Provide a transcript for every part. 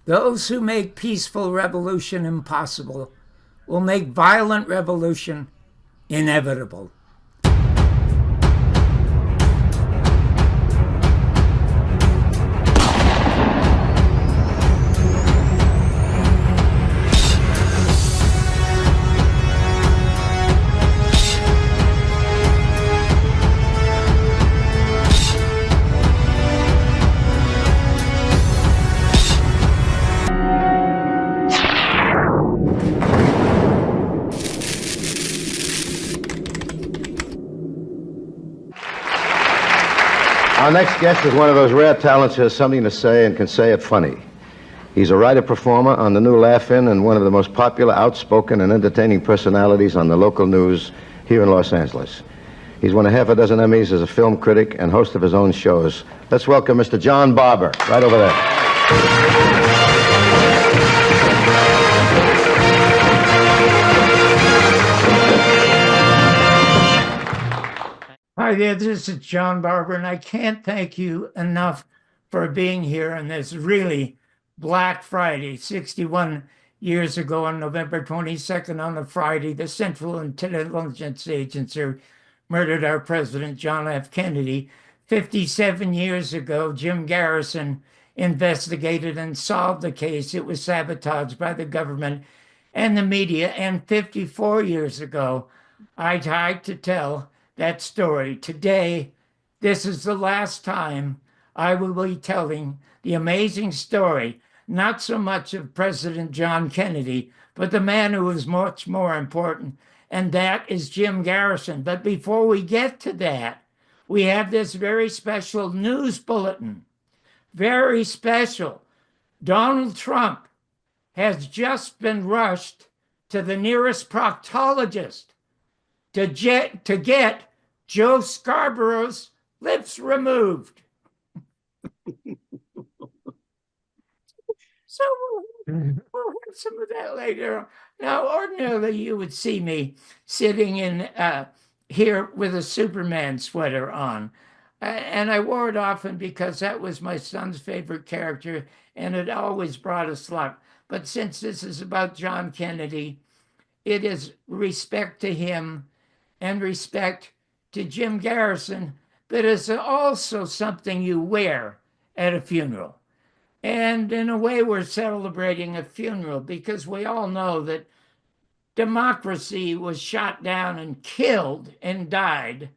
Those who make peaceful revolution impossible will make violent revolution inevitable. Our next guest is one of those rare talents who has something to say and can say it funny. He's a writer-performer on the new Laugh-In and one of the most popular, outspoken, and entertaining personalities on the local news here in Los Angeles. He's won a half a dozen Emmys as a film critic and host of his own shows. Let's welcome Mr. John Barbour, right over there. Hi there, this is John Barbour, and I can't thank you enough for being here on this really Black Friday. 61 years ago on November 22nd, on a Friday, the Central Intelligence Agency murdered our president, John F. Kennedy. 57 years ago, Jim Garrison investigated and solved the case. It was sabotaged by the government and the media. And 54 years ago, I tried to tell that story. Today, this is the last time I will be telling the amazing story, not so much of President John Kennedy, but the man who is much more important, and that is Jim Garrison. But before we get to that, we have this very special news bulletin. Very special. Donald Trump has just been rushed to the nearest proctologist to get Joe Scarborough's lips removed. So we'll have some of that later. Now, ordinarily, you would see me sitting in here with a Superman sweater on. And I wore it often because that was my son's favorite character, and it always brought us luck. But since this is about John Kennedy, it is respect to him and respect to Jim Garrison, but it's also something you wear at a funeral. And in a way, we're celebrating a funeral because we all know that democracy was shot down and killed and died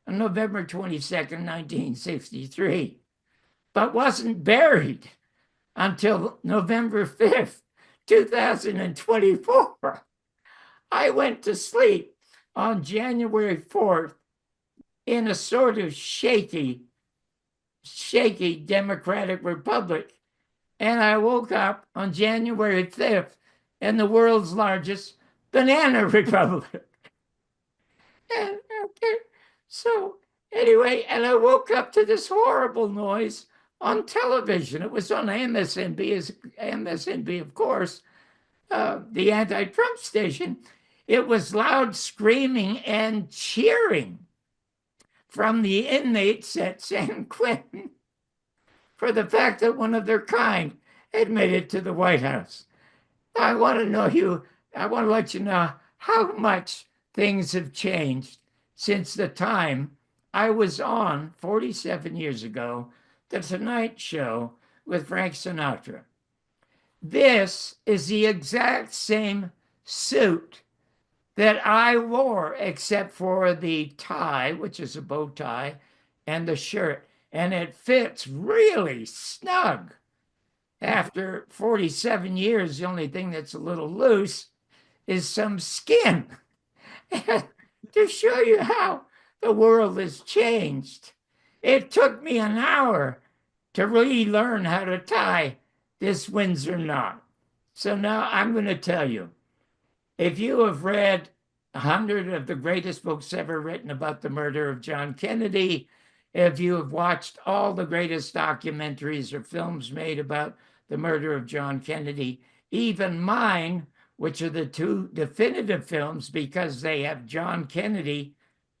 on November 22nd, 1963, but wasn't buried until November 5th, 2024. I went to sleep on January 4th in a sort of shaky democratic republic. And I woke up on January 5th in the world's largest banana republic. And so anyway, and I woke up to this horrible noise on television. It was on MSNBC, of course, the anti-Trump station. It was loud screaming and cheering from the inmates at San Quentin for the fact that one of their kind had made it to the White House. I want to let you know how much things have changed since the time I was on 47 years ago, The Tonight Show with Frank Sinatra. This is the exact same suit that I wore, except for the tie, which is a bow tie, and the shirt. And it fits really snug. After 47 years, the only thing that's a little loose is some skin. To show you how the world has changed. It took me an hour to really learn how to tie this Windsor knot. So now I'm going to tell you, if you have read 100 of the greatest books ever written about the murder of John Kennedy, if you have watched all the greatest documentaries or films made about the murder of John Kennedy, even mine, which are the two definitive films because they have John Kennedy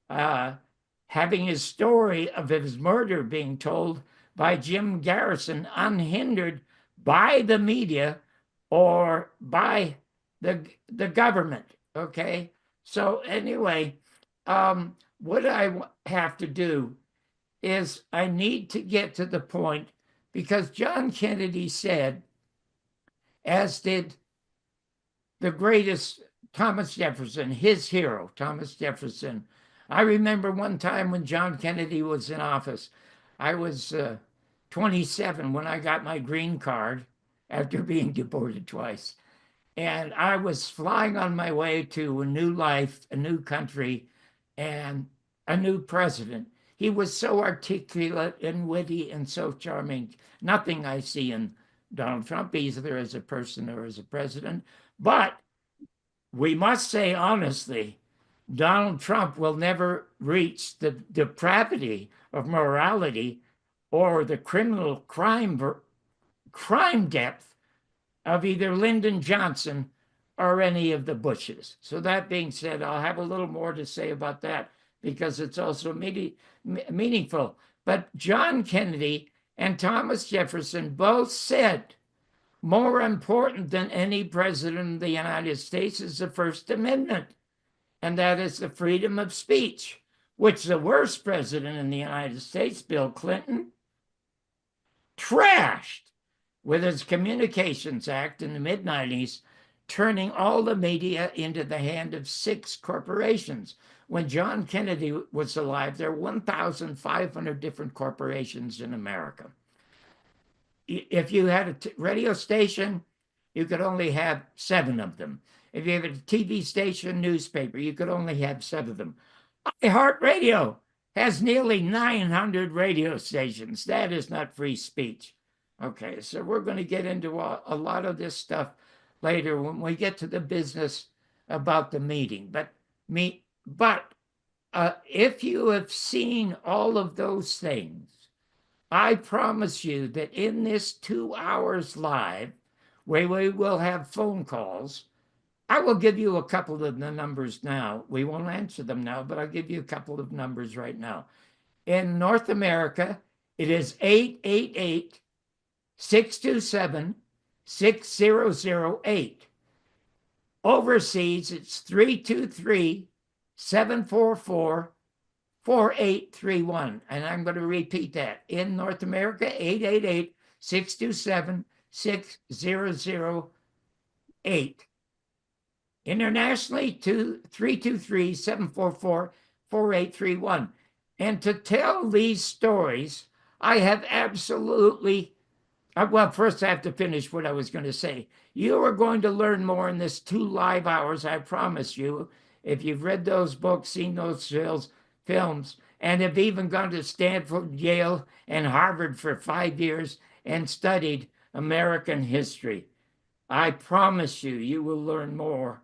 having his story of his murder being told by Jim Garrison, unhindered by the media or by the government. Okay. So anyway, what I have to do is I need to get to the point, because John Kennedy said, as did the greatest Thomas Jefferson, his hero, Thomas Jefferson. I remember one time when John Kennedy was in office, I was 27 when I got my green card after being deported twice. And I was flying on my way to a new life, a new country, and a new president. He was so articulate and witty and so charming. Nothing I see in Donald Trump, either as a person or as a president. But we must say honestly, Donald Trump will never reach the depravity of morality or the criminal crime depth of either Lyndon Johnson or any of the Bushes. So that being said, I'll have a little more to say about that because it's also meaningful. But John Kennedy and Thomas Jefferson both said, more important than any president of the United States is the First Amendment, and that is the freedom of speech, which the worst president in the United States, Bill Clinton, trashed with his Communications Act in the mid-90s, turning all the media into the hand of 6 corporations. When John Kennedy was alive, there were 1,500 different corporations in America. If you had a radio station, you could only have 7 of them. If you had a TV station, newspaper, you could only have 7 of them. iHeartRadio has nearly 900 radio stations. That is not free speech. Okay, so we're going to get into a lot of this stuff later when we get to the business about the meeting. But if you have seen all of those things, I promise you that in this 2 hours live, where we will have phone calls, I will give you a couple of the numbers now. We won't answer them now, but I'll give you a couple of numbers right now. In North America, it is 888-627-6008. Overseas, it's 323-744-4831. And I'm going to repeat that. In North America, 888-627-6008. Internationally, 323-744-4831. And to tell these stories, I have absolutely, well, first I have to finish what I was going to say. You are going to learn more in this 2 live hours, I promise you. If you've read those books, seen those films, and have even gone to Stanford, Yale, and Harvard for 5 years and studied American history, I promise you, you will learn more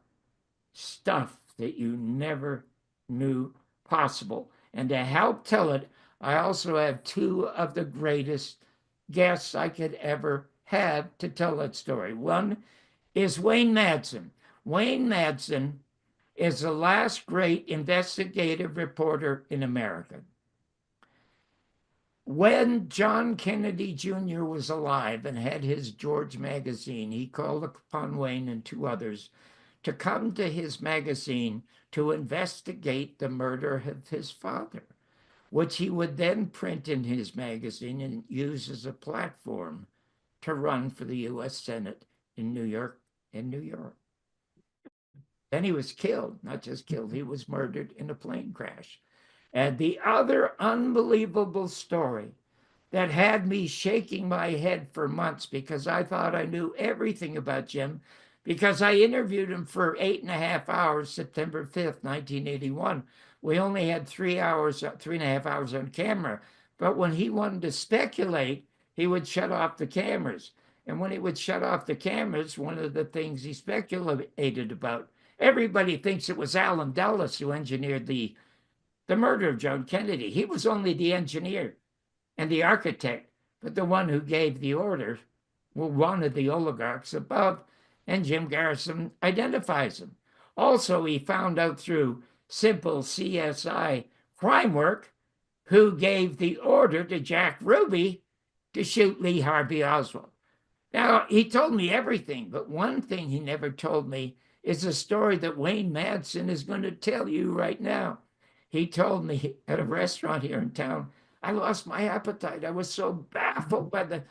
stuff that you never knew possible. And to help tell it, I also have 2 of the greatest guests I could ever have to tell that story. One is Wayne Madsen. Wayne Madsen is the last great investigative reporter in America. When John Kennedy Jr. was alive and had his George magazine, he called upon Wayne and 2 others to come to his magazine to investigate the murder of his father, which he would then print in his magazine and use as a platform to run for the U.S. Senate in New York. Then he was killed, not just killed, he was murdered in a plane crash. And the other unbelievable story that had me shaking my head for months because I thought I knew everything about Jim, because I interviewed him for 8.5 hours, September 5th, 1981. We only had 3.5 hours on camera. But when he wanted to speculate, he would shut off the cameras. And when he would shut off the cameras, one of the things he speculated about, everybody thinks it was Allen Dulles who engineered the murder of John Kennedy. He was only the engineer and the architect, but the one who gave the order, one of the oligarchs above, and Jim Garrison identifies him. Also, he found out through simple CSI crime work who gave the order to Jack Ruby to shoot Lee Harvey Oswald. Now, he told me everything, but one thing he never told me is a story that Wayne Madsen is going to tell you right now. He told me at a restaurant here in town, I lost my appetite. I was so baffled by the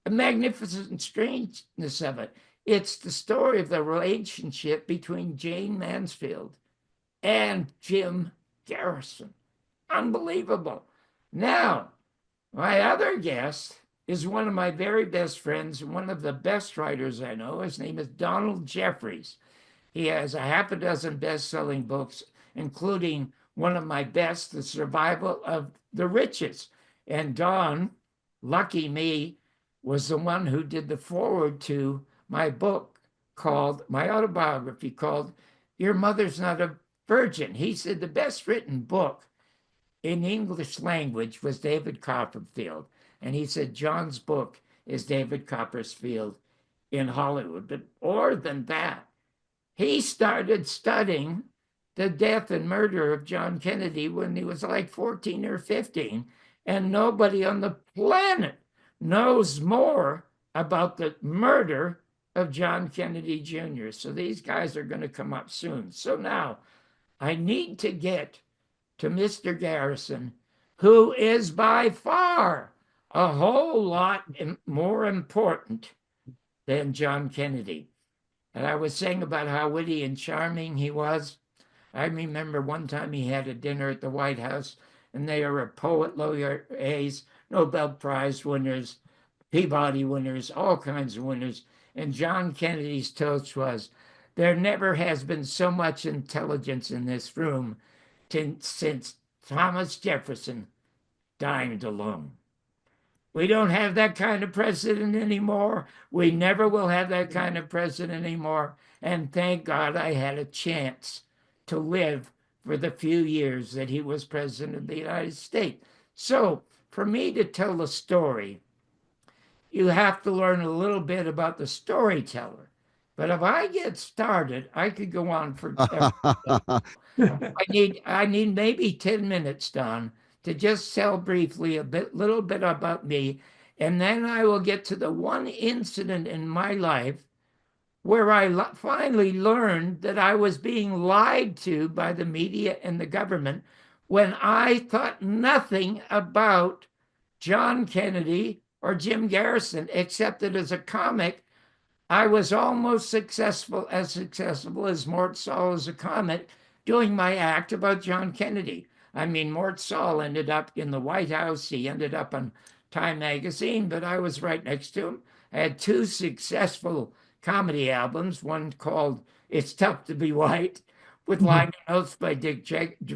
magnificent strangeness of it. It's the story of the relationship between Jane Mansfield and Jim Garrison. Unbelievable. Now, my other guest is one of my very best friends, one of the best writers I know. His name is Donald Jeffries. He has a half a dozen best-selling books, including one of my best, The Survival of the Richest. And Don, lucky me, was the one who did the foreword to my book called, my autobiography called Your Mother's Not a Virgin. He said the best written book in English language was David Copperfield. And he said John's book is David Copperfield in Hollywood. But more than that, he started studying the death and murder of John Kennedy when he was like 14 or 15. And nobody on the planet knows more about the murder of John Kennedy Jr. So these guys are going to come up soon. So now I need to get to Mr. Garrison, who is by far a whole lot more important than John Kennedy. And I was saying about how witty and charming he was. I remember one time he had a dinner at the White House, and they are poet laureates, Nobel Prize winners, Peabody winners, all kinds of winners. And John Kennedy's toast was, there never has been so much intelligence in this room since Thomas Jefferson dined alone. We don't have that kind of president anymore. We never will have that kind of president anymore. And thank God I had a chance to live for the few years that he was president of the United States. So for me to tell the story, you have to learn a little bit about the storyteller. But if I get started, I could go on forever. I need maybe 10 minutes, Don, to just tell briefly little bit about me, and then I will get to the one incident in my life where I finally learned that I was being lied to by the media and the government when I thought nothing about John Kennedy or Jim Garrison, except that as a comic, I was almost successful as Mort Sahl as a comic, doing my act about John Kennedy. I mean, Mort Sahl ended up in the White House. He ended up on Time magazine, but I was right next to him. I had two successful comedy albums, one called It's Tough to Be White, with liner notes by Dick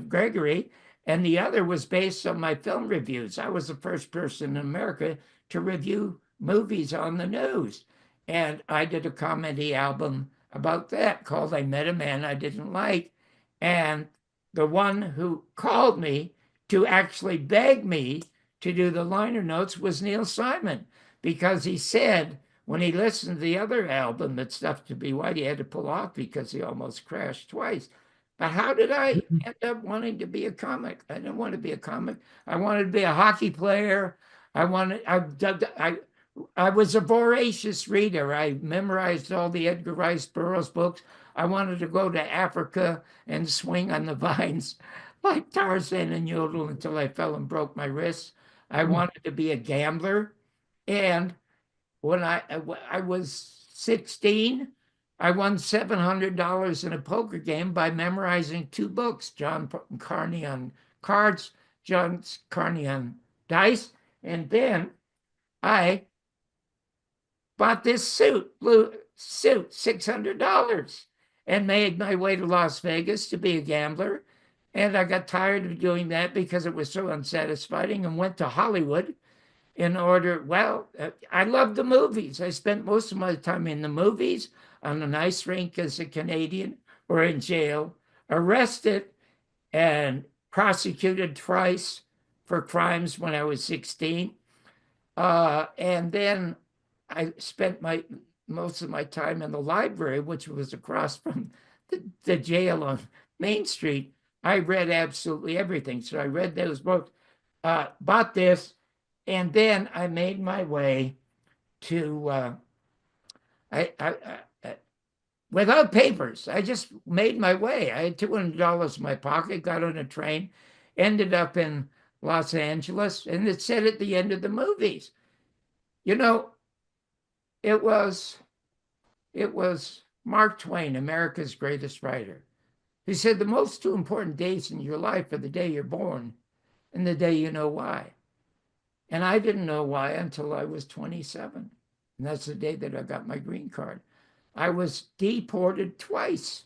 Gregory, and the other was based on my film reviews. I was the first person in America to review movies on the news. And I did a comedy album about that called I Met a Man I Didn't Like. And the one who called me to actually beg me to do the liner notes was Neil Simon, because he said when he listened to the other album, It's Tough to Be White, he had to pull off because he almost crashed twice. But how did I end up wanting to be a comic? I didn't want to be a comic. I wanted to be a hockey player. I was a voracious reader. I memorized all the Edgar Rice Burroughs books. I wanted to go to Africa and swing on the vines like Tarzan and Yodel until I fell and broke my wrists. I wanted to be a gambler. And when I was 16, I won $700 in a poker game by memorizing two books, John Carney on cards, John Carney on dice. And then I bought this blue suit, $600, and made my way to Las Vegas to be a gambler. And I got tired of doing that because it was so unsatisfying and went to Hollywood I loved the movies. I spent most of my time in the movies, on an ice rink as a Canadian, or in jail, arrested and prosecuted twice for crimes when I was 16. And then I spent most of my time in the library, which was across from the jail on Main Street. I read absolutely everything. So I read those books, bought this, and then I made my way to I without papers. I just made my way. I had $200 in my pocket, got on a train, ended up in Los Angeles, and it said at the end of the movies, you know, it was Mark Twain, America's greatest writer. He said the most two important days in your life are the day you're born and the day you know why. And I didn't know why until I was 27. And that's the day that I got my green card. I was deported twice,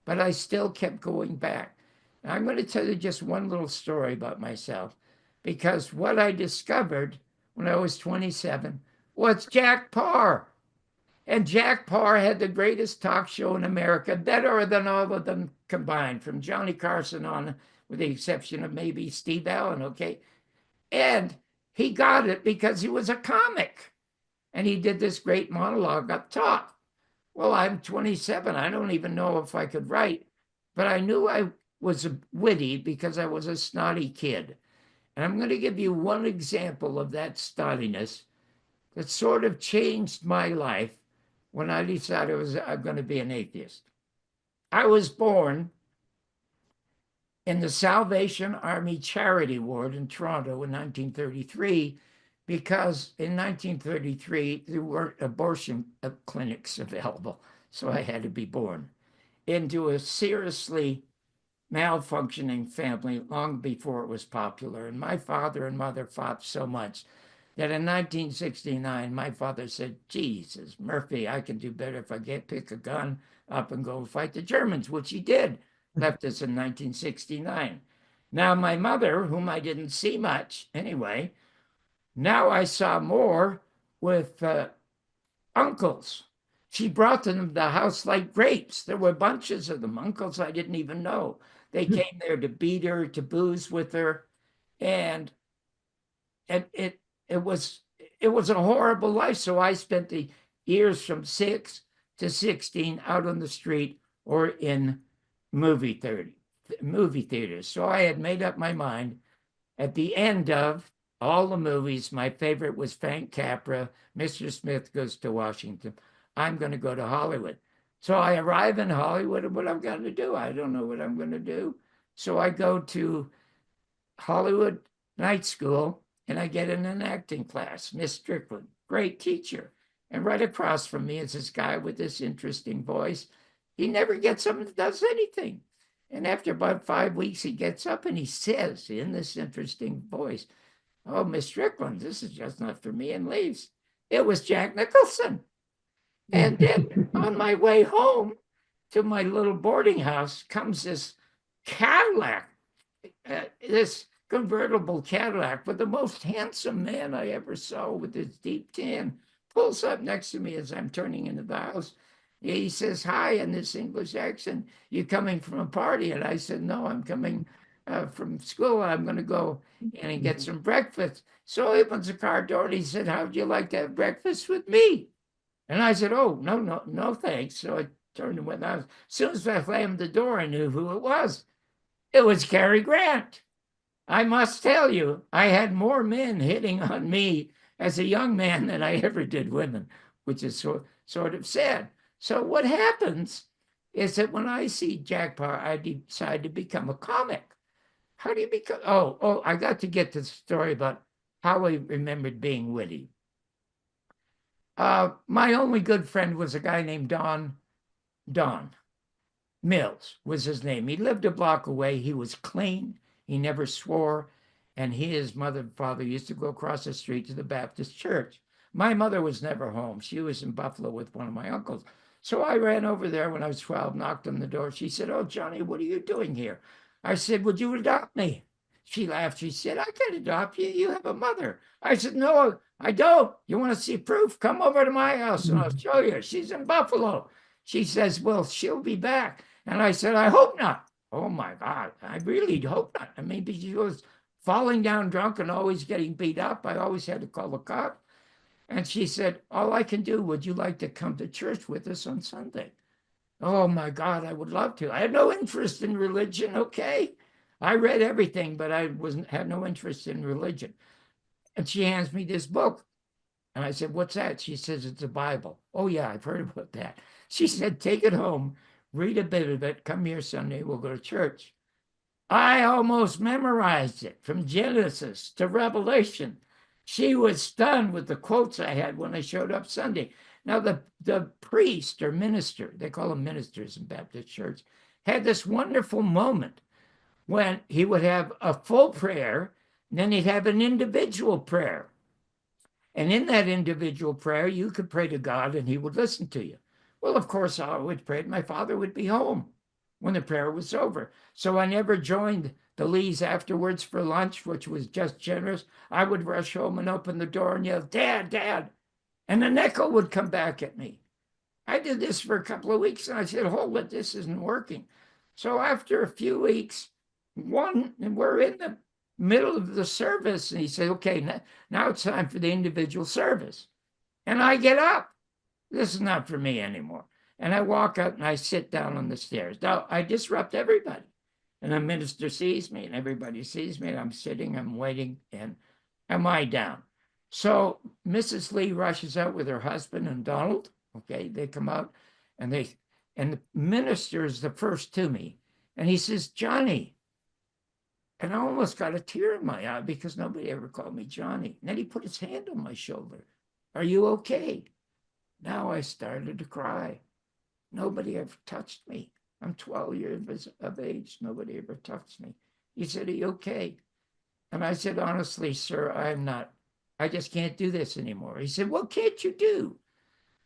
but I still kept going back. And I'm going to tell you just one little story about myself, because what I discovered when I was 27 was Jack Paar. And Jack Paar had the greatest talk show in America, better than all of them combined, from Johnny Carson on, with the exception of maybe Steve Allen, okay? And he got it because he was a comic. And he did this great monologue up top. Well, I'm 27. I don't even know if I could write, but I knew I was witty because I was a snotty kid. And I'm going to give you one example of that snottiness that sort of changed my life when I decided I'm going to be an atheist. I was born in the Salvation Army Charity Ward in Toronto in 1933, because in 1933 there weren't abortion clinics available, so I had to be born into a seriously malfunctioning family long before it was popular. And my father and mother fought so much that in 1969, my father said, Jesus, Murphy, I can do better if I pick a gun up and go fight the Germans, which he did, left us in 1969. Now, my mother, whom I didn't see much anyway, now I saw more with uncles. She brought them to the house like grapes. There were bunches of them, uncles I didn't even know. They came there to beat her, to booze with her, and it was a horrible life. So I spent the years from 6 to 16 out on the street or in movie theaters. So I had made up my mind at the end of all the movies. My favorite was Frank Capra, Mr. Smith Goes to Washington. I'm going to go to Hollywood. So I arrive in Hollywood, and what I'm going to do? I don't know what I'm going to do. So I go to Hollywood Night School, and I get in an acting class. Miss Strickland, great teacher. And right across from me is this guy with this interesting voice. He never gets up and does anything. And after about 5 weeks, he gets up and he says in this interesting voice, oh, Miss Strickland, this is just not for me, and leaves. It was Jack Nicholson. And then on my way home to my little boarding house comes this Cadillac, this convertible Cadillac with the most handsome man I ever saw, with his deep tan, pulls up next to me as I'm turning into the house. He says, hi, in this English accent, you coming from a party? And I said, no, I'm coming from school. I'm going to go in and get some breakfast. So he opens the car door and he said, how'd you like to have breakfast with me? And I said, oh, no, thanks. So I turned and went out. As soon as I slammed the door, I knew who it was. It was Cary Grant. I must tell you, I had more men hitting on me as a young man than I ever did women, which is sort of sad. So what happens is that when I see Jack Paar, I decide to become a comic. How do you become? Oh, I got to get to the story about how I remembered being witty. My only good friend was a guy named Don Mills was his name. He lived a block away. He was clean. He never swore. And his mother and father used to go across the street to the Baptist church. My mother was never home. She was in Buffalo with one of my uncles. So I ran over there when I was 12, knocked on the door. She said, oh, Johnny, what are you doing here? I said, would you adopt me? She laughed. She said, I can adopt you. You have a mother. I said, no, I don't. You want to see proof? Come over to my house and I'll show you. She's in Buffalo. She says, well, she'll be back. And I said, I hope not. Oh, my God, I really hope not. I mean, she was falling down drunk and always getting beat up. I always had to call the cop. And she said, all I can do, would you like to come to church with us on Sunday? Oh, my God, I would love to. I had no interest in religion, okay? I read everything, but I had no interest in religion. And she hands me this book. And I said, what's that? She says, it's a Bible. Oh, yeah, I've heard about that. She said, take it home, read a bit of it, come here Sunday, we'll go to church. I almost memorized it from Genesis to Revelation. She was stunned with the quotes I had when I showed up Sunday. Now, the priest or minister, they call them ministers in Baptist church, had this wonderful moment when he would have a full prayer, and then he'd have an individual prayer. And in that individual prayer, you could pray to God and he would listen to you. Well, of course, I always prayed. My father would be home when the prayer was over. So I never joined the Lees afterwards for lunch, which was just generous. I would rush home and open the door and yell, Dad, Dad. And the nickel would come back at me. I did this for a couple of weeks and I said, hold it, this isn't working. So after a few weeks, we're in the middle of the service and he said, okay, now it's time for the individual service. And I get up. This is not for me anymore. And I walk out and I sit down on the stairs. Now I disrupt everybody. And the minister sees me and everybody sees me. And I'm sitting, I'm waiting, and am I down? So Mrs. Lee rushes out with her husband and Donald. Okay, they come out and the minister is the first to me. And he says, Johnny. And I almost got a tear in my eye because nobody ever called me Johnny. And then he put his hand on my shoulder. Are you okay? Now I started to cry. Nobody ever touched me. I'm 12 years of age. Nobody ever touched me. He said, are you okay? And I said, honestly, sir, I'm not. I just can't do this anymore. He said, what can't you do?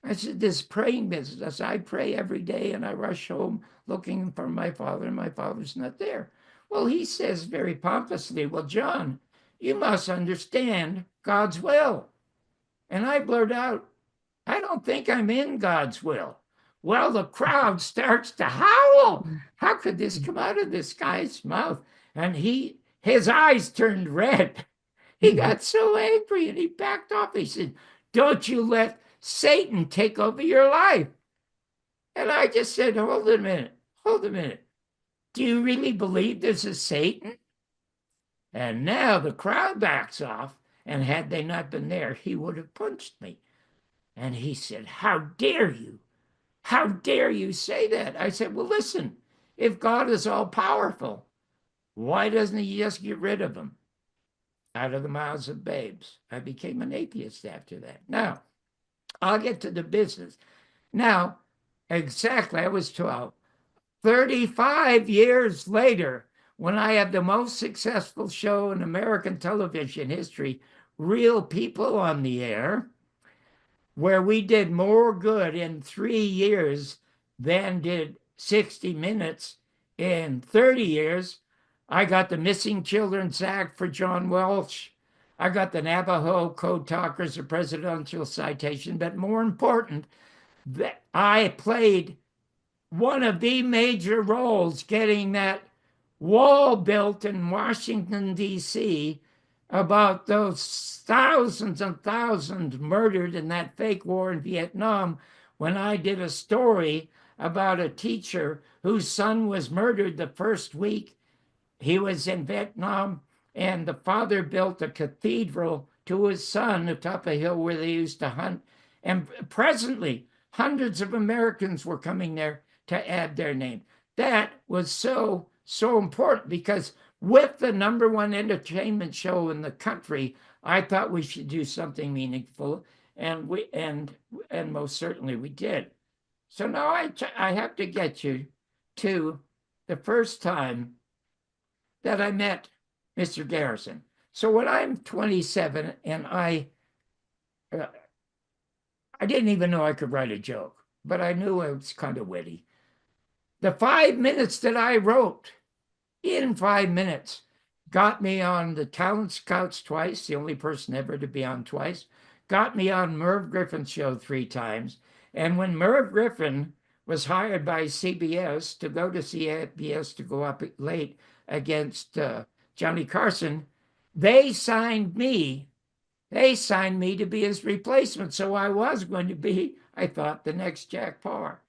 I said, this praying business. I pray every day and I rush home looking for my father and my father's not there. Well, he says very pompously, well, John, you must understand God's will. And I blurt out, I don't think I'm in God's will. Well, the crowd starts to howl. How could this come out of this guy's mouth? And his eyes turned red. He got so angry and he backed off. He said, don't you let Satan take over your life. And I just said, hold a minute. Do you really believe this is Satan? And now the crowd backs off. And had they not been there, he would have punched me. And he said, how dare you? How dare you say that? I said, well, listen, if God is all powerful, why doesn't he just get rid of him? Out of the mouths of babes. I became an atheist after that. Now, I'll get to the business. Now, exactly, I was 12. 35 years later, when I have the most successful show in American television history, Real People on the Air, where we did more good in 3 years than did 60 Minutes in 30 years. I got the Missing Children's Act for John Welch. I got the Navajo Code Talkers, a presidential citation, but more important, that I played one of the major roles getting that wall built in Washington, D.C., about those thousands and thousands murdered in that fake war in Vietnam, when I did a story about a teacher whose son was murdered the first week he was in Vietnam, and the father built a cathedral to his son atop a hill where they used to hunt. And presently, hundreds of Americans were coming there to add their name. That was so important because with the #1 entertainment show in the country, I thought we should do something meaningful, and most certainly we did. So now I have to get you to the first time that I met Mr. Garrison. So when I'm 27 and I didn't even know I could write a joke, but I knew it was kind of witty. The 5 minutes that I wrote in 5 minutes got me on the Talent Scouts twice, the only person ever to be on twice, got me on Merv Griffin's show 3 times. And when Merv Griffin was hired by CBS to go to CBS to go up late against Johnny Carson, they signed me to be his replacement. So I was going to be, I thought, the next Jack Paar.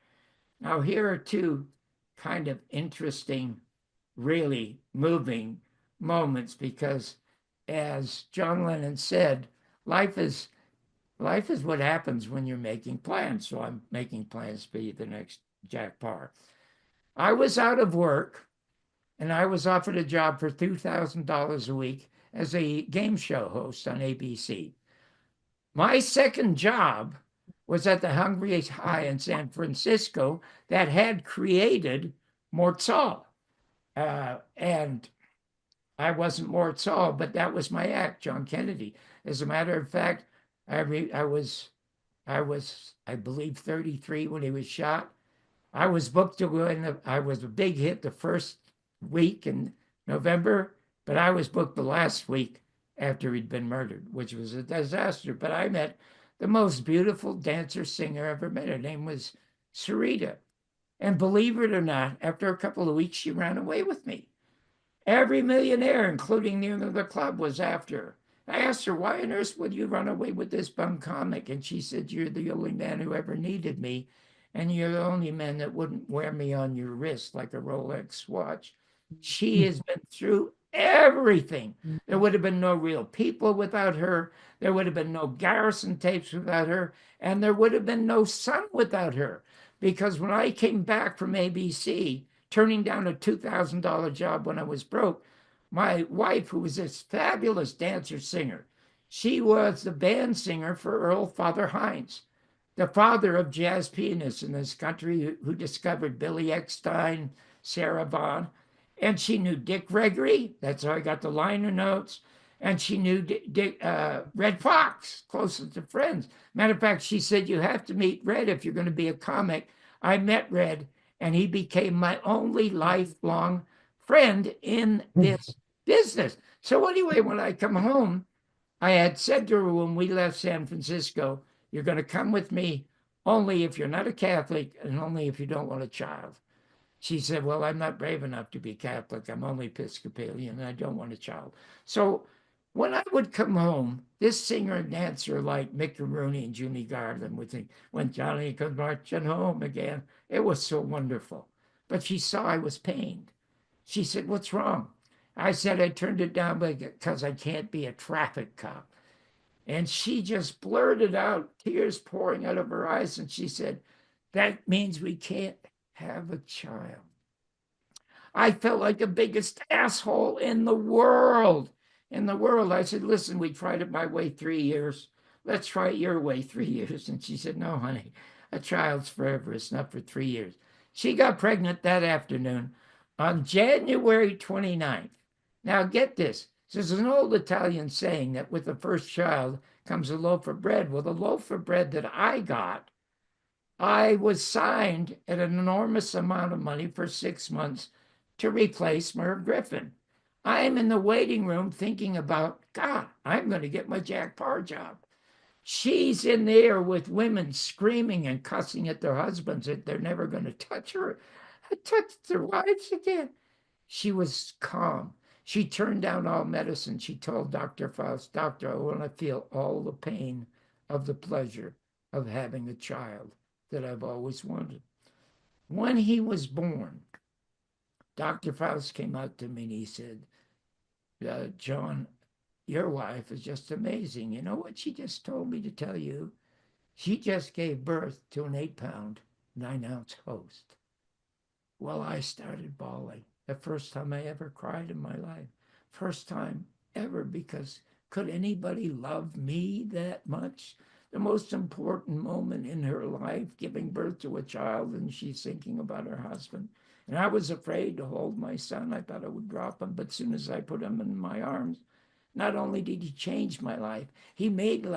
Now, here are 2 kind of interesting, really moving moments, because as John Lennon said, life is Life is what happens when you're making plans. So I'm making plans to be the next Jack Paar. I was out of work and I was offered a job for $2,000 a week as a game show host on ABC. My second job was at the Hungry High in San Francisco that had created Mort Saul. And I wasn't Mort Saul, but that was my act, John Kennedy. As a matter of fact, I was, I believe, 33 when he was shot. I was booked to go in. I was a big hit the first week in November, but I was booked the last week after he'd been murdered, which was a disaster. But I met the most beautiful dancer singer I ever met. Her name was Sarita. And believe it or not, after a couple of weeks, she ran away with me. Every millionaire, including the owner of the club, was after her. I asked her, why on earth would you run away with this bum comic? And she said, you're the only man who ever needed me. And you're the only man that wouldn't wear me on your wrist like a Rolex watch. She has been through everything. There would have been no Real People without her. There would have been no Garrison tapes without her. And there would have been no Sun without her. Because when I came back from ABC, turning down a $2,000 job when I was broke, my wife, who was this fabulous dancer singer, she was the band singer for Earl Father Hines, the father of jazz pianists in this country who discovered Billy Eckstine, Sarah Vaughan. And she knew Dick Gregory. That's how I got the liner notes. And she knew Red Fox, closest to friends. Matter of fact, she said, you have to meet Red if you're going to be a comic. I met Red, and he became my only lifelong friend in this business. So anyway, when I come home, I had said to her when we left San Francisco, you're going to come with me only if you're not a Catholic and only if you don't want a child. She said, well, I'm not brave enough to be Catholic. I'm only Episcopalian and I don't want a child. So when I would come home, this singer and dancer like Mick Rooney and Junie Garland would think, when Johnny comes marching home again, it was so wonderful. But she saw I was pained. She said, what's wrong? I said, I turned it down because I can't be a traffic cop. And she just blurted out, tears pouring out of her eyes. And she said, that means we can't have a child. I felt like the biggest asshole in the world. In the world. I said, listen, we tried it my way 3 years. Let's try it your way 3 years. And she said, no, honey, a child's forever. It's not for 3 years. She got pregnant that afternoon on January 29th. Now get this. There's an old Italian saying that with the first child comes a loaf of bread. Well, the loaf of bread that I got, I was signed at an enormous amount of money for 6 months to replace Merv Griffin. I'm in the waiting room thinking about, God, I'm going to get my Jack Paar job. She's in there with women screaming and cussing at their husbands that they're never going to touch her, touch their wives again. She was calm. She turned down all medicine. She told Dr. Faust, Doctor, I want to feel all the pain of the pleasure of having a child that I've always wanted. When he was born, Dr. Faust came out to me and he said, John, your wife is just amazing. You know what she just told me to tell you? She just gave birth to an 8-pound, 9-ounce host. Well, I started bawling. The first time I ever cried in my life. First time ever, because could anybody love me that much? The most important moment in her life, giving birth to a child, and she's thinking about her husband. And I was afraid to hold my son. I thought I would drop him, but as soon as I put him in my arms, not only did he change my life, he made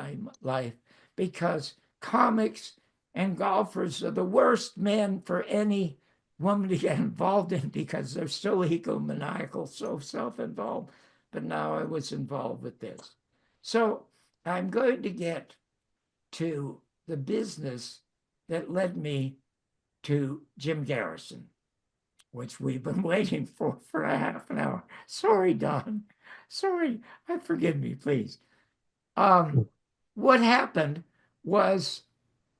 life, because comics and golfers are the worst men for any woman to get involved in, because they're so egomaniacal, so self-involved. But now I was involved with this. So I'm going to get to the business that led me to Jim Garrison, which we've been waiting for a half an hour. Sorry, Don. Sorry. Forgive me, please. What happened was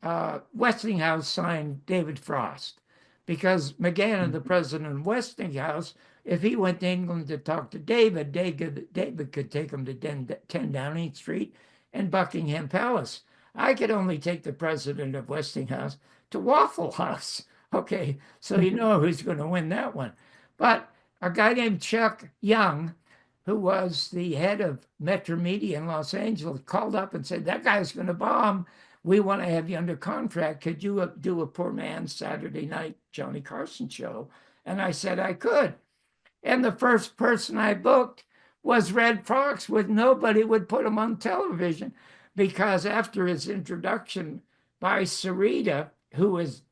Westinghouse signed David Frost, because McGann, the president of Westinghouse, if he went to England to talk to David, David could take him to 10 Downing Street and Buckingham Palace. I could only take the president of Westinghouse to Waffle House. Okay, so you know who's going to win that one. But a guy named Chuck Young, who was the head of Metro Media in Los Angeles, called up and said, that guy's going to bomb. We want to have you under contract. Could you do a poor man's Saturday night Johnny Carson show? And I said I could. And the first person I booked was Red Fox, with nobody would put him on television, because after his introduction by Sarita, who is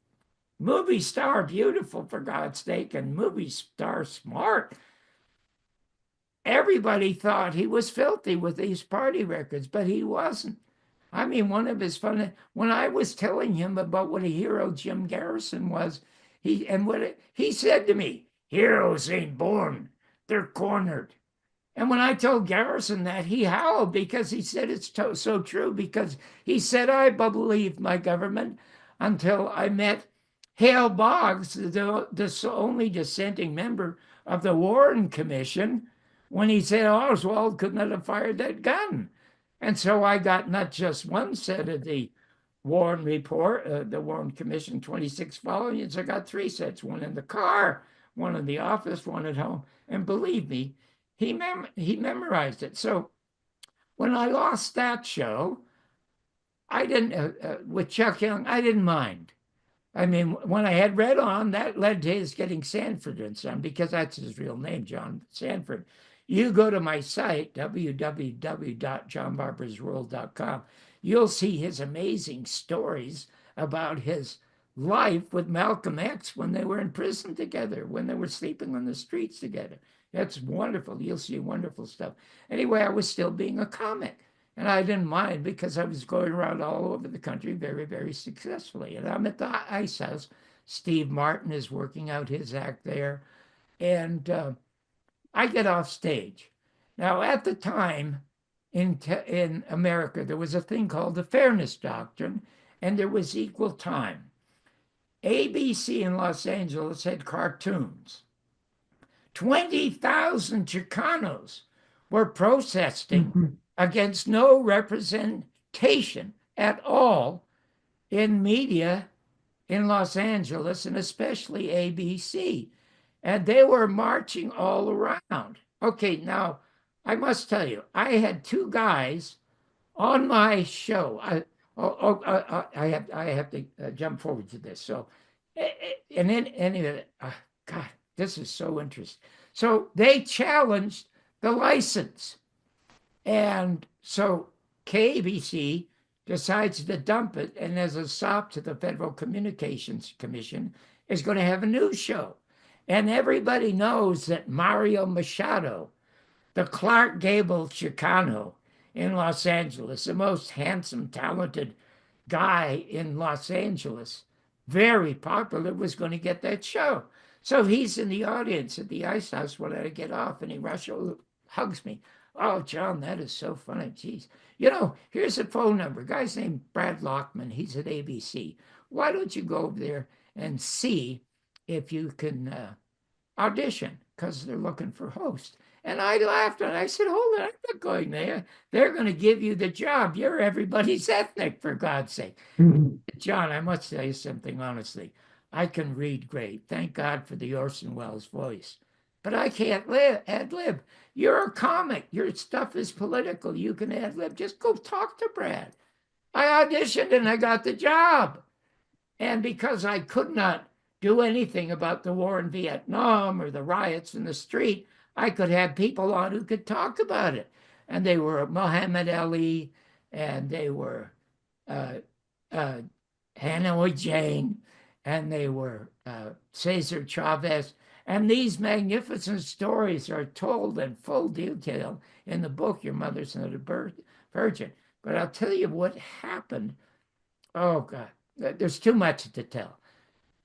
movie star beautiful for God's sake and movie star smart, everybody thought he was filthy with these party records, but he wasn't. I mean, one of his fun, when I was telling him about what a hero Jim Garrison was, he said to me, heroes ain't born, they're cornered. And when I told Garrison that, he howled, because he said it's so true, because he said, I believed my government until I met Hale Boggs, the only dissenting member of the Warren Commission, when he said Oswald could not have fired that gun. And so I got not just one set of the Warren report, the Warren Commission, 26 volumes. I got 3 sets, one in the car, one in the office, one at home. And believe me, he memorized it. So when I lost that show, I didn't, with Chuck Young, I didn't mind. I mean, when I had Red on, that led to his getting Sanford and Son, because that's his real name, John Sanford. You go to my site, www.johnbarbersworld.com. You'll see his amazing stories about his life with Malcolm X when they were in prison together, when they were sleeping on the streets together. That's wonderful. You'll see wonderful stuff. Anyway, I was still being a comic, and I didn't mind, because I was going around all over the country very, very successfully. And I'm at the Ice House. Steve Martin is working out his act there. And I get off stage. Now, at the time in America, there was a thing called the Fairness Doctrine, and there was equal time. ABC in Los Angeles had cartoons. 20,000 Chicanos were protesting against no representation at all in media in Los Angeles, and especially ABC. And they were marching all around. Okay, now I must tell you, I had 2 guys on my show. I have to jump forward to this. So, and then anyway, God, this is so interesting. So they challenged the license, and so KABC decides to dump it, and as a sop to the Federal Communications Commission, is going to have a news show. And everybody knows that Mario Machado, the Clark Gable Chicano in Los Angeles, the most handsome, talented guy in Los Angeles, very popular, was going to get that show. So he's in the audience at the Ice House when I get off, and he rushes, hugs me. Oh, John, that is so funny. Jeez. You know, here's a phone number. Guy's named Brad Lockman. He's at ABC. Why don't you go over there and see if you can audition, because they're looking for hosts. And I laughed, and I said, hold on, I'm not going there. They're going to give you the job. You're everybody's ethnic, for God's sake. John, I must tell you something honestly. I can read great. Thank God for the Orson Welles voice. But I can't ad lib. You're a comic. Your stuff is political. You can ad lib. Just go talk to Brad. I auditioned and I got the job. And because I could not do anything about the war in Vietnam or the riots in the street, I could have people on who could talk about it. And they were Muhammad Ali, and they were Hanoi Jane, and they were Cesar Chavez. And these magnificent stories are told in full detail in the book, Your Mother's Not a Virgin. But I'll tell you what happened. Oh, God, there's too much to tell.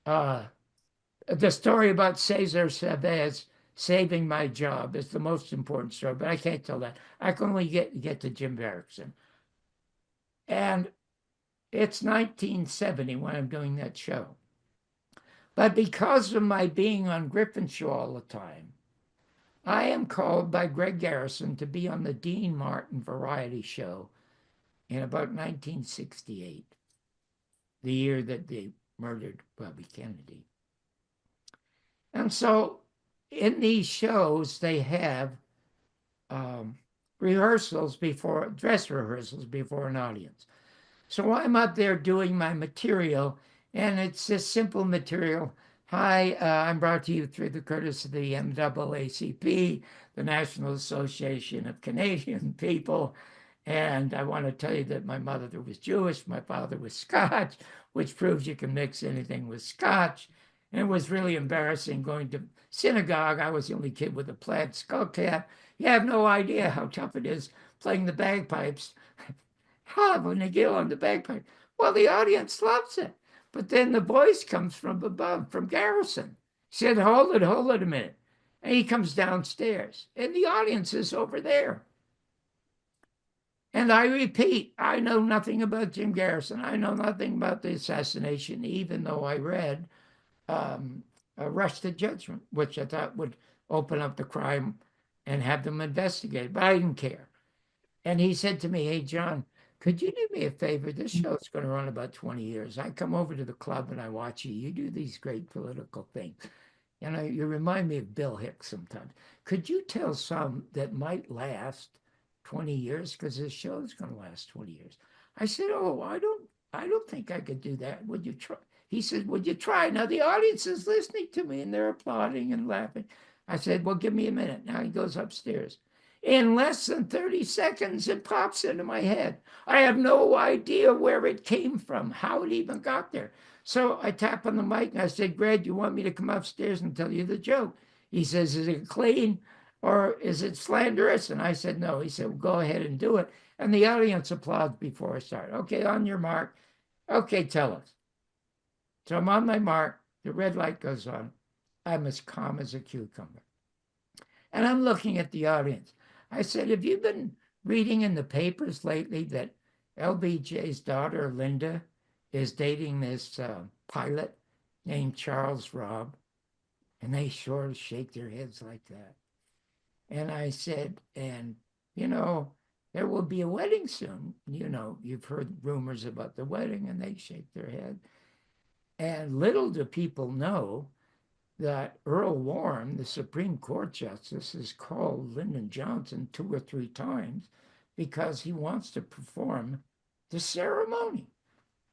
The story about Cesar Chavez saving my job is the most important story, but I can't tell that. I can only get to Jim Garrison. And it's 1970 when I'm doing that show. But because of my being on Griffin Show all the time, I am called by Greg Garrison to be on the Dean Martin variety show in about 1968, the year that they murdered Bobby Kennedy. And so in these shows, they have rehearsals before, dress rehearsals before an audience. So I'm up there doing my material, and it's just simple material. Hi, I'm brought to you through the courtesy of the NAACP, the National Association of Canadian People. And I want to tell you that my mother was Jewish, my father was Scotch, which proves you can mix anything with Scotch. And it was really embarrassing going to synagogue. I was the only kid with a plaid skull cap. You have no idea how tough it is playing the bagpipes. Nagell on the bagpipe. Well, the audience loves it. But then the voice comes from above, from Garrison. He said, hold it a minute. And he comes downstairs. And the audience is over there. And I repeat, I know nothing about Jim Garrison. I know nothing about the assassination, even though I read Rush to Judgment, which I thought would open up the crime and have them investigated. But I didn't care. And he said to me, hey, John, could you do me a favor? This show's going to run about 20 years. I come over to the club and I watch you. You do these great political things. You know, you remind me of Bill Hicks sometimes. Could you tell some that might last 20 years? Because this show's going to last 20 years. I said, oh, I don't think I could do that. Would you try? He said, would you try? Now the audience is listening to me and they're applauding and laughing. I said, well, give me a minute. Now he goes upstairs. In less than 30 seconds, it pops into my head. I have no idea where it came from, how it even got there. So I tap on the mic and I said, Greg, you want me to come upstairs and tell you the joke? He says, is it clean or is it slanderous? And I said, no. He said, well, go ahead and do it. And the audience applauds before I start. Okay, on your mark. Okay, tell us. So I'm on my mark. The red light goes on. I'm as calm as a cucumber. And I'm looking at the audience. I said, have you been reading in the papers lately that LBJ's daughter, Linda, is dating this pilot named Charles Robb? And they sort of shake their heads like that. And I said, and, you know, there will be a wedding soon. You know, you've heard rumors about the wedding, and they shake their head. And little do people know that Earl Warren, the Supreme Court Justice, has called Lyndon Johnson 2 or 3 times because he wants to perform the ceremony.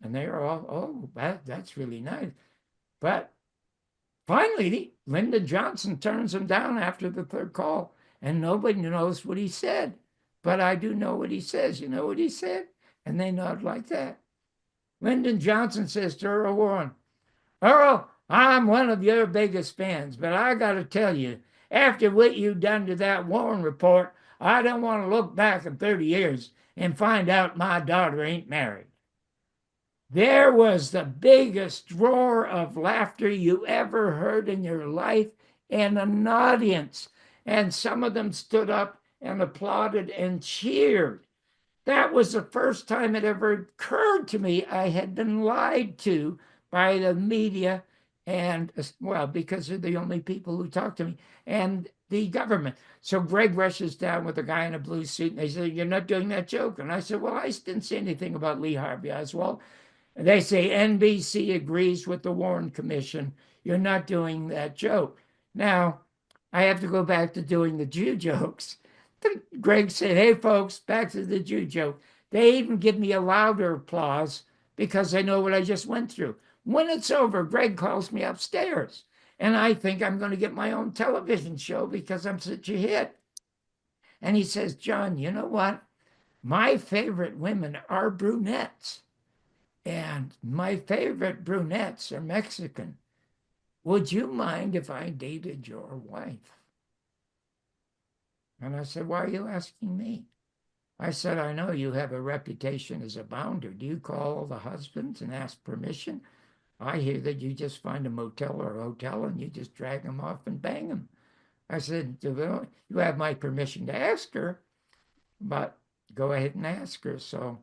And they are all, oh, that's really nice. But finally, Lyndon Johnson turns him down after the 3rd call, and nobody knows what he said. But I do know what he says. You know what he said? And they nod like that. Lyndon Johnson says to Earl Warren, Earl, I'm one of your biggest fans, but I got to tell you, after what you've done to that Warren report, I don't want to look back in 30 years and find out my daughter ain't married. There was the biggest roar of laughter you ever heard in your life, and an audience, and some of them stood up and applauded and cheered. That was the first time it ever occurred to me I had been lied to by the media, and, well, because they're the only people who talk to me, and the government. So Greg rushes down with a guy in a blue suit, and they say, you're not doing that joke. And I said, well, I didn't say anything about Lee Harvey Oswald. And they say, NBC agrees with the Warren Commission. You're not doing that joke. Now, I have to go back to doing the Jew jokes. Greg said, hey, folks, back to the Jew joke. They even give me a louder applause because they know what I just went through. When it's over, Greg calls me upstairs, and I think I'm going to get my own television show because I'm such a hit. And he says, John, you know what? My favorite women are brunettes, and my favorite brunettes are Mexican. Would you mind if I dated your wife? And I said, why are you asking me? I said, I know you have a reputation as a bounder. Do you call the husbands and ask permission? I hear that you just find a motel or a hotel and you just drag them off and bang them. I said, well, you have my permission to ask her, but go ahead and ask her. So,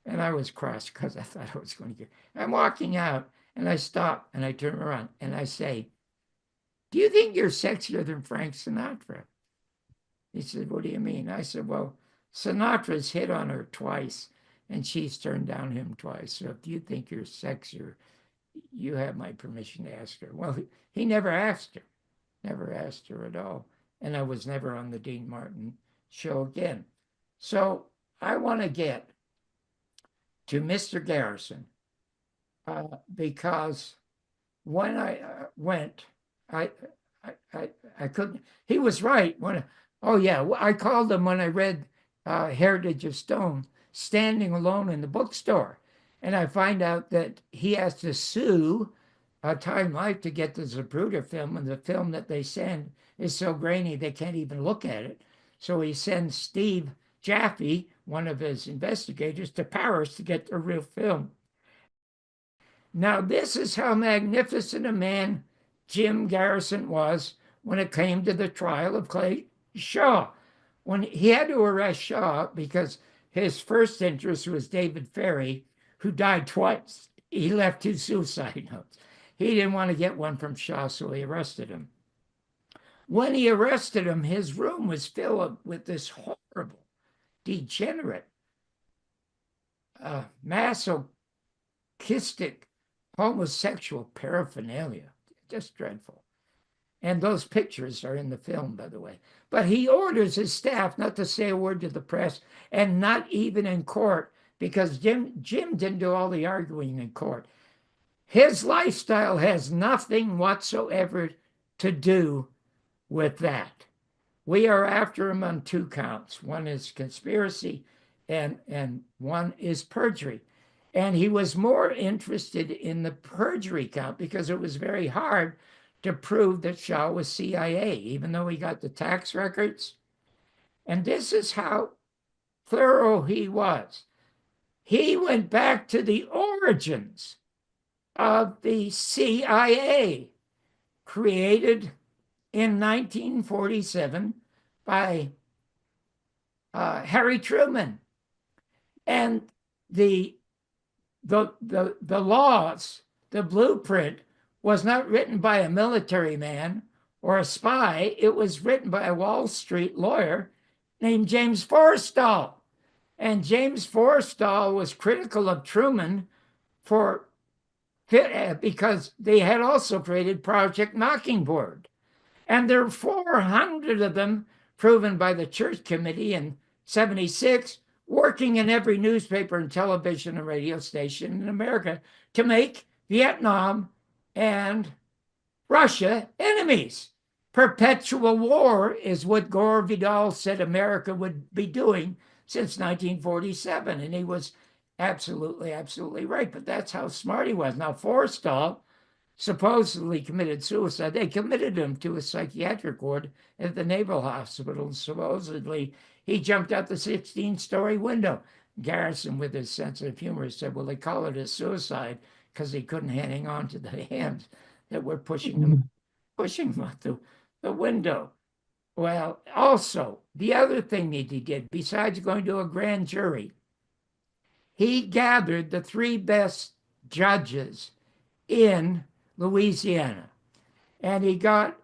and I was cross because I thought I was going to get, I'm walking out and I stop and I turn around and I say, do you think you're sexier than Frank Sinatra? He said, what do you mean? I said, well, Sinatra's hit on her twice and she's turned down him twice. So if you think you're sexier, you have my permission to ask her. Well, he never asked her at all. And I was never on the Dean Martin show again. So I want to get to Mr. Garrison because when I went, I, I couldn't. He was right when. Oh yeah, I called him when I read Heritage of Stone, standing alone in the bookstore, and I find out that he has to sue Time Life to get the Zapruder film, and the film that they send is so grainy they can't even look at it. So he sends Steve Jaffe, one of his investigators, to Paris to get the real film. Now, this is how magnificent a man Jim Garrison was when it came to the trial of Clay Shaw. When he had to arrest Shaw because his first interest was David Ferry, who died twice. He left 2 suicide notes. He didn't want to get one from Shaw, so he arrested him. When he arrested him, his room was filled with this horrible, degenerate, masochistic, homosexual paraphernalia. Just dreadful. And those pictures are in the film, by the way. But he orders his staff not to say a word to the press, and not even in court, because Jim didn't do all the arguing in court. His lifestyle has nothing whatsoever to do with that. We are after him on 2 counts. One is conspiracy and one is perjury. And he was more interested in the perjury count because it was very hard to prove that Shaw was CIA, even though he got the tax records. And this is how thorough he was. He went back to the origins of the CIA, created in 1947 by Harry Truman. And the laws, the blueprint, was not written by a military man or a spy. It was written by a Wall Street lawyer named James Forrestal. And James Forrestal was critical of Truman because they had also created Project Mockingbird. And there were 400 of them proven by the Church Committee in 76, working in every newspaper and television and radio station in America to make Vietnam and Russia enemies. Perpetual war is what Gore Vidal said America would be doing since 1947. And he was absolutely, absolutely right. But that's how smart he was. Now, Forrestal supposedly committed suicide. They committed him to a psychiatric ward at the Naval Hospital. Supposedly, he jumped out the 16-story window. Garrison, with his sense of humor, said, well, they call it a suicide because he couldn't hang on to the hands that were pushing him out the window. Well, also, the other thing that he did, besides going to a grand jury, he gathered the 3 best judges in Louisiana. And he got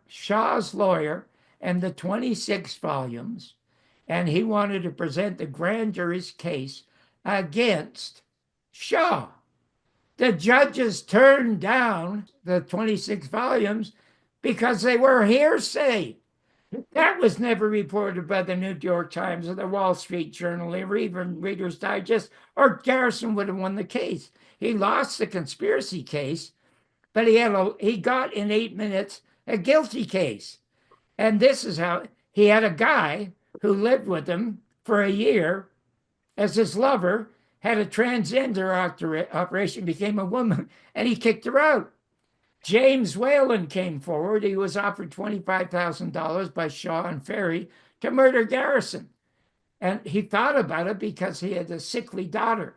Shaw's lawyer and the 26 volumes, and he wanted to present the grand jury's case against Shaw. The judges turned down the 26 volumes because they were hearsay. That was never reported by the New York Times or the Wall Street Journal or even Reader's Digest, or Garrison would have won the case. He lost the conspiracy case, but he got in 8 minutes a guilty case. And this is how he had a guy who lived with him for a year as his lover, had a transgender operation, became a woman, and he kicked her out. James Whalen came forward. He was offered $25,000 by Shaw and Ferry to murder Garrison. And he thought about it because he had a sickly daughter.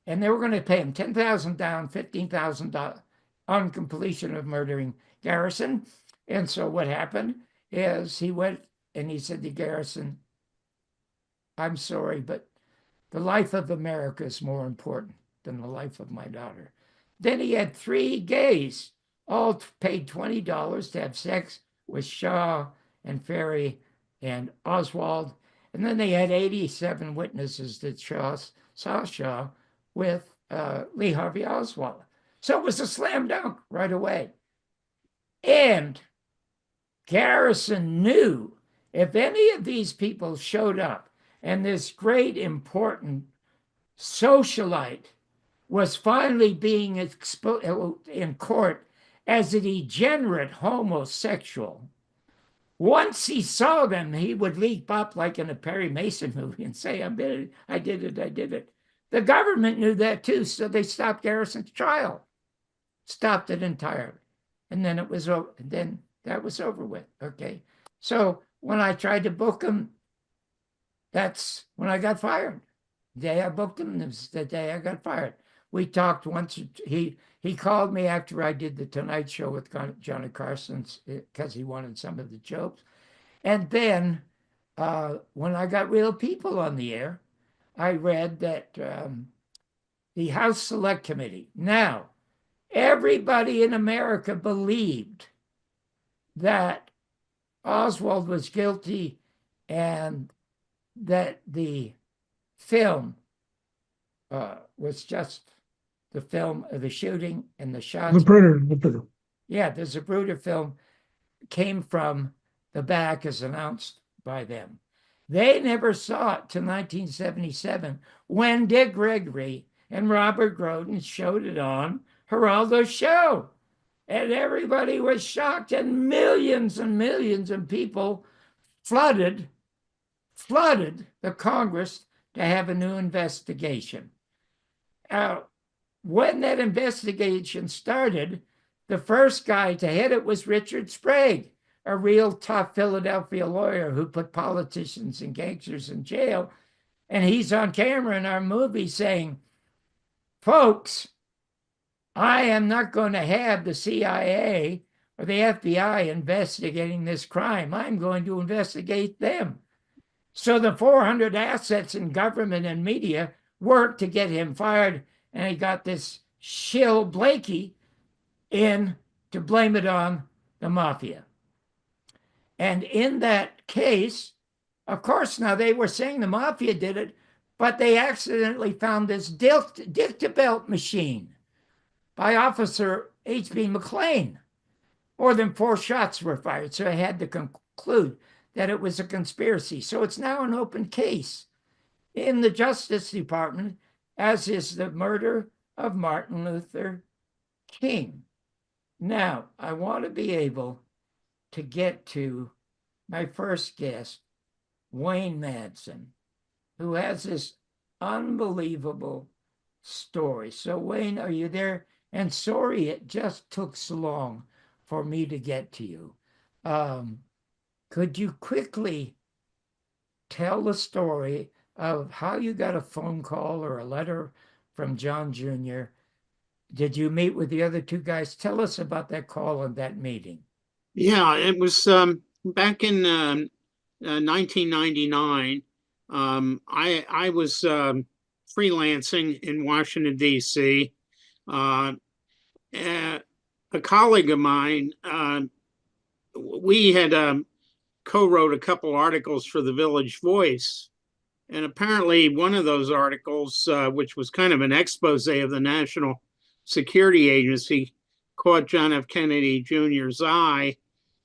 And they were going to pay him $10,000 down, $15,000 on completion of murdering Garrison. And so what happened is he went and he said to Garrison, I'm sorry, but the life of America is more important than the life of my daughter. Then he had 3 gays, all paid $20 to have sex with Shaw and Ferry and Oswald. And then they had 87 witnesses that saw Shaw with Lee Harvey Oswald. So it was a slam dunk right away. And Garrison knew if any of these people showed up and this great important socialite was finally being exposed in court as a degenerate homosexual, once he saw them, he would leap up like in a Perry Mason movie and say, I did it. The government knew that too, so they stopped Garrison's trial, stopped it entirely. And then that was over with. Okay. So when I tried to book him, that's when I got fired. The day I booked him was the day I got fired. We talked once. He called me after I did the Tonight Show with Johnny Carson because he wanted some of the jokes. And then when I got Real People on the air, I read that the House Select Committee. Now, everybody in America believed that Oswald was guilty and that the film was just the film of the shooting and the shots. Zapruder. Yeah, the Zapruder film came from the back as announced by them. They never saw it till 1977 when Dick Gregory and Robert Groden showed it on Geraldo's show. And everybody was shocked, and millions of people flooded the Congress to have a new investigation. When that investigation started, the first guy to head it was Richard Sprague, a real tough Philadelphia lawyer who put politicians and gangsters in jail. And he's on camera in our movie saying, folks, I am not going to have the CIA or the FBI investigating this crime. I'm going to investigate them. So the 400 assets in government and media worked to get him fired, and he got this shill Blakey in to blame it on the mafia. And in that case, of course, now they were saying the mafia did it, but they accidentally found this dictabelt machine by Officer H.B. McLean. More than 4 shots were fired, so I had to conclude that it was a conspiracy. So it's now an open case in the Justice Department, as is the murder of Martin Luther King. Now, I want to be able to get to my first guest, Wayne Madsen, who has this unbelievable story. So, Wayne, are you there? And sorry it just took so long for me to get to you. Could you quickly tell the story of how you got a phone call or a letter from John Jr.? Did you meet with the other 2 guys? Tell us about that call and that meeting. Yeah, it was back in 1999. I was freelancing in Washington, D.C. A colleague of mine, we had co-wrote a couple articles for the Village Voice. And apparently one of those articles, which was kind of an expose of the National Security Agency, caught John F. Kennedy Jr.'s eye.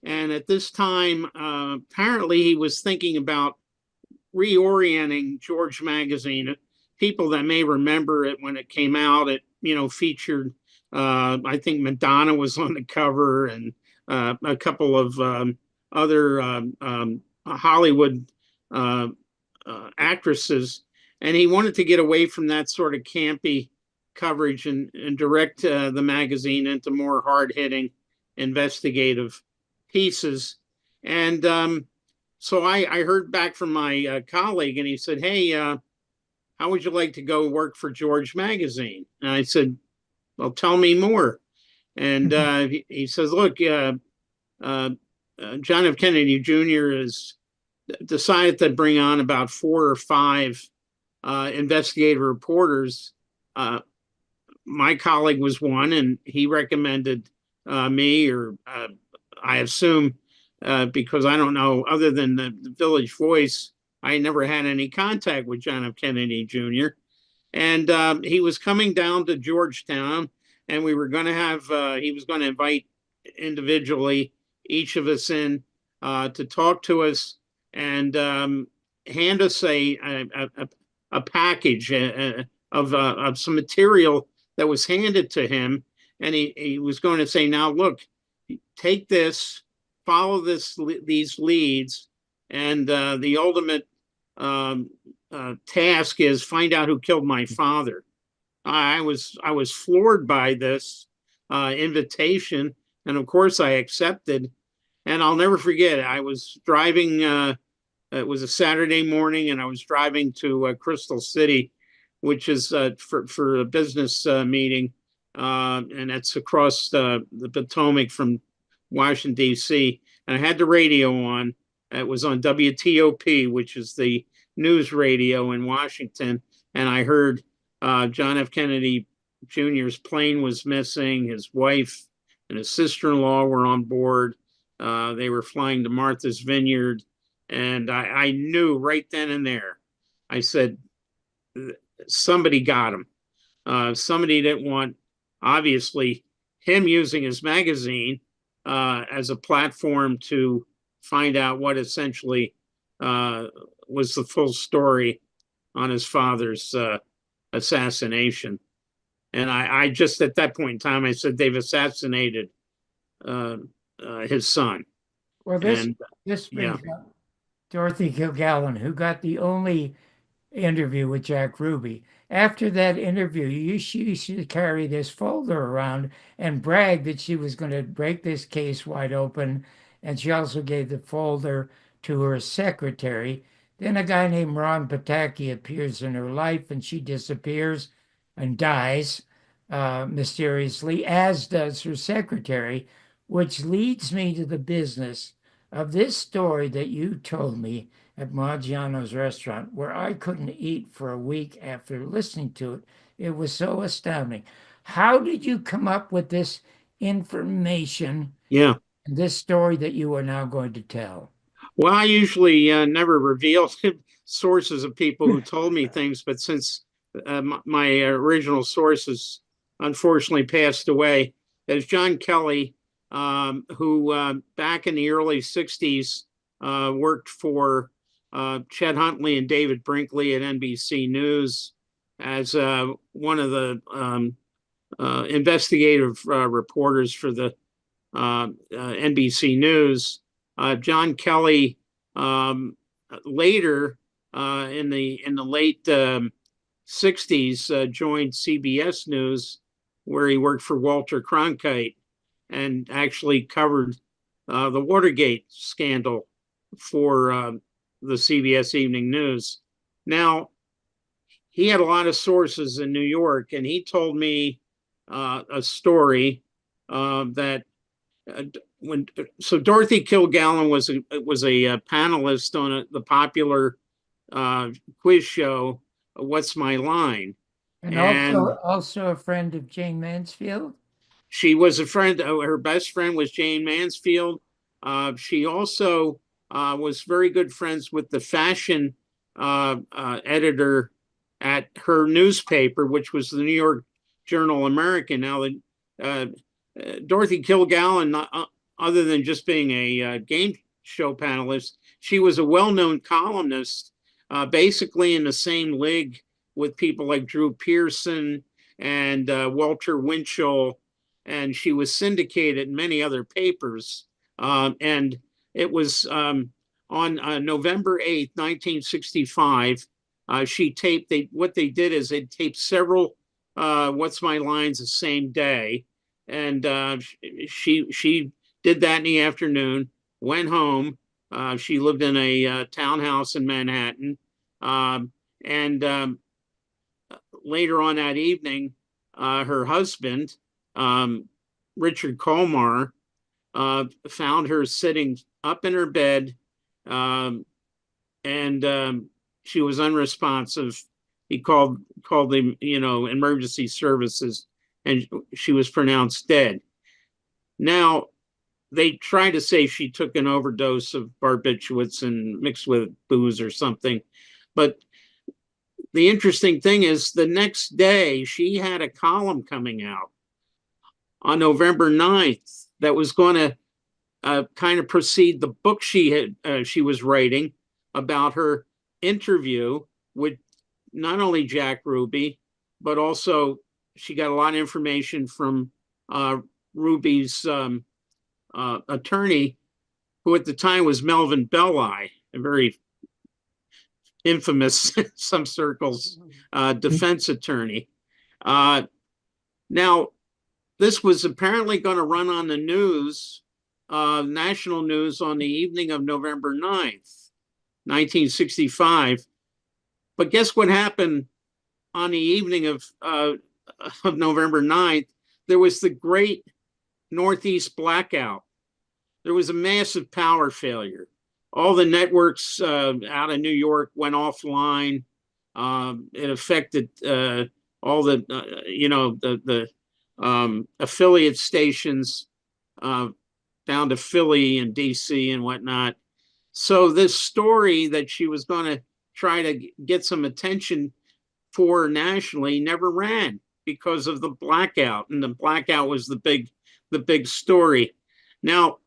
And at this time, apparently he was thinking about reorienting George magazine. People that may remember it when it came out, it featured, I think Madonna was on the cover, and a couple of other Hollywood actresses. And he wanted to get away from that sort of campy coverage and direct the magazine into more hard-hitting investigative pieces. And so I heard back from my colleague, and he said, hey, how would you like to go work for George magazine? And I said, well, tell me more. And he says, look, John F. Kennedy Jr. has decided to bring on about 4 or 5 investigative reporters. My colleague was one, and he recommended me, or I assume, because I don't know, other than the Village Voice, I never had any contact with John F. Kennedy Jr. And he was coming down to Georgetown, and we were going to have, he was going to invite individually each of us in to talk to us and hand us a package of some material that was handed to him. And he was going to say, now look, take this, follow these leads, and the ultimate task is find out who killed my father. I was floored by this invitation, and of course I accepted. And I'll never forget, I was driving. It was a Saturday morning, and I was driving to Crystal City, which is for a business meeting, and it's across the Potomac from Washington, D.C. And I had the radio on. It was on WTOP, which is the news radio in Washington. And I heard John F. Kennedy Jr.'s plane was missing. His wife and his sister-in-law were on board. They were flying to Martha's Vineyard. And I knew right then and there, I said, somebody got him. Somebody didn't want, obviously, him using his magazine as a platform to find out what essentially was the full story on his father's assassination. And I just, at that point in time, I said, they've assassinated his son. Well, this brings up Dorothy Kilgallen, who got the only interview with Jack Ruby. After that interview, she used to carry this folder around and brag that she was going to break this case wide open. And she also gave the folder to her secretary. Then a guy named Ron Pataki appears in her life, and she disappears and dies mysteriously, as does her secretary, which leads me to the business of this story that you told me at Maggiano's restaurant, where I couldn't eat for a week after listening to it. It was so astounding. How did you come up with this information? Yeah. This story that you are now going to tell? Well, I usually never reveal sources of people who told me things, but since my original sources unfortunately passed away, there's John Kelly, who back in the early 60s worked for Chet Huntley and David Brinkley at NBC News as one of the investigative reporters for the NBC News. John Kelly later in the late 60s joined CBS News, where he worked for Walter Cronkite and actually covered the Watergate scandal for the CBS Evening News. Now, he had a lot of sources in New York, and he told me a story that so Dorothy Kilgallen was a panelist on the popular quiz show, What's My Line? And also a friend of Jane Mansfield? She was a friend. Her best friend was Jane Mansfield. She also was very good friends with the fashion editor at her newspaper, which was the New York Journal American. Now, Dorothy Kilgallen, other than just being a game show panelist, she was a well-known columnist, basically in the same league with people like Drew Pearson and Walter Winchell, and she was syndicated in many other papers. And it was on November 8th, 1965, she taped, what they did is they taped several What's My Lines the same day. And she did that in the afternoon, went home. She lived in a townhouse in Manhattan. And later on that evening, her husband, Richard Colmar, found her sitting up in her bed, and she was unresponsive. He called the emergency services, and she was pronounced dead. Now, they try to say she took an overdose of barbiturates and mixed with booze or something. But the interesting thing is the next day she had a column coming out on November 9th that was going to kind of precede the book she was writing about her interview with not only Jack Ruby, but also she got a lot of information from Ruby's attorney, who at the time was Melvin Belli, a very infamous, in some circles, defense attorney. Now, this was apparently going to run on the news, national news, on the evening of November 9th, 1965. But guess what happened on the evening of November 9th? There was the great Northeast blackout. There was a massive power failure. All the networks out of New York went offline. It affected all the, affiliate stations down to Philly and DC and whatnot. So this story that she was going to try to get some attention for nationally never ran because of the blackout, and the blackout was the big story. Now,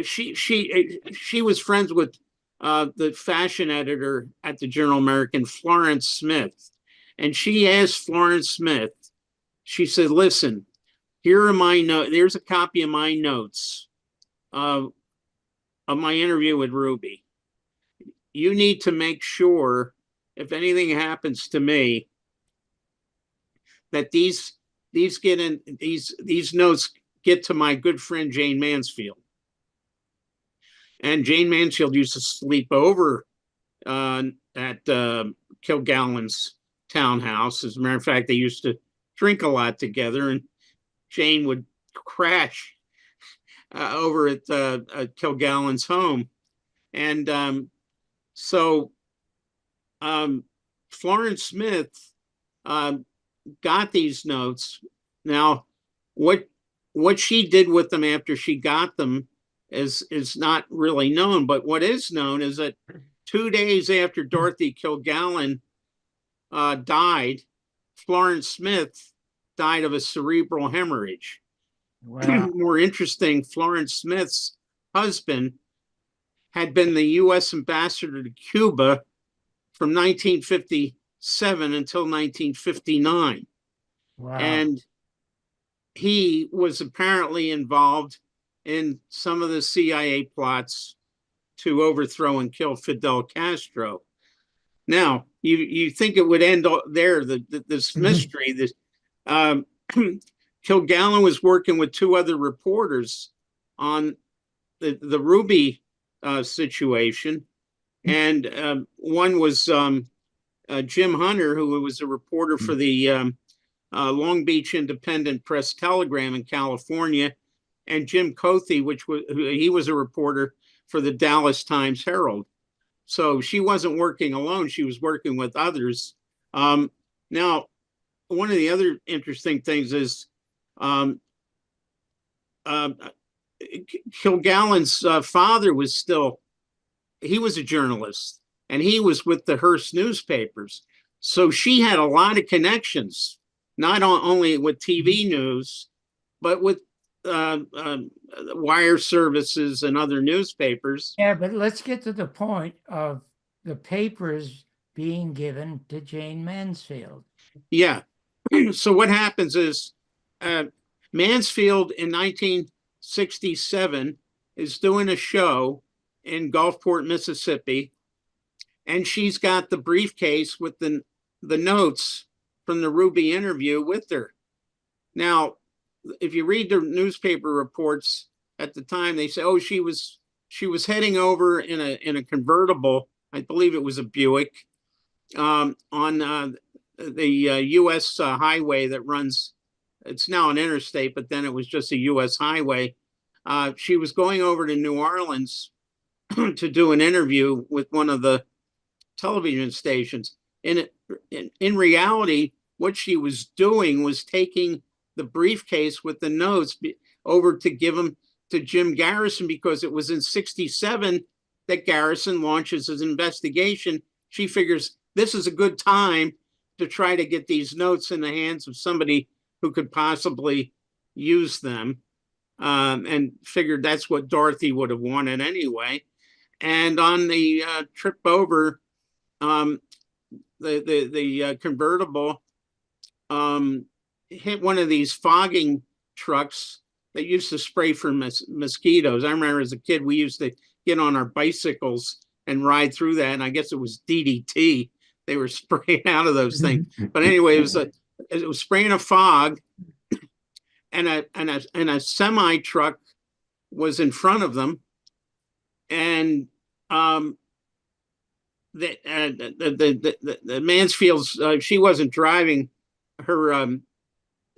she was friends with the fashion editor at the Journal American, Florence Smith, and she asked Florence Smith. She said, "Listen, here are my notes. There's a copy of my notes of my interview with Ruby. You need to make sure, if anything happens to me, that these notes get to my good friend Jane Mansfield." And Jane Mansfield used to sleep over at Kilgallen's townhouse. As a matter of fact, they used to drink a lot together, and Jane would crash over at Kilgallen's home. And so Florence Smith got these notes. Now, what she did with them after she got them is not really known, but what is known is that 2 days after Dorothy Kilgallen died, Florence Smith died of a cerebral hemorrhage. Wow. More interesting, Florence Smith's husband had been the U.S. ambassador to Cuba from 1957 until 1959. Wow. And he was apparently involved in some of the CIA plots to overthrow and kill Fidel Castro. Now, you think it would end there, this mystery. This Kilgallen was working with two other reporters on the Ruby situation, and one was Jim Hunter, who was a reporter for the Long Beach Independent Press Telegram in California, and Jim Cothy, he was a reporter for the Dallas Times Herald. So she wasn't working alone; she was working with others. Now, one of the other interesting things is Kilgallen's father was a journalist, and he was with the Hearst newspapers. So she had a lot of connections, not only with TV news, but with wire services and other newspapers. Yeah, but let's get to the point of the papers being given to Jane Mansfield. Yeah. So what happens is Mansfield in 1967 is doing a show in Gulfport, Mississippi, and she's got the briefcase with the notes from the Ruby interview with her. Now, if you read the newspaper reports at the time, they say, "Oh, she was heading over in a convertible. I believe it was a Buick on the U.S. highway that runs. It's now an interstate, but then it was just a U.S. highway. She was going over to New Orleans to do an interview with one of the television stations. In reality, what she was doing was taking the briefcase with the notes over to give them to Jim Garrison because it was in 67 that Garrison launches his investigation. She figures this is a good time to try to get these notes in the hands of somebody who could possibly use them, and figured that's what Dorothy would have wanted anyway. And on the trip over, the convertible hit one of these fogging trucks that used to spray for mosquitoes. I remember as a kid, we used to get on our bicycles and ride through that. And I guess it was DDT. They were spraying out of those things. But anyway, it was spraying a fog, and a semi truck was in front of them. And the Mansfields, she wasn't driving. Her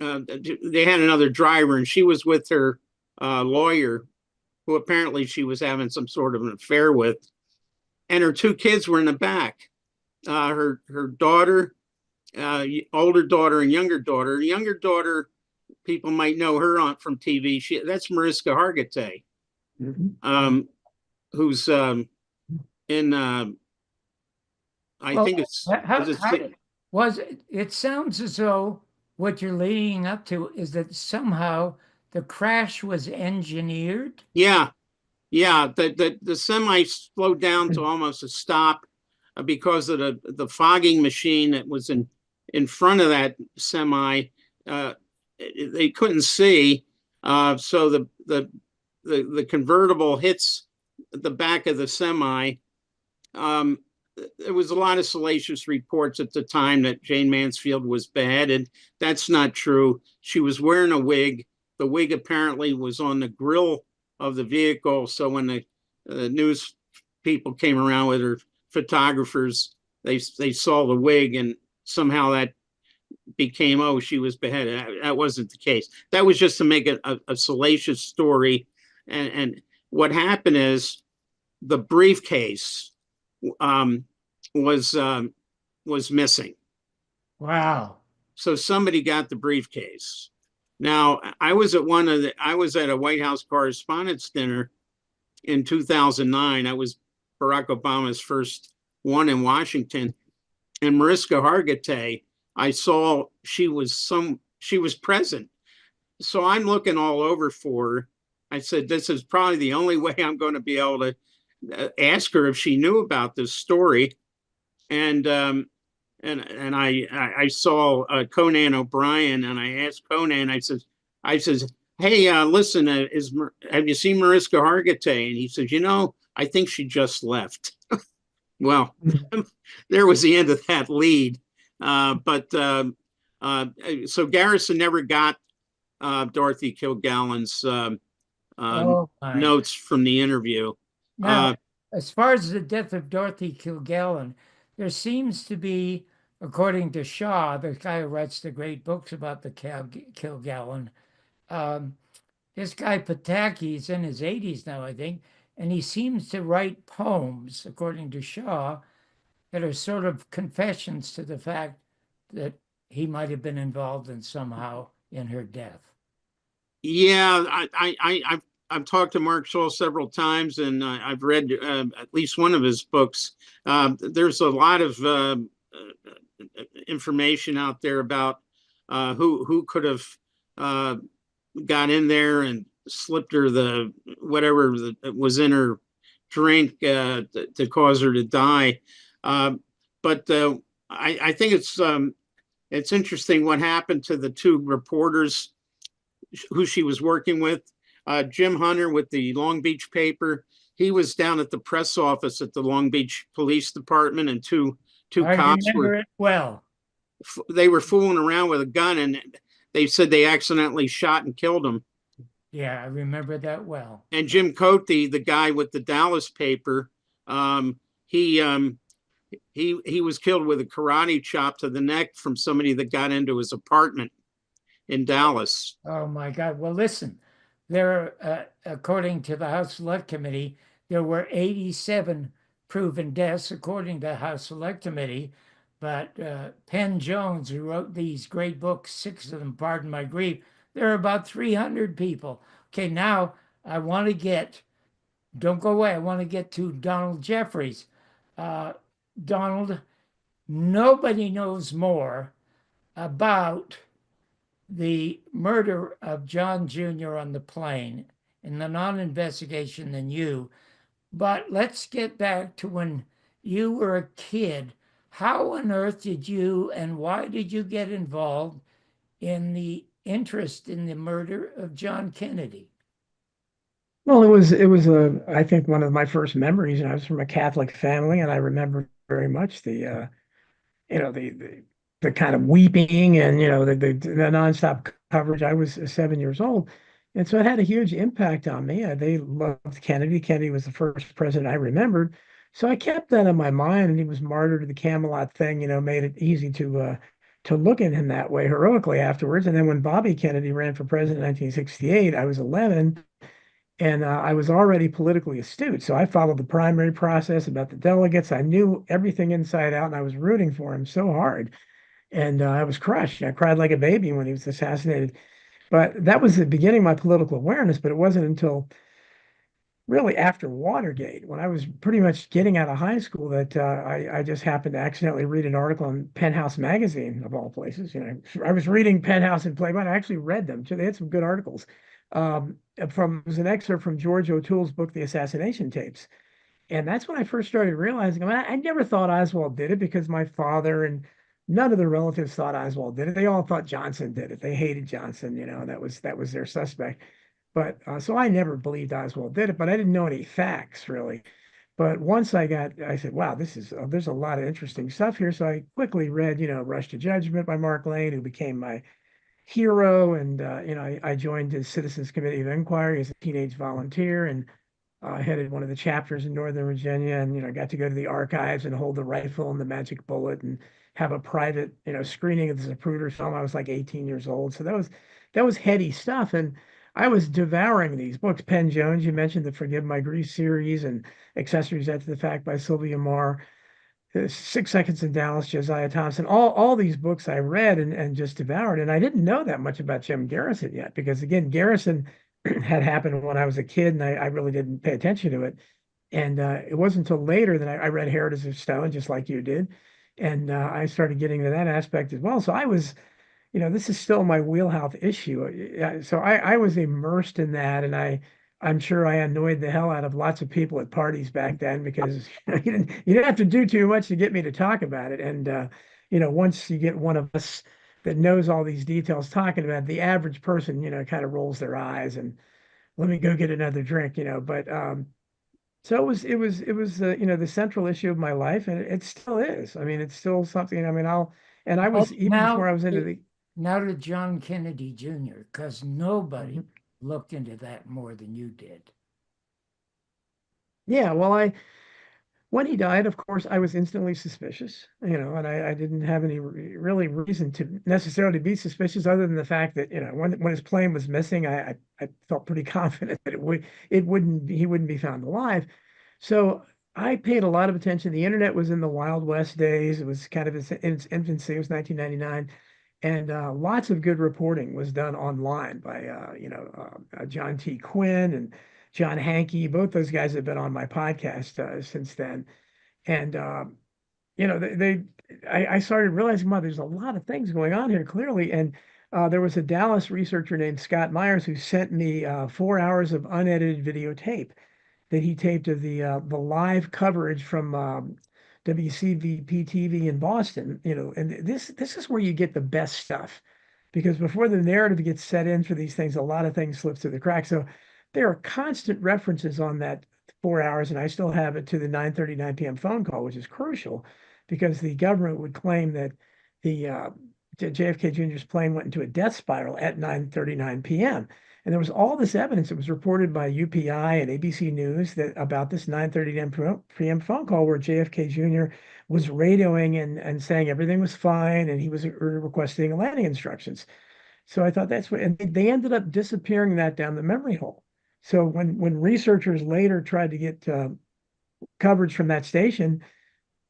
they had another driver, and she was with her lawyer, who apparently she was having some sort of an affair with, and her two kids were in the back. Her daughter, older daughter, and younger daughter. The younger daughter, people might know her from TV. That's Mariska Hargitay, who's in. I think it's. It sounds as though what you're leading up to is that somehow the crash was engineered. Yeah. The semi slowed down to almost a stop because of the fogging machine that was in front of that semi. They couldn't see, so the convertible hits the back of the semi. There was a lot of salacious reports at the time that Jane Mansfield was beheaded. That's not true. She was wearing a wig. The wig apparently was on the grill of the vehicle. So when the news people came around with her photographers, they saw the wig, and somehow that became, oh, she was beheaded. That wasn't the case. That was just to make a salacious story. And what happened is the briefcase was missing. Wow. So somebody got the briefcase. Now, I was at a White House Correspondents' Dinner in 2009. That was Barack Obama's first one in Washington. And Mariska Hargitay, I saw she was present. So I'm looking all over for her. I said, this is probably the only way I'm going to be able to ask her if she knew about this story. And I saw Conan O'Brien, and I asked Conan, I says, hey, listen, have you seen Mariska Hargitay? And he says, I think she just left. Well, there was the end of that lead. So Garrison never got Dorothy Kilgallen's notes from the interview. Now, as far as the death of Dorothy Kilgallen, there seems to be, according to Shaw, the guy who writes the great books about the Kilgallen, this guy Pataki is in his 80s now, I think, and he seems to write poems, according to Shaw, that are sort of confessions to the fact that he might have been involved in somehow in her death. Yeah, I've talked to Mark Shaw several times, and I've read at least one of his books. There's a lot of information out there about who could have got in there and slipped her the whatever that was in her drink to cause her to die. But I think it's interesting what happened to the two reporters who she was working with. Jim Hunter with the Long Beach paper. He was down at the press office at the Long Beach Police Department, and two cops were they were fooling around with a gun, and they said they accidentally shot and killed him. Yeah, I remember that well. And Jim Cote, the guy with the Dallas paper, he was killed with a karate chop to the neck from somebody that got into his apartment in Dallas. Oh my God! Well, listen. There, according to the House Select Committee, there were 87 proven deaths, according to the House Select Committee. But Penn Jones, who wrote these great books, 6 of them, Pardon My Grief, there are about 300 people Okay, now I want to get, don't go away. I want to get to Donald Jeffries. Uh, Donald, nobody knows more about the murder of John Jr. on the plane in the non-investigation than you. But let's get back to when you were a kid. How on earth did you and why did you get involved in the interest in the murder of John Kennedy? Well, it was a I think one of my first memories, and I was from a Catholic family, and I remember very much the kind of weeping and the nonstop coverage. I was 7 years old, and so it had a huge impact on me. They loved Kennedy. Kennedy was the first president I remembered, so I kept that in my mind. And he was martyred to the Camelot thing, made it easy to look at him that way heroically afterwards. And then when Bobby Kennedy ran for president in 1968, I was 11. And I was already politically astute. So I followed the primary process about the delegates. I knew everything inside out, and I was rooting for him so hard. And I was crushed. I cried like a baby when he was assassinated. But that was the beginning of my political awareness. But it wasn't until really after Watergate, when I was pretty much getting out of high school, that I just happened to accidentally read an article in Penthouse magazine, of all places. I was reading Penthouse and Playboy. I actually read them too. They had some good articles. It was an excerpt from George O'Toole's book, The Assassination Tapes. And that's when I first started realizing, I never thought Oswald did it because my father and none of the relatives thought Oswald did it. They all thought Johnson did it. They hated Johnson, that was their suspect. But so I never believed Oswald did it, but I didn't know any facts really. But once I said, wow, there's a lot of interesting stuff here. So I quickly read, Rush to Judgment by Mark Lane, who became my hero. And, I joined the Citizens Committee of Inquiry as a teenage volunteer and headed one of the chapters in Northern Virginia. And, got to go to the archives and hold the rifle and the magic bullet and have a private, screening of the Zapruder film. I was like 18 years old. So that was heady stuff. And I was devouring these books. Penn Jones, you mentioned the Forgive My Grief series and Accessories After the Fact by Sylvia Marr. 6 Seconds in Dallas, Josiah Thompson, all these books I read and just devoured. And I didn't know that much about Jim Garrison yet, because again, Garrison had happened when I was a kid and I really didn't pay attention to it. And it wasn't until later that I read Heritage of Stone, just like you did. And I started getting to that aspect as well. So I was, this is still my wheelhouse issue. So I was immersed in that, and I'm sure I annoyed the hell out of lots of people at parties back then, because you didn't have to do too much to get me to talk about it. And once you get one of us that knows all these details talking about it, the average person, kind of rolls their eyes and let me go get another drink, But so it was the central issue of my life, and it still is. I mean, it's still something. I mean, I was even before I was into the. Now to John Kennedy Jr., because nobody looked into that more than you did. Yeah, well, when he died, of course, I was instantly suspicious, and I didn't have any really reason to necessarily be suspicious, other than the fact that, when his plane was missing, I felt pretty confident that he wouldn't be found alive. So I paid a lot of attention. The internet was in the Wild West days. It was kind of in its infancy. It was 1999. And lots of good reporting was done online by John T. Quinn and John Hankey. Both those guys have been on my podcast since then. And I started realizing, wow, there's a lot of things going on here clearly. And there was a Dallas researcher named Scott Myers who sent me 4 hours of unedited videotape that he taped of the live coverage from WCVP TV in Boston, and this is where you get the best stuff, because before the narrative gets set in for these things, a lot of things slip through the cracks. So there are constant references on that 4 hours, and I still have it, to the 9:39 p.m. phone call, which is crucial, because the government would claim that the JFK Jr.'s plane went into a death spiral at 9:39 p.m. And there was all this evidence that was reported by UPI and ABC News about this 9:30 p.m. phone call where JFK Jr. was radioing and saying everything was fine, and he was requesting landing instructions. So I thought and they ended up disappearing that down the memory hole. So when researchers later tried to get coverage from that station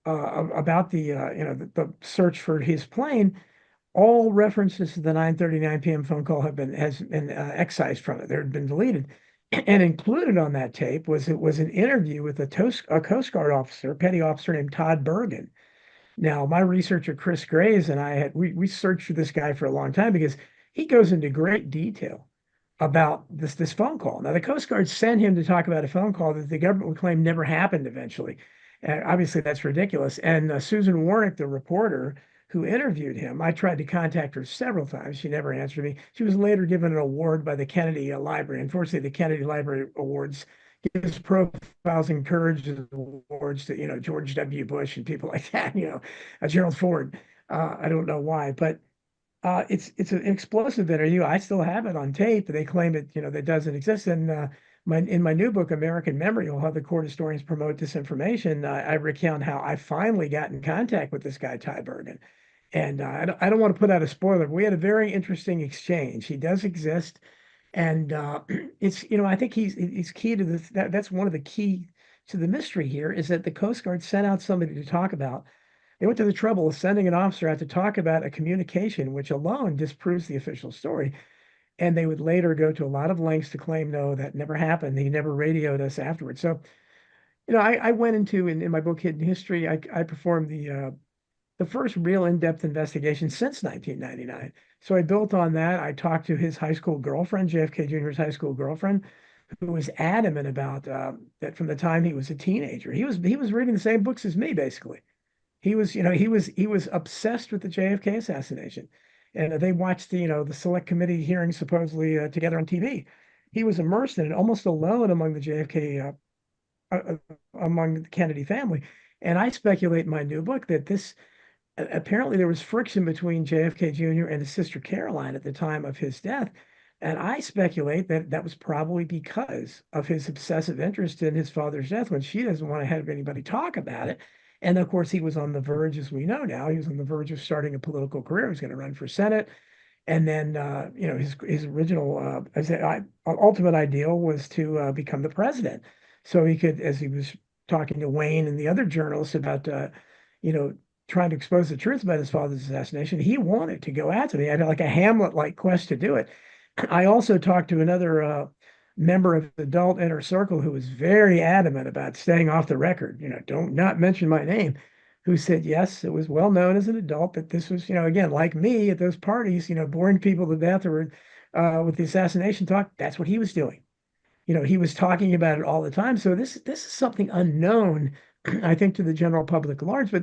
about the search for his plane, all references to the 9:39 p.m. phone call has been excised from it. They had been deleted. And included on that tape was an interview with a Coast Guard officer, petty officer named Todd Bergen. Now, my researcher Chris Graves and I we searched for this guy for a long time because he goes into great detail about this phone call. Now, the Coast Guard sent him to talk about a phone call that the government would claim never happened eventually. Obviously, that's ridiculous. And Susan Warnick, the reporter who interviewed him, I tried to contact her several times. She never answered me. She was later given an award by the Kennedy Library. Unfortunately, the Kennedy Library Awards gives profiles and courage awards to, George W. Bush and people like that, Gerald Ford. I don't know why, but it's an explosive interview. I still have it on tape. They claim it, that doesn't exist. And in my new book, American Memory, how the court historians promote disinformation, I recount how I finally got in contact with this guy, Ty Bergen. And I don't want to put out a spoiler, but we had a very interesting exchange. He does exist. And it's, I think he's key to this. That's one of the key to the mystery here is that the Coast Guard sent out somebody to talk about. They went to the trouble of sending an officer out to talk about a communication, which alone disproves the official story. And they would later go to a lot of lengths to claim, no, that never happened. He never radioed us afterwards. So, I went into in my book Hidden History, I performed the first real in-depth investigation since 1999. So I built on that. I talked to his high school girlfriend, JFK Jr.'s high school girlfriend, who was adamant about that from the time he was a teenager. He was reading the same books as me, basically. He was obsessed with the JFK assassination, and they watched the select committee hearings supposedly together on TV. He was immersed in it, almost alone among the JFK among the Kennedy family. And I speculate in my new book that this apparently there was friction between JFK Jr. and his sister Caroline at the time of his death. And I speculate that that was probably because of his obsessive interest in his father's death when she doesn't want to have anybody talk about it. And of course, he was on the verge, as we know now, he was on the verge of starting a political career. He was going to run for Senate. And then, his original ultimate ideal was to become the president. So he could, as he was talking to Wayne and the other journalists about, trying to expose the truth about his father's assassination, he wanted to go after it. He had like a Hamlet-like quest to do it. I also talked to another member of the adult inner circle who was very adamant about staying off the record. Don't not mention my name. Who said yes, it was well known as an adult that this was, again, like me at those parties, boring people to death or with the assassination talk. That's what he was doing. He was talking about it all the time. So this is something unknown, I think, to the general public at large. But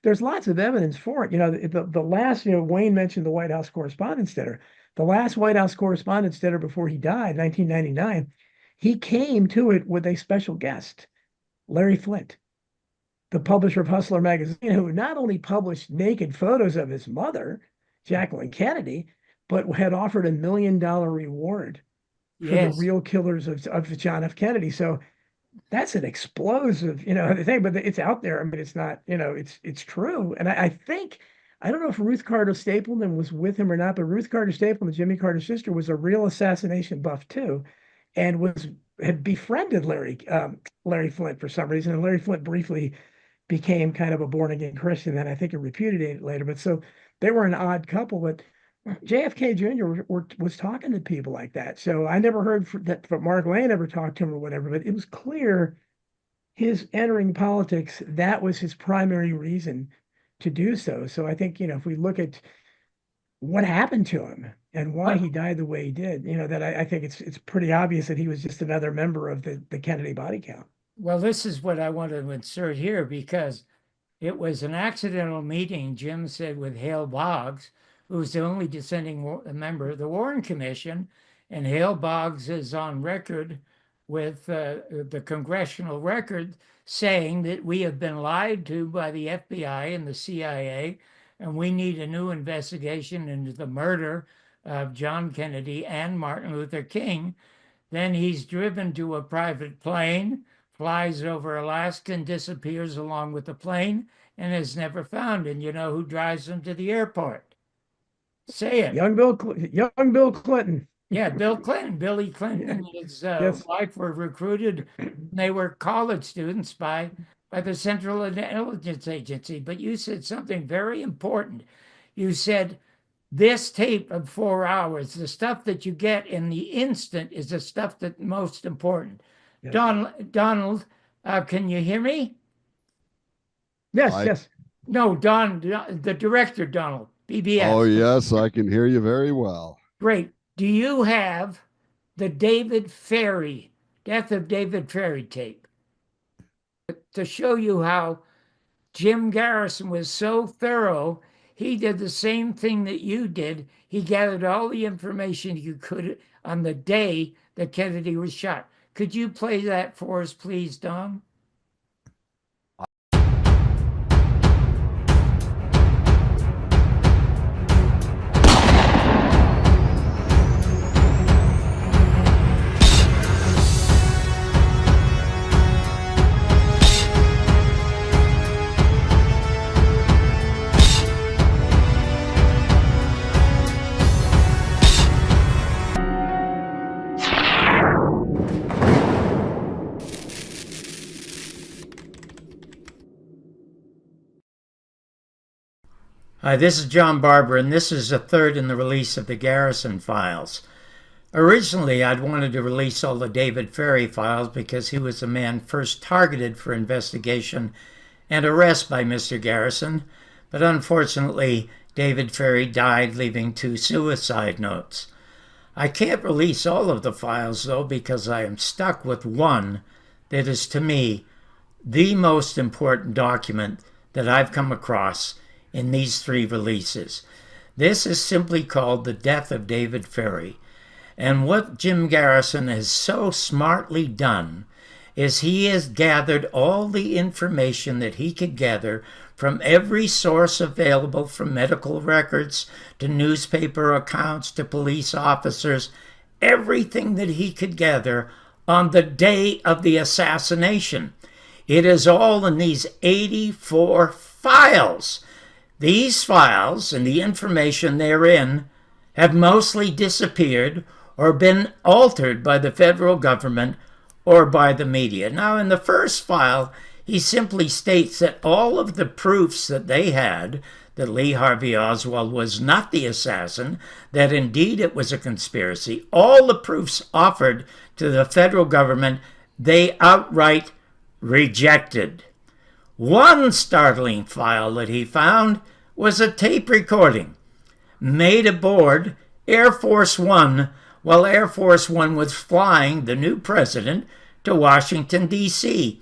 there's lots of evidence for it. The last, Wayne mentioned the White House Correspondents' Dinner. The last White House Correspondents' Dinner before he died, 1999, he came to it with a special guest, Larry Flynt, the publisher of Hustler magazine, who not only published naked photos of his mother, Jacqueline Kennedy, but had offered $1 million reward for the Yes. real killers of John F. Kennedy. So that's an explosive, thing, but it's out there. I mean, it's not, it's true. And I think, I don't know if Ruth Carter Stapleton was with him or not, but Ruth Carter Stapleton, Jimmy Carter's sister, was a real assassination buff too, and had befriended Larry Flynt for some reason. And Larry Flynt briefly became kind of a born again Christian, and I think he repudiated it later. But so they were an odd couple, but JFK Jr. was talking to people like that. So I never heard that Mark Lane ever talked to him or whatever, but it was clear his entering politics, that was his primary reason to do so. So I think, if we look at what happened to him and why he died the way he did, that I think it's pretty obvious that he was just another member of the Kennedy body count. Well, this is what I want to insert here because it was an accidental meeting, Jim said, with Hale Boggs, who's the only dissenting member of the Warren Commission. And Hale Boggs is on record with the congressional record saying that we have been lied to by the FBI and the CIA, and we need a new investigation into the murder of John Kennedy and Martin Luther King. Then he's driven to a private plane, flies over Alaska and disappears along with the plane and is never found. And you know who drives him to the airport? Say it. Young Bill Clinton. Yeah, Bill Clinton. Billy Clinton and his Yes. wife were recruited. They were college students by the Central Intelligence Agency. But you said something very important. You said This tape of 4 hours, the stuff that you get in the instant, is the stuff that's most important. Yes. Donald, can you hear me? Yes, I- yes. No, the director, Donald, PBS. Oh, yes, I can hear you very well. Great. Do you have the Death of David Ferry tape? To show you how Jim Garrison was so thorough, he did the same thing that you did. He gathered all the information you could on the day that Kennedy was shot. Could you play that for us, please, Don? Hi, this is John Barbour, and this is the third in the release of the Garrison files. Originally, I'd wanted to release all the David Ferry files because he was the man first targeted for investigation and arrest by Mr. Garrison, but unfortunately, David Ferry died, leaving 2 suicide notes. I can't release all of the files, though, because I am stuck with one that is, to me, the most important document that I've come across in these 3 releases. This is simply called The Death of David Ferry. And what Jim Garrison has so smartly done is he has gathered all the information that he could gather from every source available, from medical records to newspaper accounts to police officers, everything that he could gather on the day of the assassination. It is all in these 84 files. These files and the information therein have mostly disappeared or been altered by the federal government or by the media. Now, in the first file, he simply states that all of the proofs that they had, that Lee Harvey Oswald was not the assassin, that indeed it was a conspiracy, all the proofs offered to the federal government, they outright rejected. One startling file that he found was a tape recording made aboard Air Force One while Air Force One was flying the new president to Washington, D.C.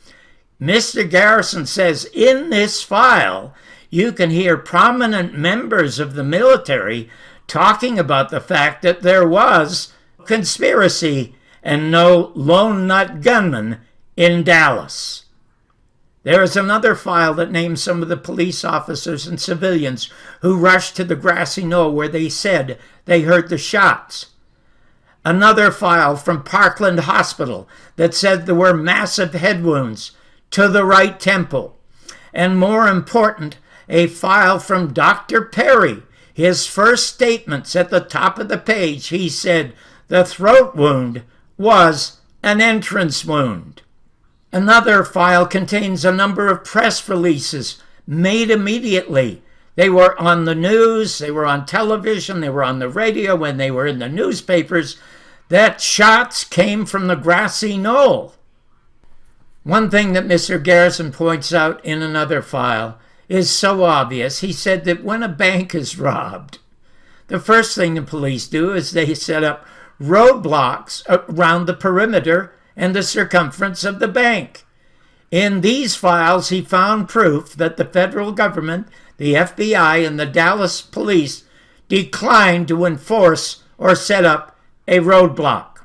Mr. Garrison says in this file you can hear prominent members of the military talking about the fact that there was conspiracy and no lone nut gunman in Dallas. There is another file that names some of the police officers and civilians who rushed to the grassy knoll where they said they heard the shots. Another file from Parkland Hospital that said there were massive head wounds to the right temple. And more important, a file from Dr. Perry. His first statements at the top of the page, he said the throat wound was an entrance wound. Another file contains a number of press releases made immediately. They were on the news, they were on television, they were on the radio, when they were in the newspapers, that shots came from the grassy knoll. One thing that Mr. Garrison points out in another file is so obvious. He said that when a bank is robbed, the first thing the police do is they set up roadblocks around the perimeter and the circumference of the bank. In these files, he found proof that the federal government, the FBI, and the Dallas police declined to enforce or set up a roadblock.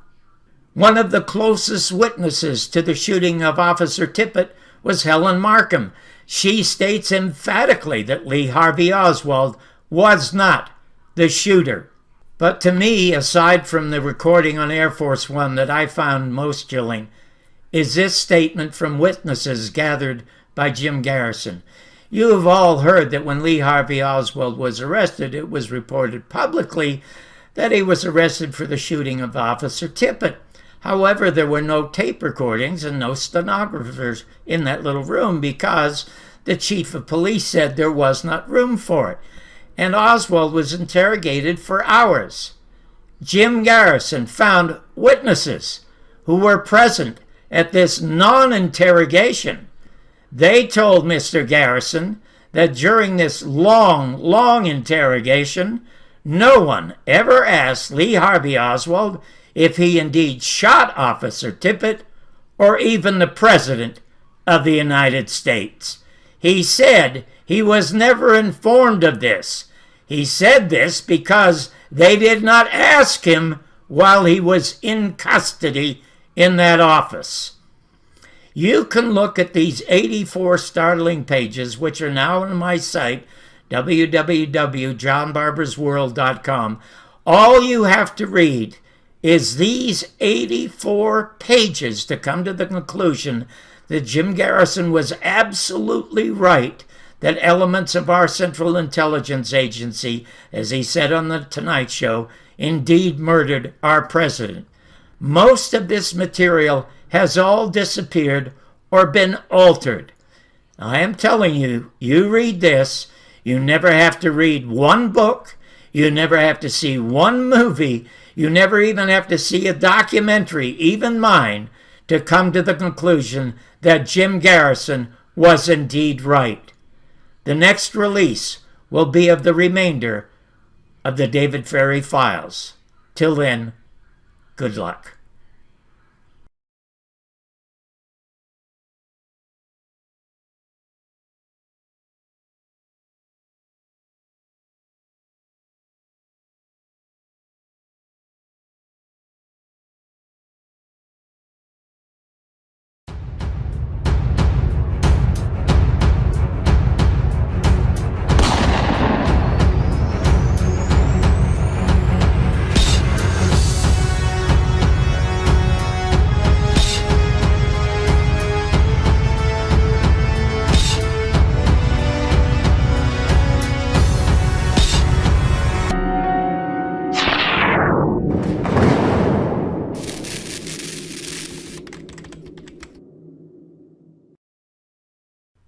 One of the closest witnesses to the shooting of Officer Tippit was Helen Markham. She states emphatically that Lee Harvey Oswald was not the shooter. But to me, aside from the recording on Air Force One that I found most chilling, is this statement from witnesses gathered by Jim Garrison. You have all heard that when Lee Harvey Oswald was arrested, it was reported publicly that he was arrested for the shooting of Officer Tippit. However, there were no tape recordings and no stenographers in that little room because the chief of police said there was not room for it. and Oswald was interrogated for hours. Jim Garrison found witnesses who were present at this non-interrogation. They told Mr. Garrison that during this long interrogation, no one ever asked Lee Harvey Oswald if he indeed shot Officer Tippit or even the President of the United States. He said he was never informed of this. He said this because they did not ask him while he was in custody in that office. You can look at these 84 startling pages, which are now on my site, www.johnbarbersworld.com. All you have to read is these 84 pages to come to the conclusion that Jim Garrison was absolutely right, that elements of our Central Intelligence Agency, as he said on the Tonight Show, indeed murdered our president. Most of this material has all disappeared or been altered. I am telling you, you read this, you never have to read one book, you never have to see one movie, you never even have to see a documentary, even mine, to come to the conclusion that Jim Garrison was indeed right. The next release will be of the remainder of the David Ferrie files. Till then, good luck.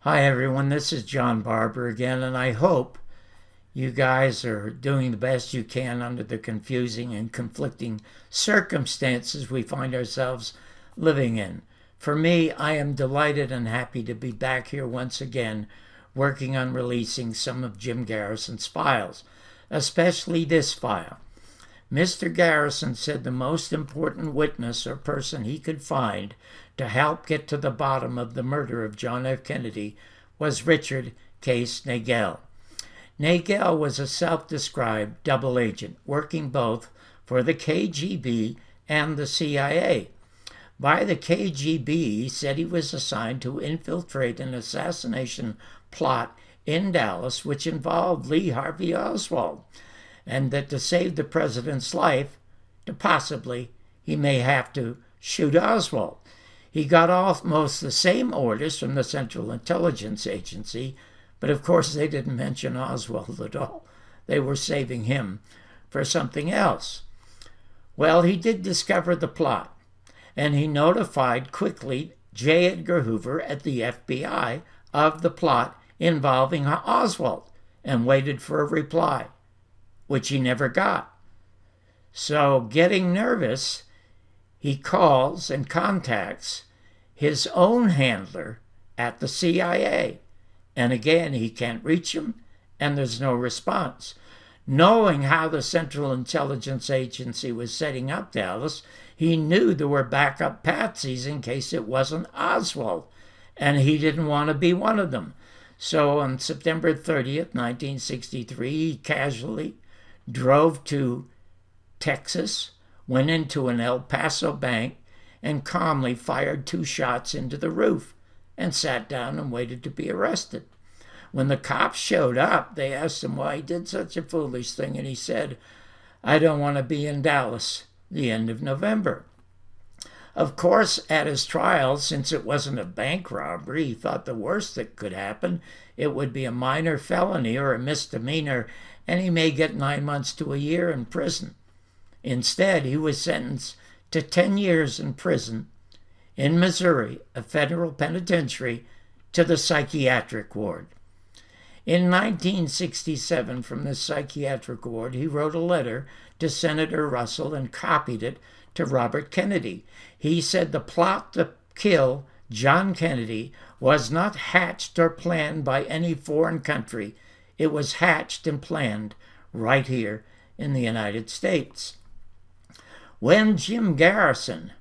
Hi everyone, this is John Barbour again, and I hope you guys are doing the best you can under the confusing and conflicting circumstances we find ourselves living in. For me, I am delighted and happy to be back here once again working on releasing some of Jim Garrison's files, especially this file. Mr. Garrison said the most important witness or person he could find to help get to the bottom of the murder of John F. Kennedy was Richard Case Nagell. Nagell was a self-described double agent, working both for the KGB and the CIA. By the KGB, he said he was assigned to infiltrate an assassination plot in Dallas which involved Lee Harvey Oswald, and that to save the president's life, he may have to shoot Oswald. He got almost the same orders from the Central Intelligence Agency, but of course they didn't mention Oswald at all. They were saving him for something else. Well, he did discover the plot, and he notified quickly J. Edgar Hoover at the FBI of the plot involving Oswald and waited for a reply, which he never got. So, getting nervous, he calls and contacts his own handler at the CIA. And again, he can't reach him, and there's no response. Knowing how the Central Intelligence Agency was setting up Dallas, he knew there were backup patsies in case it wasn't Oswald, and he didn't want to be one of them. So on September 30th, 1963, he casually drove to Texas, went into an El Paso bank, and calmly fired 2 shots into the roof and sat down and waited to be arrested. When the cops showed up, they asked him why he did such a foolish thing, and he said, "I don't want to be in Dallas the end of November." Of course, at his trial, since it wasn't a bank robbery, he thought the worst that could happen, it would be a minor felony or a misdemeanor, and he may get 9 months to a year in prison. Instead, he was sentenced to 10 years in prison in Missouri, a federal penitentiary, to the psychiatric ward. In 1967, from the psychiatric ward, he wrote a letter to Senator Russell and copied it to Robert Kennedy. He said the plot to kill John Kennedy was not hatched or planned by any foreign country. It was hatched and planned right here in the United States. When Jim Garrison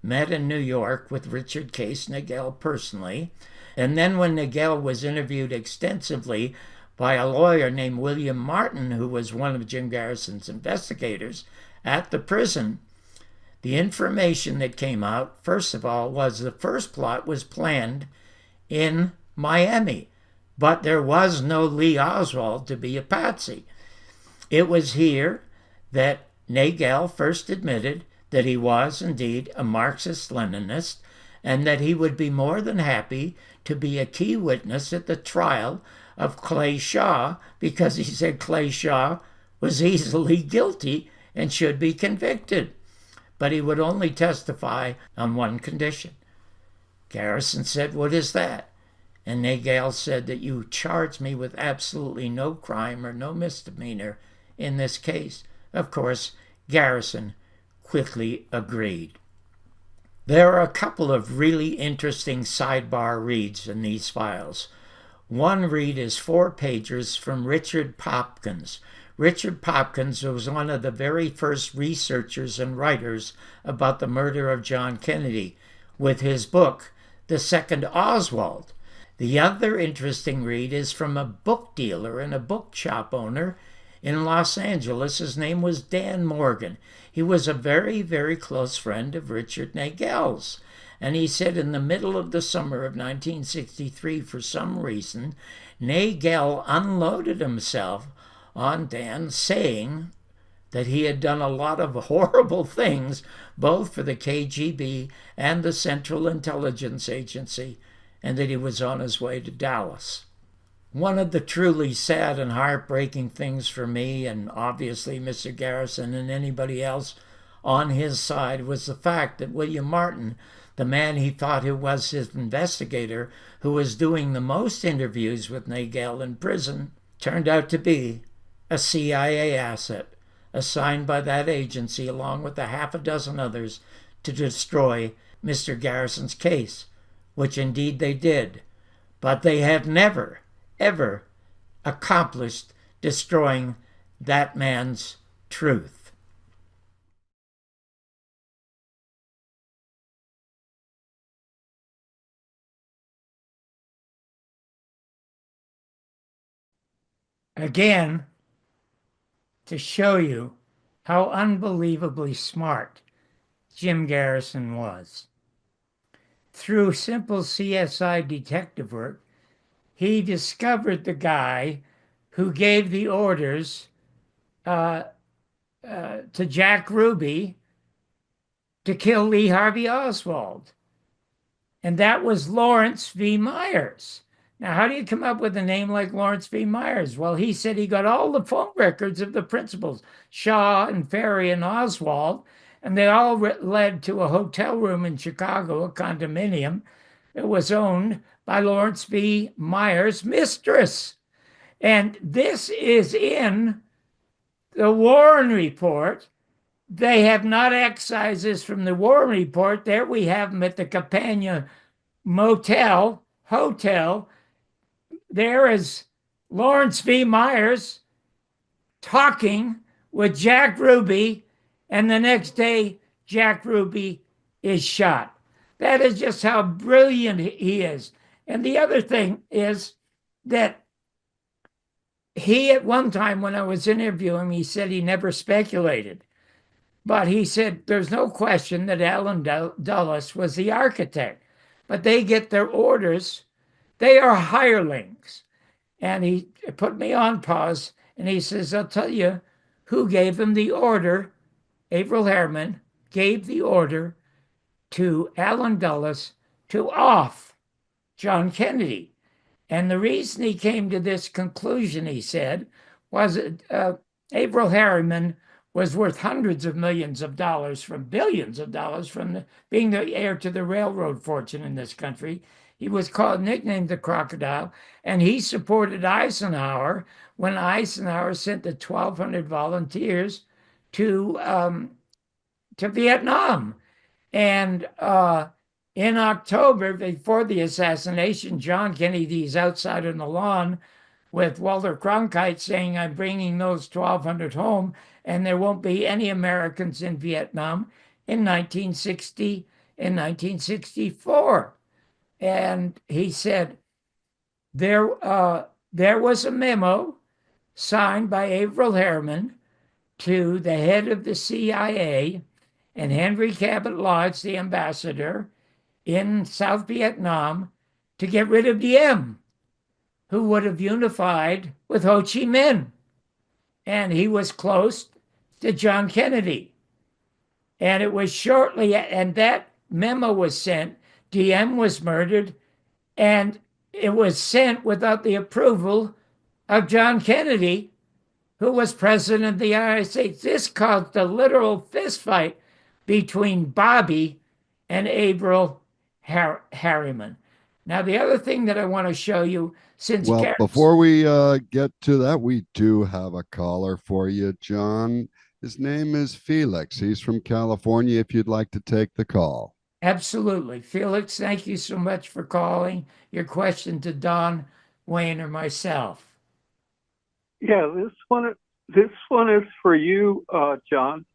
met in New York with Richard Case Nagell personally, and then when Nagell was interviewed extensively by a lawyer named William Martin, who was one of Jim Garrison's investigators at the prison, the information that came out, first of all, was the first plot was planned in Miami, but there was no Lee Oswald to be a patsy. It was here that Nagell first admitted that he was indeed a Marxist-Leninist and that he would be more than happy to be a key witness at the trial of Clay Shaw, because he said Clay Shaw was easily guilty and should be convicted. But he would only testify on one condition. Garrison said, "What is that?" And Nagell said that you charge me with absolutely no crime or no misdemeanor in this case. Of course, Garrison quickly agreed. There are a couple of really interesting sidebar reads in these files. One read is 4 pages from Richard Popkins. Richard Popkins was one of the very first researchers and writers about the murder of John Kennedy with his book, The Second Oswald. The other interesting read is from a book dealer and a bookshop owner in Los Angeles. His name was Dan Morgan. He was a very, very close friend of Richard Nagell's. And he said in the middle of the summer of 1963, for some reason, Nagell unloaded himself on Dan, saying that he had done a lot of horrible things, both for the KGB and the Central Intelligence Agency, and that he was on his way to Dallas. One of the truly sad and heartbreaking things for me, and obviously Mr. Garrison and anybody else on his side, was the fact that William Martin, the man he thought who was his investigator, who was doing the most interviews with Nagell in prison, turned out to be a CIA asset assigned by that agency, along with a half a dozen others, to destroy Mr. Garrison's case, which indeed they did. But they have never, ever accomplished destroying that man's truth. Again, to show you how unbelievably smart Jim Garrison was. Through simple CSI detective work, he discovered the guy who gave the orders to Jack Ruby to kill Lee Harvey Oswald. And that was Lawrence V. Myers. Now, how do you come up with a name like Lawrence V. Myers? Well, he said he got all the phone records of the principals, Shaw and Ferry and Oswald, and they all led to a hotel room in Chicago, a condominium that was owned by Lawrence V. Myers' mistress. And this is in the Warren Report. They have not excised this from the Warren Report. There we have them at the Campania Hotel. There is Lawrence V. Myers talking with Jack Ruby, and the next day, Jack Ruby is shot. That is just how brilliant he is. And the other thing is that he, at one time when I was interviewing him, he said he never speculated. But he said there's no question that Allen Dulles was the architect. But they get their orders. They are hirelings. And he put me on pause, and he says, I'll tell you who gave him the order. Averell Harriman gave the order to Allen Dulles to off John Kennedy. And the reason he came to this conclusion, he said, was Averell Harriman was worth hundreds of millions of dollars, from billions of dollars, from being the heir to the railroad fortune in this country. He was nicknamed the Crocodile, and he supported Eisenhower when Eisenhower sent the 1,200 volunteers to Vietnam. And in October, before the assassination, John Kennedy's outside on the lawn with Walter Cronkite saying, "I'm bringing those 1,200 home, and there won't be any Americans in Vietnam in 1964. And he said, there was a memo signed by Averell Harriman to the head of the CIA and Henry Cabot Lodge, the ambassador in South Vietnam, to get rid of Diem, who would have unified with Ho Chi Minh. And he was close to John Kennedy. And it was shortly, and that memo was sent, Diem was murdered, and it was sent without the approval of John Kennedy, who was president of the United States. This caused a literal fistfight between Bobby and Averell Harriman. Now, the other thing that I want to show you, since Well, before we get to that, we do have a caller for you, John. His name is Felix. He's from California, if you'd like to take the call. Absolutely. Felix, thank you so much for calling. Your question to Don, Wayne, or myself. Yeah, this one is for you, John.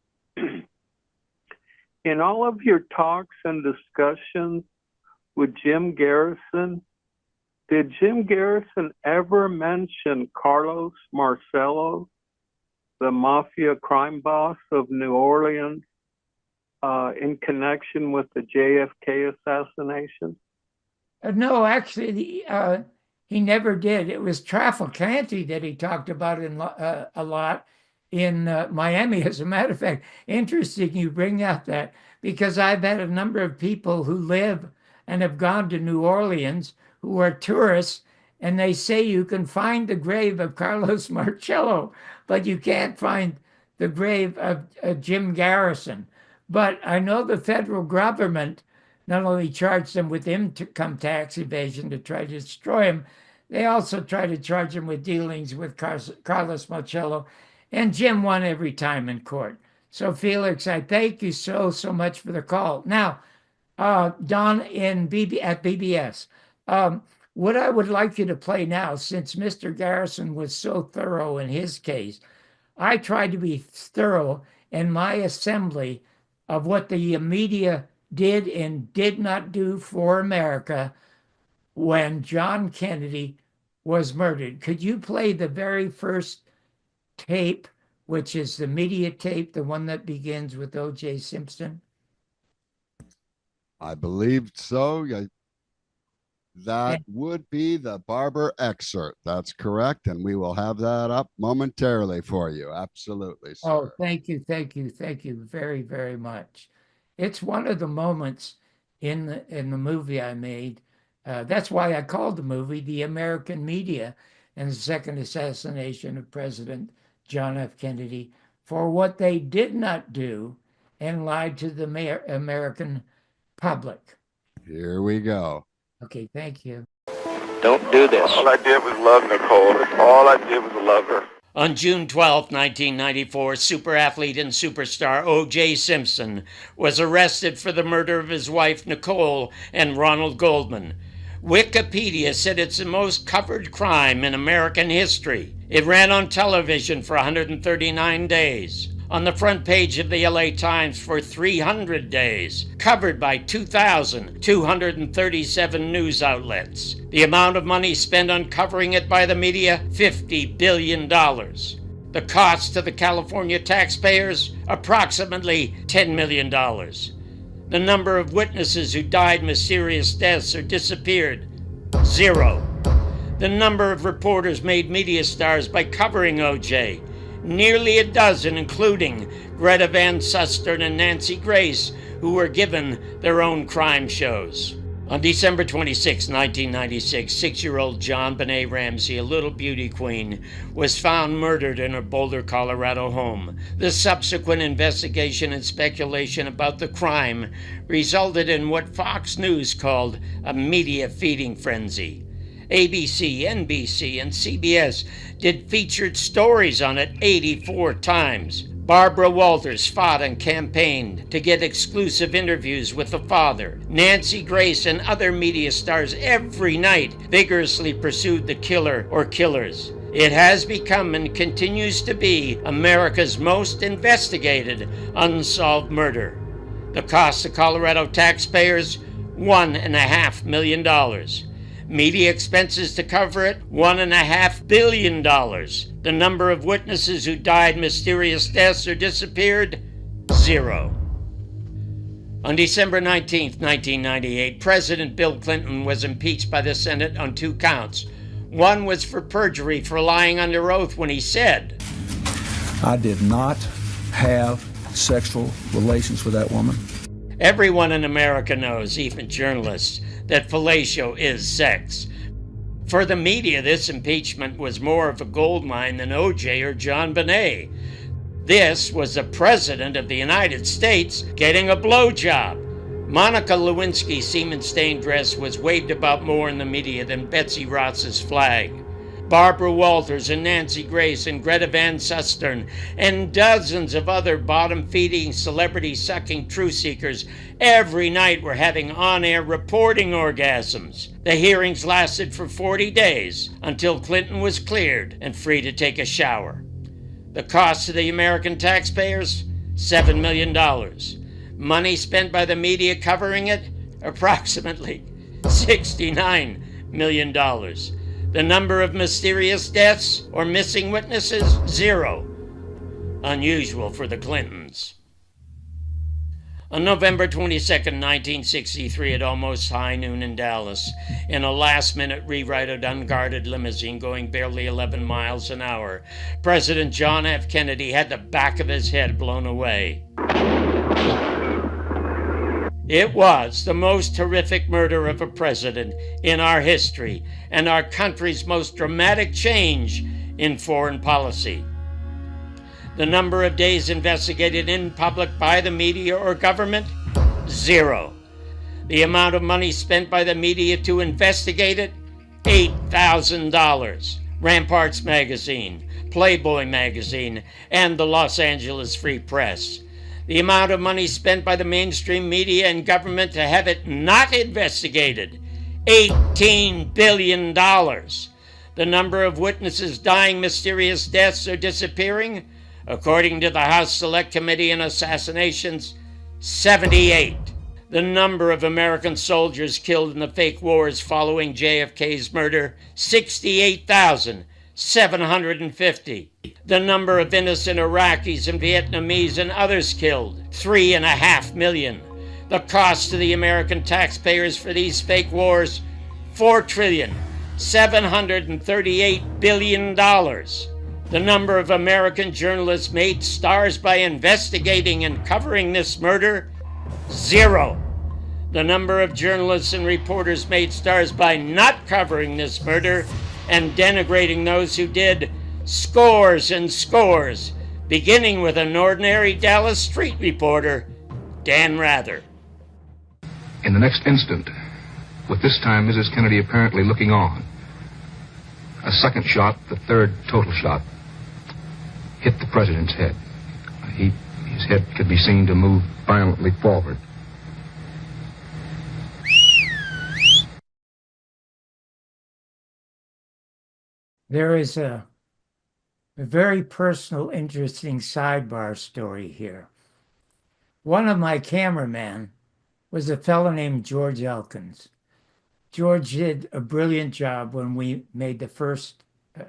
In all of your talks and discussions with Jim Garrison, did Jim Garrison ever mention Carlos Marcello, the mafia crime boss of New Orleans, in connection with the JFK assassination? No, actually, he never did. It was Trafficante that he talked about a lot in Miami. As a matter of fact, interesting you bring up that, because I've had a number of people who live and have gone to New Orleans who are tourists, and they say you can find the grave of Carlos Marcello, but you can't find the grave of Jim Garrison. But I know the federal government not only charged them with income tax evasion to try to destroy him, they also try to charge him with dealings with Carlos Marcello, and Jim won every time in court. So Felix, I thank you so much for the call. Now, Don at BBS, what I would like you to play now, since Mr. Garrison was so thorough in his case, I tried to be thorough in my assembly of what the media did and did not do for America when John Kennedy was murdered. Could you play the very first tape, which is the media tape, the one that begins with O.J. Simpson? I believe so. That would be the Barbour excerpt. That's correct. And we will have that up momentarily for you. Absolutely, sir. Oh, thank you very, very much. It's one of the moments in the movie I made. That's why I called the movie The American Media and the Second Assassination of President John F. Kennedy, for what they did not do and lied to the American public. Here we go. Okay, thank you. Don't do this. All I did was love Nicole. All I did was love her. On June 12, 1994, super athlete and superstar O.J. Simpson was arrested for the murder of his wife Nicole and Ronald Goldman. Wikipedia said it's the most covered crime in American history. It ran on television for 139 days, on the front page of the LA Times for 300 days, covered by 2,237 news outlets. The amount of money spent on covering it by the media, $50 billion. The cost to the California taxpayers, approximately $10 million. The number of witnesses who died mysterious deaths or disappeared, 0. The number of reporters made media stars by covering O.J., nearly a dozen, including Greta Van Susteren and Nancy Grace, who were given their own crime shows. On December 26, 1996, 6-year-old JonBenet Ramsey, a little beauty queen, was found murdered in her Boulder, Colorado home. The subsequent investigation and speculation about the crime resulted in what Fox News called a media feeding frenzy. ABC, NBC, and CBS did featured stories on it 84 times. Barbara Walters fought and campaigned to get exclusive interviews with the father. Nancy Grace and other media stars every night vigorously pursued the killer or killers. It has become and continues to be America's most investigated unsolved murder. The cost to Colorado taxpayers, $1.5 million. Media expenses to cover it, $1.5 billion. The number of witnesses who died mysterious deaths or disappeared, 0. On December 19, 1998, President Bill Clinton was impeached by the Senate on 2 counts. One was for perjury for lying under oath when he said, "I did not have sexual relations with that woman." Everyone in America knows, even journalists, that fellatio is sex. For the media, this impeachment was more of a gold mine than O.J. or JonBenet. This was the President of the United States getting a blowjob. Monica Lewinsky's semen-stained dress was waved about more in the media than Betsy Ross's flag. Barbara Walters and Nancy Grace and Greta Van Susteren and dozens of other bottom-feeding, celebrity-sucking truth seekers every night were having on-air reporting orgasms. The hearings lasted for 40 days until Clinton was cleared and free to take a shower. The cost to the American taxpayers? $7 million. Money spent by the media covering it? Approximately $69 million. The number of mysterious deaths or missing witnesses? 0. Unusual for the Clintons. On November 22, 1963, at almost high noon in Dallas, in a last-minute rewrite unguarded limousine going barely 11 miles an hour, President John F. Kennedy had the back of his head blown away. It was the most horrific murder of a president in our history and our country's most dramatic change in foreign policy. The number of days investigated in public by the media or government? 0. The amount of money spent by the media to investigate it? $8,000. Ramparts Magazine, Playboy Magazine, and the Los Angeles Free Press. The amount of money spent by the mainstream media and government to have it not investigated, $18 billion. The number of witnesses dying mysterious deaths or disappearing, according to the House Select Committee on Assassinations, 78. The number of American soldiers killed in the fake wars following JFK's murder, 68,750. The number of innocent Iraqis and Vietnamese and others killed, 3.5 million. The cost to the American taxpayers for these fake wars, $4,738 billion. The number of American journalists made stars by investigating and covering this murder, 0. The number of journalists and reporters made stars by not covering this murder and denigrating those who did, scores and scores, beginning with an ordinary Dallas street reporter, Dan Rather. In the next instant, with this time Mrs. Kennedy apparently looking on, a second shot, the third total shot, hit the president's head. His head could be seen to move violently forward. There is a very personal, interesting sidebar story here. One of my cameramen was a fellow named George Elkins. George did a brilliant job when we made the first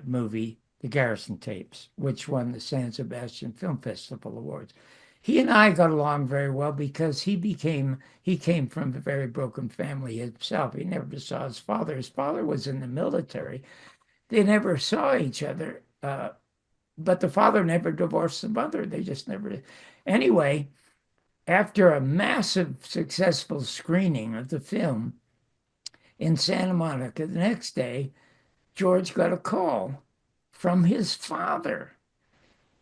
movie, The Garrison Tapes, which won the San Sebastian Film Festival Awards. He and I got along very well because he came from a very broken family himself. He never saw his father. His father was in the military. They never saw each other, but the father never divorced the mother. They just never. Anyway, after a massive successful screening of the film, in Santa Monica. The next day, George got a call from his father,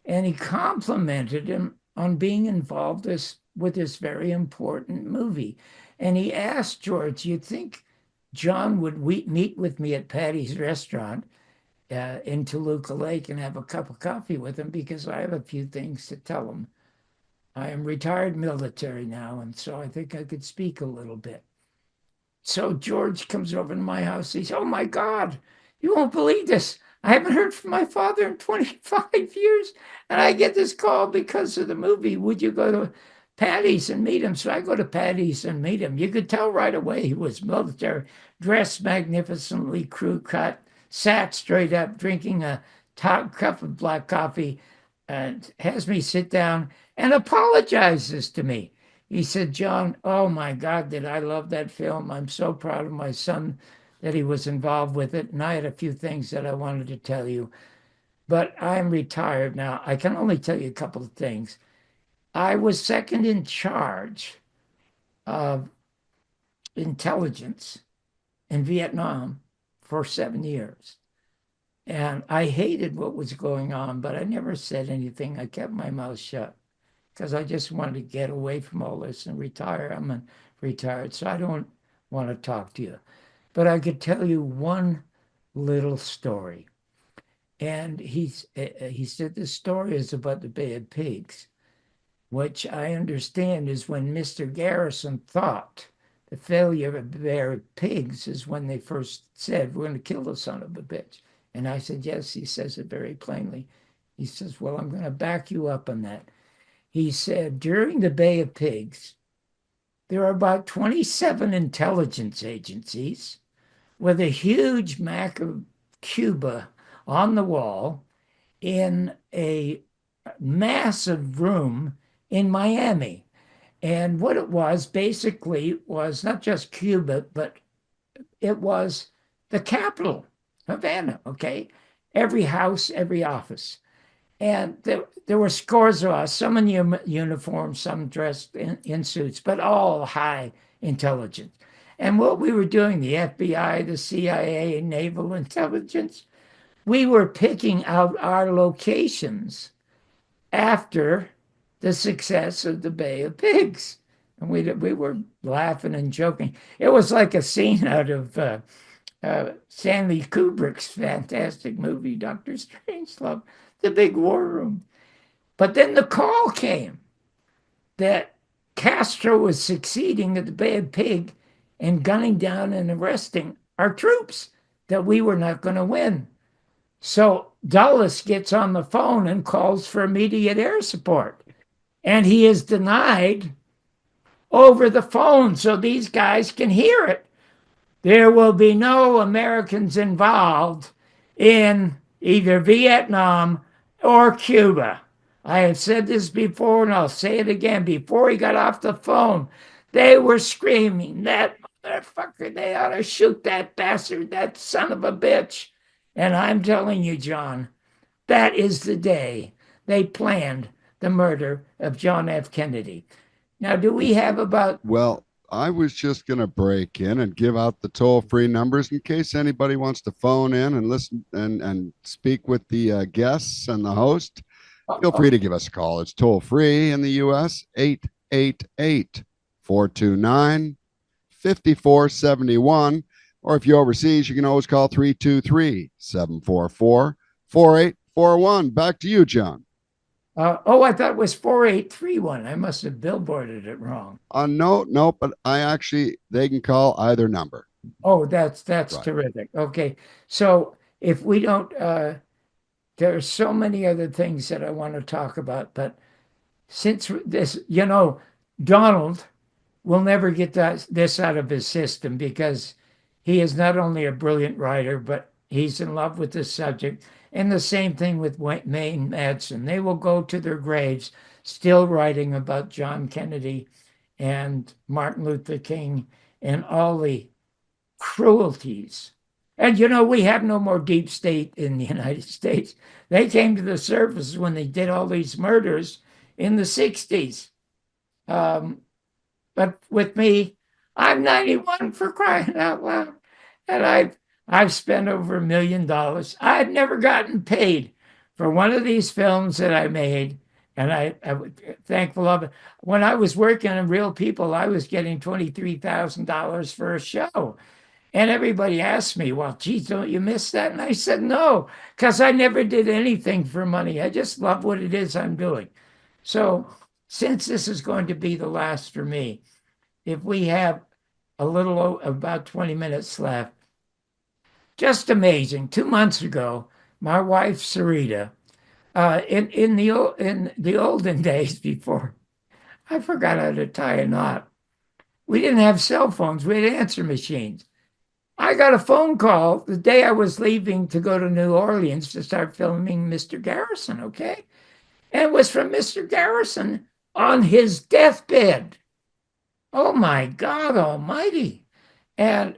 and he complimented him on being involved with this very important movie. And he asked George, "You think John would meet with me at Patty's restaurant in Toluca Lake and have a cup of coffee with him, because I have a few things to tell him. I am retired military now, and so I think I could speak a little bit." So George comes over to my house. He says, "Oh my God, you won't believe this. I haven't heard from my father in 25 years. And I get this call because of the movie. Would you go to Patty's and meet him?" So I go to Patty's and meet him. You could tell right away he was military, dressed magnificently, crew cut, sat straight up, drinking a top cup of black coffee, and has me sit down and apologizes to me. He said, "John, oh my God, did I love that film. I'm so proud of my son that he was involved with it. And I had a few things that I wanted to tell you. But I'm retired now. I can only tell you a couple of things. I was second in charge of intelligence in Vietnam for 7 years. And I hated what was going on, but I never said anything. I kept my mouth shut because I just wanted to get away from all this and retire. I'm retired, so I don't want to talk to you. But I could tell you one little story. And he said the story is about the Bay of Pigs, which I understand is when Mr. Garrison thought the failure of the Bay of Pigs is when they first said, "We're going to kill the son of a bitch." And I said, "Yes," he says it very plainly. He says, "Well, I'm going to back you up on that." He said, during the Bay of Pigs, there are about 27 intelligence agencies with a huge map of Cuba on the wall in a massive room in Miami. And what it was basically was not just Cuba, but it was the capital, Havana, okay? Every house, every office. And there were scores of us, some in uniform, some dressed in suits, but all high intelligence. And what we were doing, the FBI, the CIA, naval intelligence, we were picking out our locations after the success of the Bay of Pigs. And we were laughing and joking. It was like a scene out of Stanley Kubrick's fantastic movie, Dr. Strangelove, the big war room. But then the call came that Castro was succeeding at the Bay of Pig and gunning down and arresting our troops, that we were not going to win. So Dulles gets on the phone and calls for immediate air support. And he is denied over the phone so these guys can hear it. There will be no Americans involved in either Vietnam or Cuba. I have said this before, and I'll say it again. Before he got off the phone, they were screaming, "That motherfucker, they ought to shoot that bastard, that son of a bitch." And I'm telling you, John, that is the day they planned the murder of John F. Kennedy. Now, do we have about... Well, I was just going to break in and give out the toll-free numbers in case anybody wants to phone in and listen and speak with the guests and the host. Feel free to give us a call. It's toll-free in the U.S., 888-429-5471. Or if you're overseas, you can always call 323-744-4841. Back to you, John. I thought it was 4831. I must have billboarded it wrong. No, but they can call either number. Oh, that's right. Terrific. Okay. So if we don't, there are so many other things that I want to talk about, but since this, Donald will never get this out of his system because he is not only a brilliant writer, but he's in love with the subject. And the same thing with Jane Mansfield. They will go to their graves still writing about John Kennedy and Martin Luther King and all the cruelties. And, we have no more deep state in the United States. They came to the surface when they did all these murders in the 60s. But with me, I'm 91 for crying out loud. And I've spent over $1 million. I've never gotten paid for one of these films that I made, and I'm thankful of it. When I was working on Real People, I was getting $23,000 for a show. And everybody asked me, well, geez, don't you miss that? And I said, no, because I never did anything for money. I just love what it is I'm doing. So since this is going to be the last for me, if we have about 20 minutes left, just amazing. 2 months ago, my wife, Sarita, in the olden days before, I forgot how to tie a knot. We didn't have cell phones. We had answer machines. I got a phone call the day I was leaving to go to New Orleans to start filming Mr. Garrison, okay? And it was from Mr. Garrison on his deathbed. Oh my God almighty. And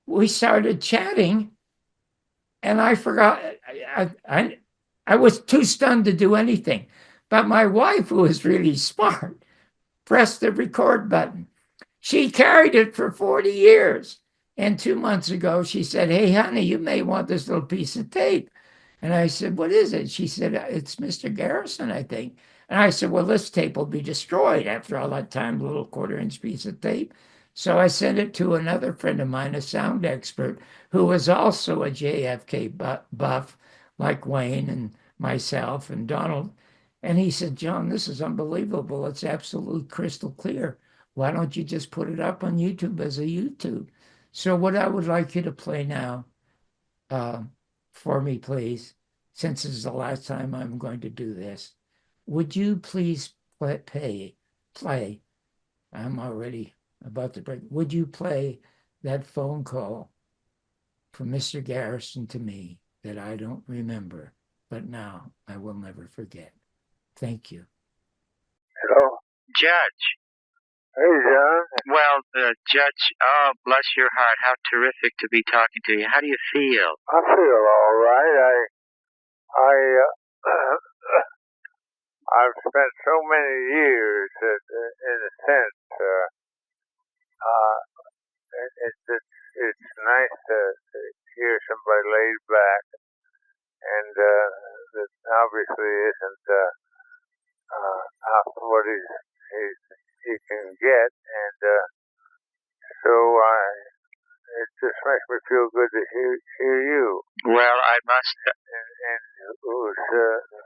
we started chatting, and I forgot, I was too stunned to do anything. But my wife, who was really smart, pressed the record button. She carried it for 40 years. And 2 months ago, she said, hey, honey, you may want this little piece of tape. And I said, what is it? She said, it's Mr. Garrison, I think. And I said, well, this tape will be destroyed after all that time, a little 1/4-inch piece of tape. So I sent it to another friend of mine, a sound expert, who was also a JFK buff, like Wayne and myself and Donald. And he said, John, this is unbelievable. It's absolutely crystal clear. Why don't you just put it up on YouTube as a YouTube? So what I would like you to play now for me, please, since this is the last time I'm going to do this, would you please play? I'm already about to break. Would you play that phone call from Mr. Garrison to me that I don't remember, but now I will never forget? Thank you. Hello? Judge. Hey, John. Well, Judge, oh, bless your heart. How terrific to be talking to you. How do you feel? I feel all right. I've spent so many years, in a sense, it's nice to hear somebody laid back, and that obviously isn't what he can get, and so it just makes me feel good to hear you. Well, I must. And it was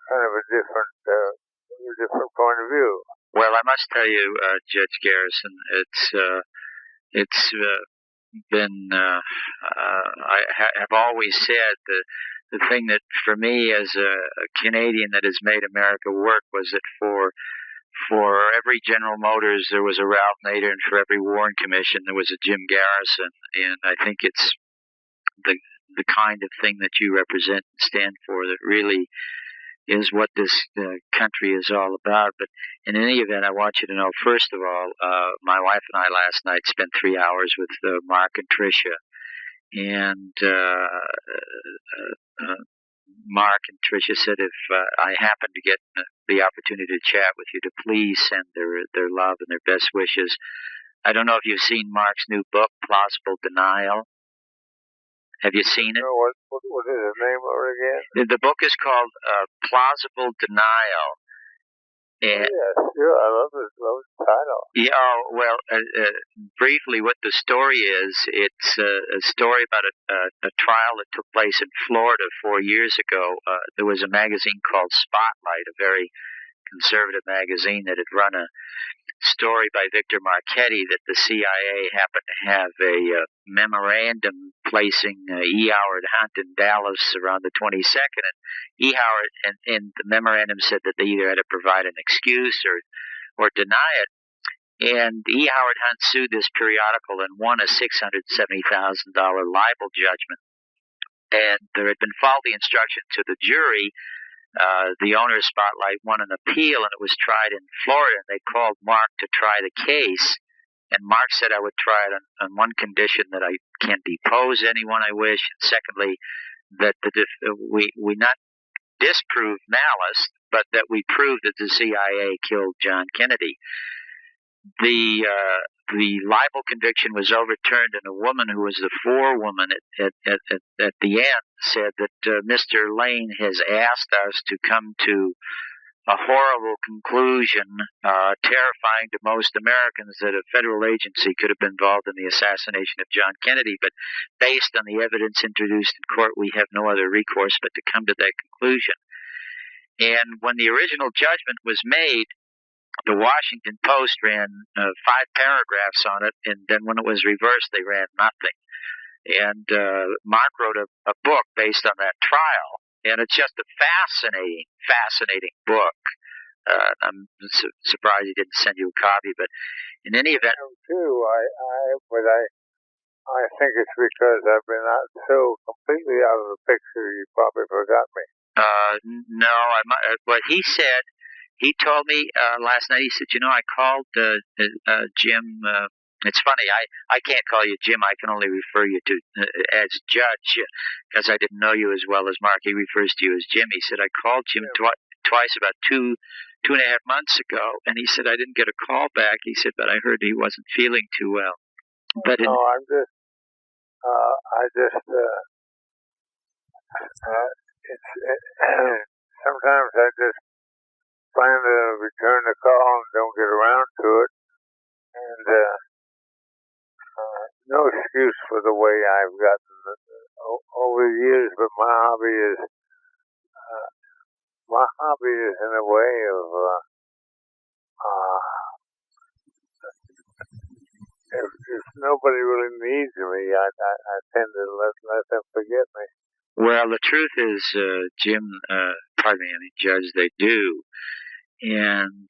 kind of a different point of view. Well, I must tell you, Judge Garrison, it's been. I have always said the thing that for me as a Canadian that has made America work was that for every General Motors there was a Ralph Nader, and for every Warren Commission there was a Jim Garrison, and I think it's the kind of thing that you represent and stand for that really is what this country is all about. But in any event, I want you to know, first of all, my wife and I last night spent 3 hours with Mark and Tricia, and Mark and Tricia said if I happen to get the opportunity to chat with you, to please send their love and their best wishes. I don't know if you've seen Mark's new book, Plausible Denial. Have you seen it? No, what is the name of it again? The book is called Plausible Denial. And, yes, sure. I love the title. Yeah, well, briefly, what the story is, it's a story about a trial that took place in Florida 4 years ago. There was a magazine called Spotlight, a very conservative magazine that had run a story by Victor Marchetti that the CIA happened to have a memorandum placing E. Howard Hunt in Dallas around the 22nd, and E. Howard and the memorandum said that they either had to provide an excuse or deny it. And E. Howard Hunt sued this periodical and won a $670,000 libel judgment. And there had been faulty instruction to the jury. The owner of Spotlight won an appeal, and it was tried in Florida, and they called Mark to try the case. And Mark said I would try it on one condition, that I can depose anyone I wish, and secondly, that we not disprove malice, but that we prove that the CIA killed John Kennedy. The the libel conviction was overturned, and a woman who was the forewoman at the end said that Mr. Lane has asked us to come to a horrible conclusion, terrifying to most Americans, that a federal agency could have been involved in the assassination of John Kennedy. But based on the evidence introduced in court, we have no other recourse but to come to that conclusion. And when the original judgment was made, the Washington Post ran 5 paragraphs on it, and then when it was reversed, they ran nothing. And Mark wrote a book based on that trial, and it's just a fascinating book. I'm surprised he didn't send you a copy, but in any event, too. I think it's because I've been so completely out of the picture. You probably forgot me. no, what he said. He told me last night, he said, I called Jim. It's funny, I can't call you Jim. I can only refer you to as Judge, because I didn't know you as well as Mark. He refers to you as Jim. He said, I called Jim twice about two and a half months ago, and he said, I didn't get a call back. He said, but I heard he wasn't feeling too well. But no, sometimes I just plan to return the call and don't get around to it. And no excuse for the way I've gotten over the years, but my hobby is in a way of if nobody really needs me, I tend to let them forget me. Well, the truth is, Jim, Judge, they do. And,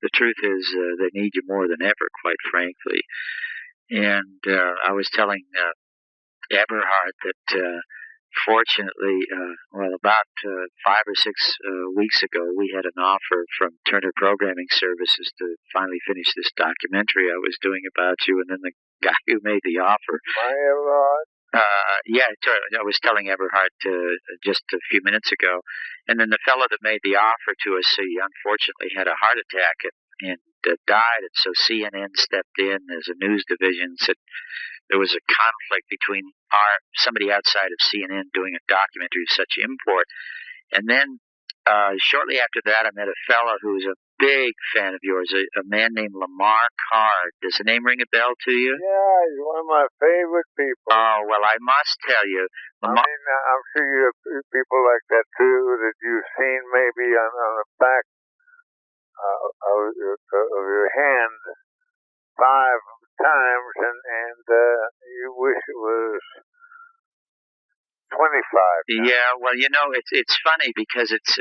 the truth is, they need you more than ever, quite frankly. And, I was telling, Eberhard that, fortunately, about 5 or 6 weeks ago, we had an offer from Turner Programming Services to finally finish this documentary I was doing about you, and then the guy who made the offer. My Eberhard? I was telling Eberhard just a few minutes ago, and then the fellow that made the offer to us, he unfortunately had a heart attack and died, and so CNN stepped in as a news division and said there was a conflict between somebody outside of CNN doing a documentary of such import. And then shortly after that, I met a fellow who's a big fan of yours, a man named Lamar Card. Does the name ring a bell to you? Yeah, he's one of my favorite people. Oh, well, I must tell you. I'm sure you have people like that, too, that you've seen maybe on the back of your hand 5 times, and you wish it was 25 times. Yeah, well, it's funny because it's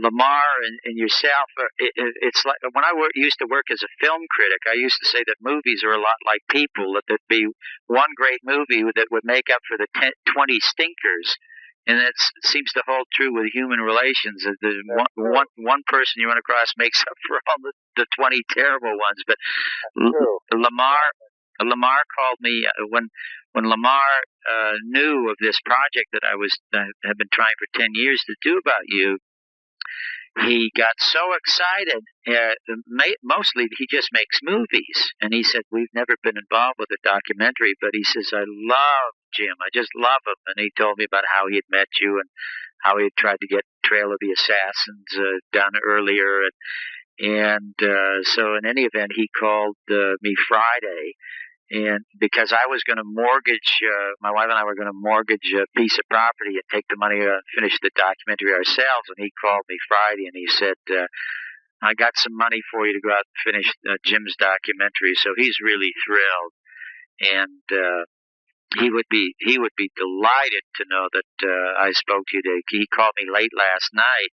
Lamar and yourself. It's like when I used to work as a film critic, I used to say that movies are a lot like people, that there'd be one great movie that would make up for the 20 stinkers. And that seems to hold true with human relations. One person you run across makes up for all the 20 terrible ones. But Lamar called me when Lamar knew of this project that I have been trying for 10 years to do about you. He got so excited. Mostly, he just makes movies, and he said we've never been involved with a documentary, but he says I love Jim. I just love him. And he told me about how he had met you and how he had tried to get Trail of the Assassins done earlier, and so in any event, he called me Friday. And because I was going to mortgage, my wife and I were going to mortgage a piece of property and take the money to finish the documentary ourselves. And he called me Friday and he said, I got some money for you to go out and finish Jim's documentary. So he's really thrilled. And he would be delighted to know that I spoke to you today. He called me late last night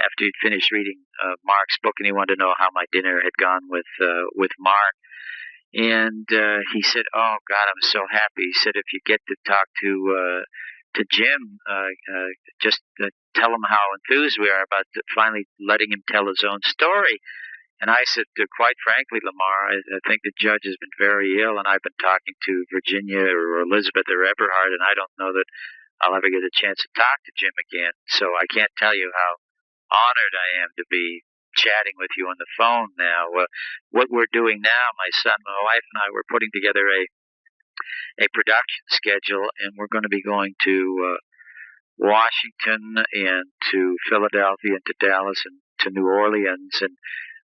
after he'd finished reading Mark's book, and he wanted to know how my dinner had gone with Mark. And he said, "Oh God, I'm so happy." He said, "If you get to talk to Jim, just tell him how enthused we are about finally letting him tell his own story." And I said, "Quite frankly, Lamar, I think the judge has been very ill, and I've been talking to Virginia or Elizabeth or Eberhard, and I don't know that I'll ever get a chance to talk to Jim again. So I can't tell you how honored I am to be chatting with you on the phone now. What we're doing now, my son, my wife, and I, we're putting together a production schedule, and we're going to be going to Washington and to Philadelphia and to Dallas and to New Orleans. And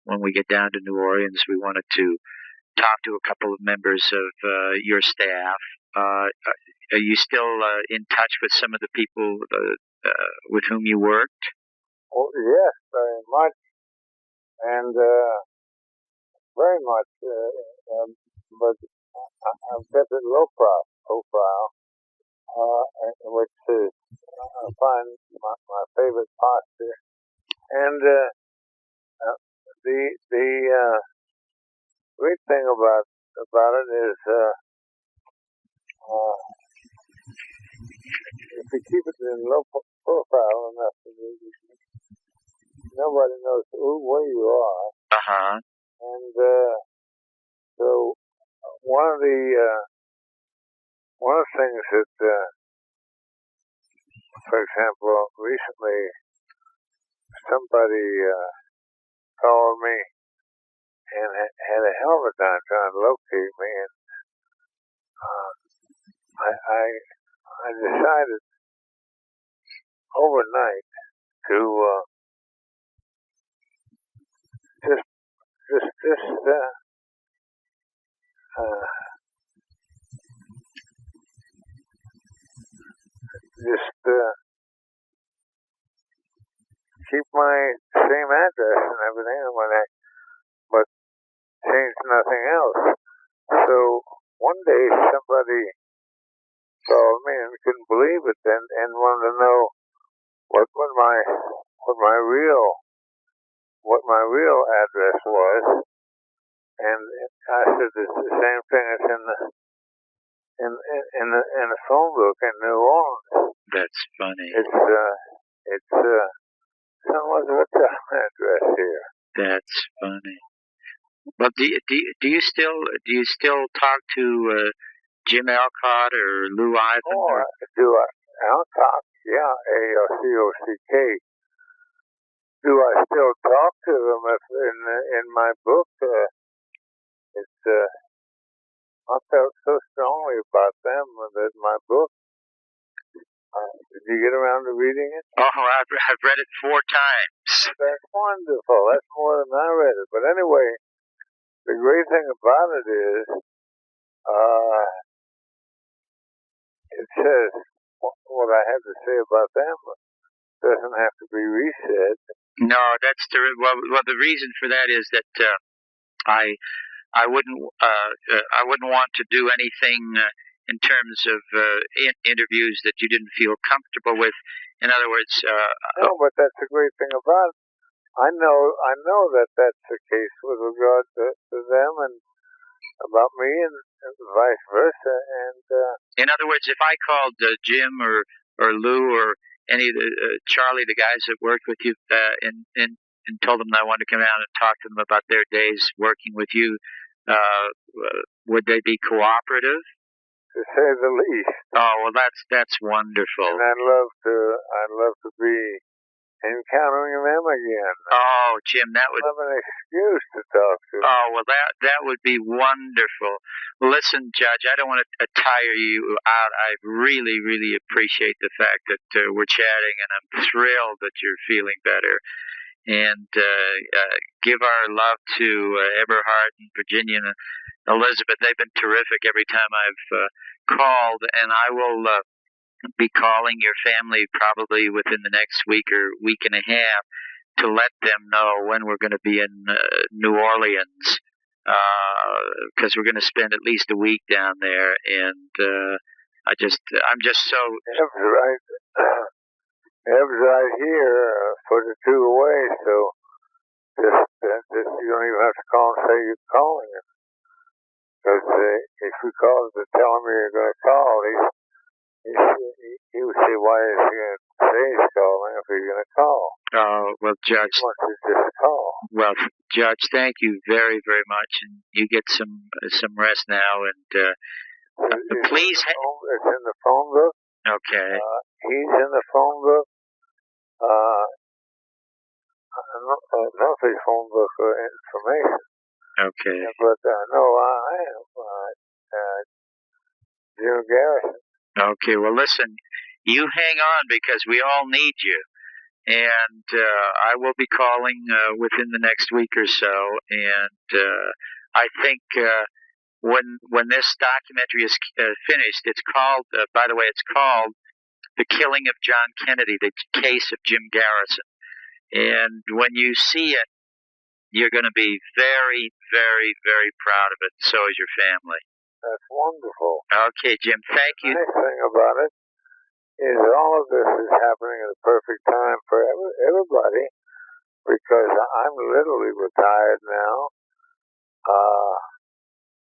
when we get down to New Orleans, we wanted to talk to a couple of members of your staff. Are you still in touch with some of the people with whom you worked? Oh, yes, very much. And very much. But I've got a low profile, which is, I find my favorite posture. And the great thing about it is if you keep it in low profile enough, nobody knows where you are. Uh-huh. And so one of the things that, for example, recently somebody called me and had a hell of a time trying to locate me, and I decided overnight to just keep my same address and everything, but change nothing else. So one day somebody called me and couldn't believe it, and wanted to know what my real address was, and I said it's the same thing as in the phone book in New Orleans. That's funny. It's what's the address here? That's funny. Well, do you still talk to Jim Alcott or Lou Ivan? Oh, do I? Alcott, yeah, Alcock. Do I still talk to them? If in my book, I felt so strongly about them that my book. Did you get around to reading it? Oh, I've read it 4 times. That's wonderful. That's more than I read it. But anyway, the great thing about it is, it says what I have to say about them doesn't have to be resaid. No, that's well. The reason for that is that I wouldn't want to do anything in terms of interviews that you didn't feel comfortable with. In other words, no, but that's the great thing about it. I know that that's the case with regard to them and about me and vice versa. And in other words, if I called Jim or Lou or any of the Charlie, the guys that worked with you, and told them that I wanted to come out and talk to them about their days working with you, would they be cooperative? To say the least. Oh, well, that's wonderful. And I'd love to be encountering them again. Oh, Jim, that would have an excuse to talk to. Oh, well, that would be wonderful. Well, listen, Judge, I don't want to tire you out. I really, really appreciate the fact that we're chatting, and I'm thrilled that you're feeling better. And give our love to Eberhard and Virginia and Elizabeth. They've been terrific every time I've called, and I will be calling your family probably within the next week or week and a half to let them know when we're going to be in New Orleans, because we're going to spend at least a week down there. And I'm just so. Ev's right here, put the 2 away, so just you don't even have to call and say you're calling him. Because if you call to tell him you're going to call, he would say, why is he going to say he's calling if he's going to call? Oh, well, Judge. He wants to just call. Well, Judge, thank you very, very much, and you get some rest now. And please. It's in the phone book. Okay. He's in the phone book. not his phone book information. Okay. But no, I am Jim Garrison. Okay. Well, listen, you hang on because we all need you. And I will be calling within the next week or so. And I think when this documentary is finished, it's called, by the way, it's called The Killing of John Kennedy, The Case of Jim Garrison. And when you see it, you're going to be very, very, very proud of it. So is your family. That's wonderful. Okay, Jim, thank you. The nice thing about it is all of this is happening at the perfect time for everybody, because I'm literally retired now.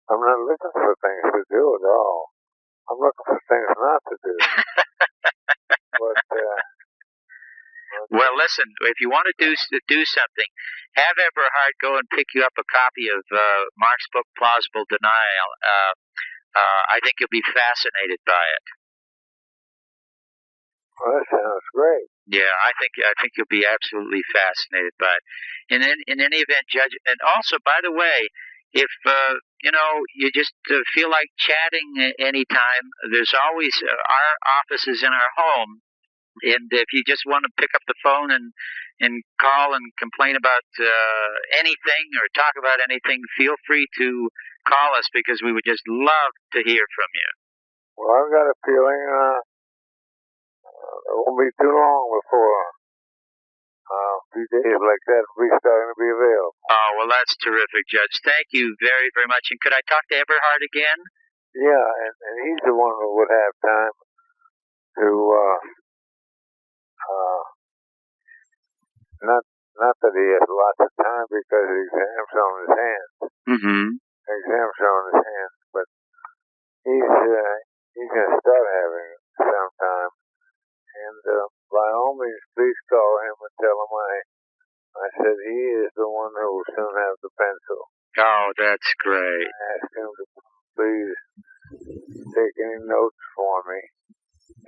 I'm not looking for things to do at all. I'm looking for things not to do. Well, listen, if you want to do something, have Everhard go and pick you up a copy of Mark's book, Plausible Denial. I think you'll be fascinated by it. Well, that sounds great. Yeah, I think you'll be absolutely fascinated by it. In any event, Judge, and also, by the way, if you just feel like chatting anytime, there's always our offices in our home. And if you just want to pick up the phone and call and complain about anything or talk about anything, feel free to call us, because we would just love to hear from you. Well, I've got a feeling it won't be too long before a few days like that will be starting to be available. Oh, well, that's terrific, Judge. Thank you very, very much. And could I talk to Everhard again? Yeah, and he's the one who would have time to not that he has lots of time because the exam's on his hands. Mm-hmm. The exam's on his hands, but he's going to start having it sometime. And by all means, please call him and tell him I said he is the one who will soon have the pencil. Oh, that's great. I asked him to please take any notes for me,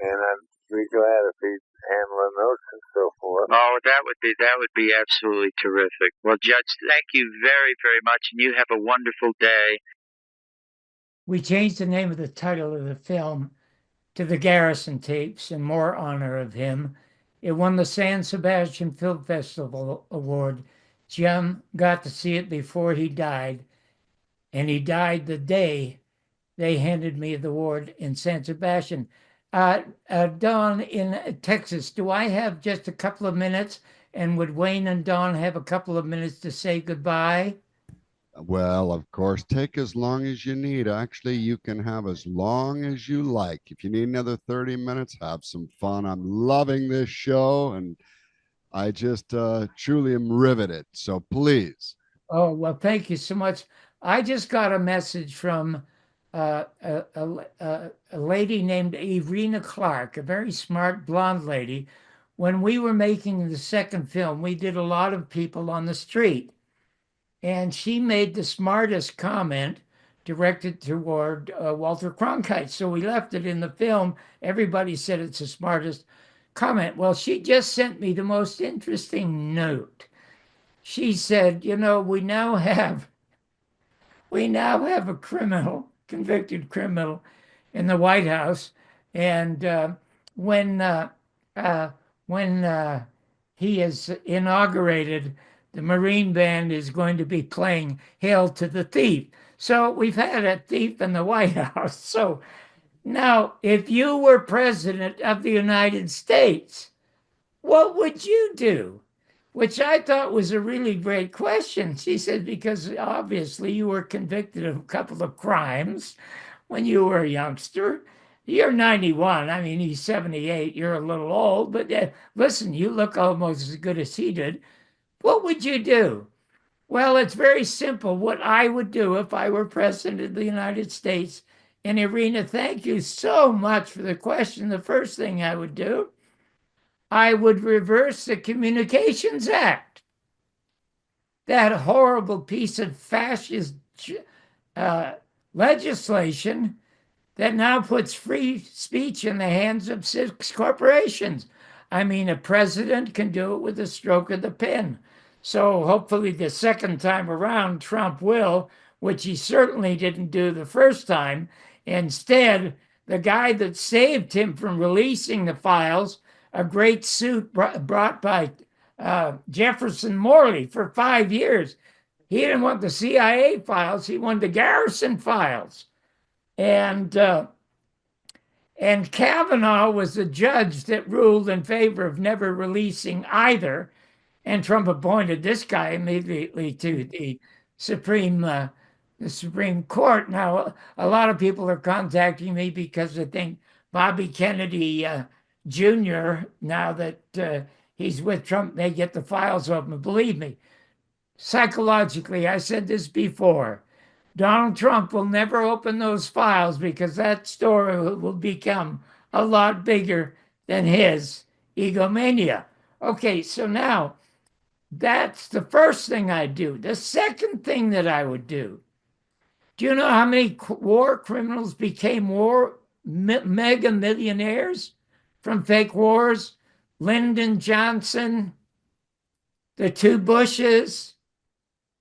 and I'd be glad if he'd handle the notes and so forth. Oh, that would be absolutely terrific. Well, Judge, thank you very, very much, and you have a wonderful day. We changed the name of the title of the film to The Garrison Tapes in more honor of him. It won the San Sebastian Film Festival Award. Jim got to see it before he died, and he died the day they handed me the award in San Sebastian. Don in Texas, do I have just a couple of minutes? And would Wayne and Don have a couple of minutes to say goodbye? Well, of course, take as long as you need. Actually, you can have as long as you like. If you need another 30 minutes, have some fun. I'm loving this show, and I just truly am riveted. So please. Oh, well, thank you so much. I just got a message from a lady named Irina Clark, a very smart blonde lady. When we were making the second film, we did a lot of people on the street. And she made the smartest comment directed toward Walter Cronkite. So we left it in the film. Everybody said it's the smartest comment. Well, she just sent me the most interesting note. She said, we now have a convicted criminal in the White House. And when he is inaugurated, the Marine Band is going to be playing Hail to the Thief. So we've had a thief in the White House. So now, if you were president of the United States, what would you do? Which I thought was a really great question. She said, because obviously you were convicted of a couple of crimes when you were a youngster. You're 91. I mean, he's 78. You're a little old. But listen, you look almost as good as he did. What would you do? Well, it's very simple. What I would do if I were president of the United States. And Irina, thank you so much for the question. The first thing I would do, I would reverse the Communications Act. That horrible piece of fascist legislation that now puts free speech in the hands of 6 corporations. I mean, a president can do it with a stroke of the pen. So hopefully the second time around, Trump will, which he certainly didn't do the first time. Instead, the guy that saved him from releasing the files, a great suit brought by Jefferson Morley for 5 years. He didn't want the CIA files, he wanted the Garrison files. And Kavanaugh was the judge that ruled in favor of never releasing either. And Trump appointed this guy immediately to the Supreme Court. Now, a lot of people are contacting me because they think Bobby Kennedy Jr., now that he's with Trump, they get the files open. Believe me, psychologically, I said this before, Donald Trump will never open those files because that story will become a lot bigger than his egomania. Okay, so now that's the first thing I do. The second thing that I would do, do you know how many war criminals became mega millionaires from fake wars? Lyndon Johnson, the two Bushes,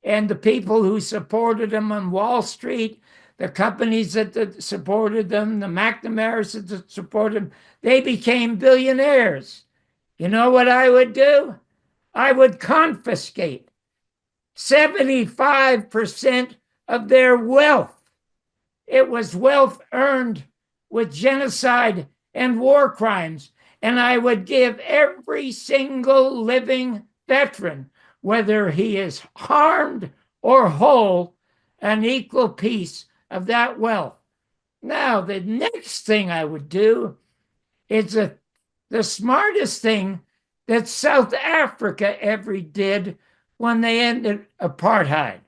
and the people who supported them on Wall Street, the companies that supported them, the McNamara's that supported them, they became billionaires. You know what I would do? I would confiscate 75% of their wealth. It was wealth earned with genocide and war crimes. And I would give every single living veteran, whether he is harmed or whole, an equal piece of that wealth. Now, the next thing I would do is the smartest thing that South Africa ever did when they ended apartheid.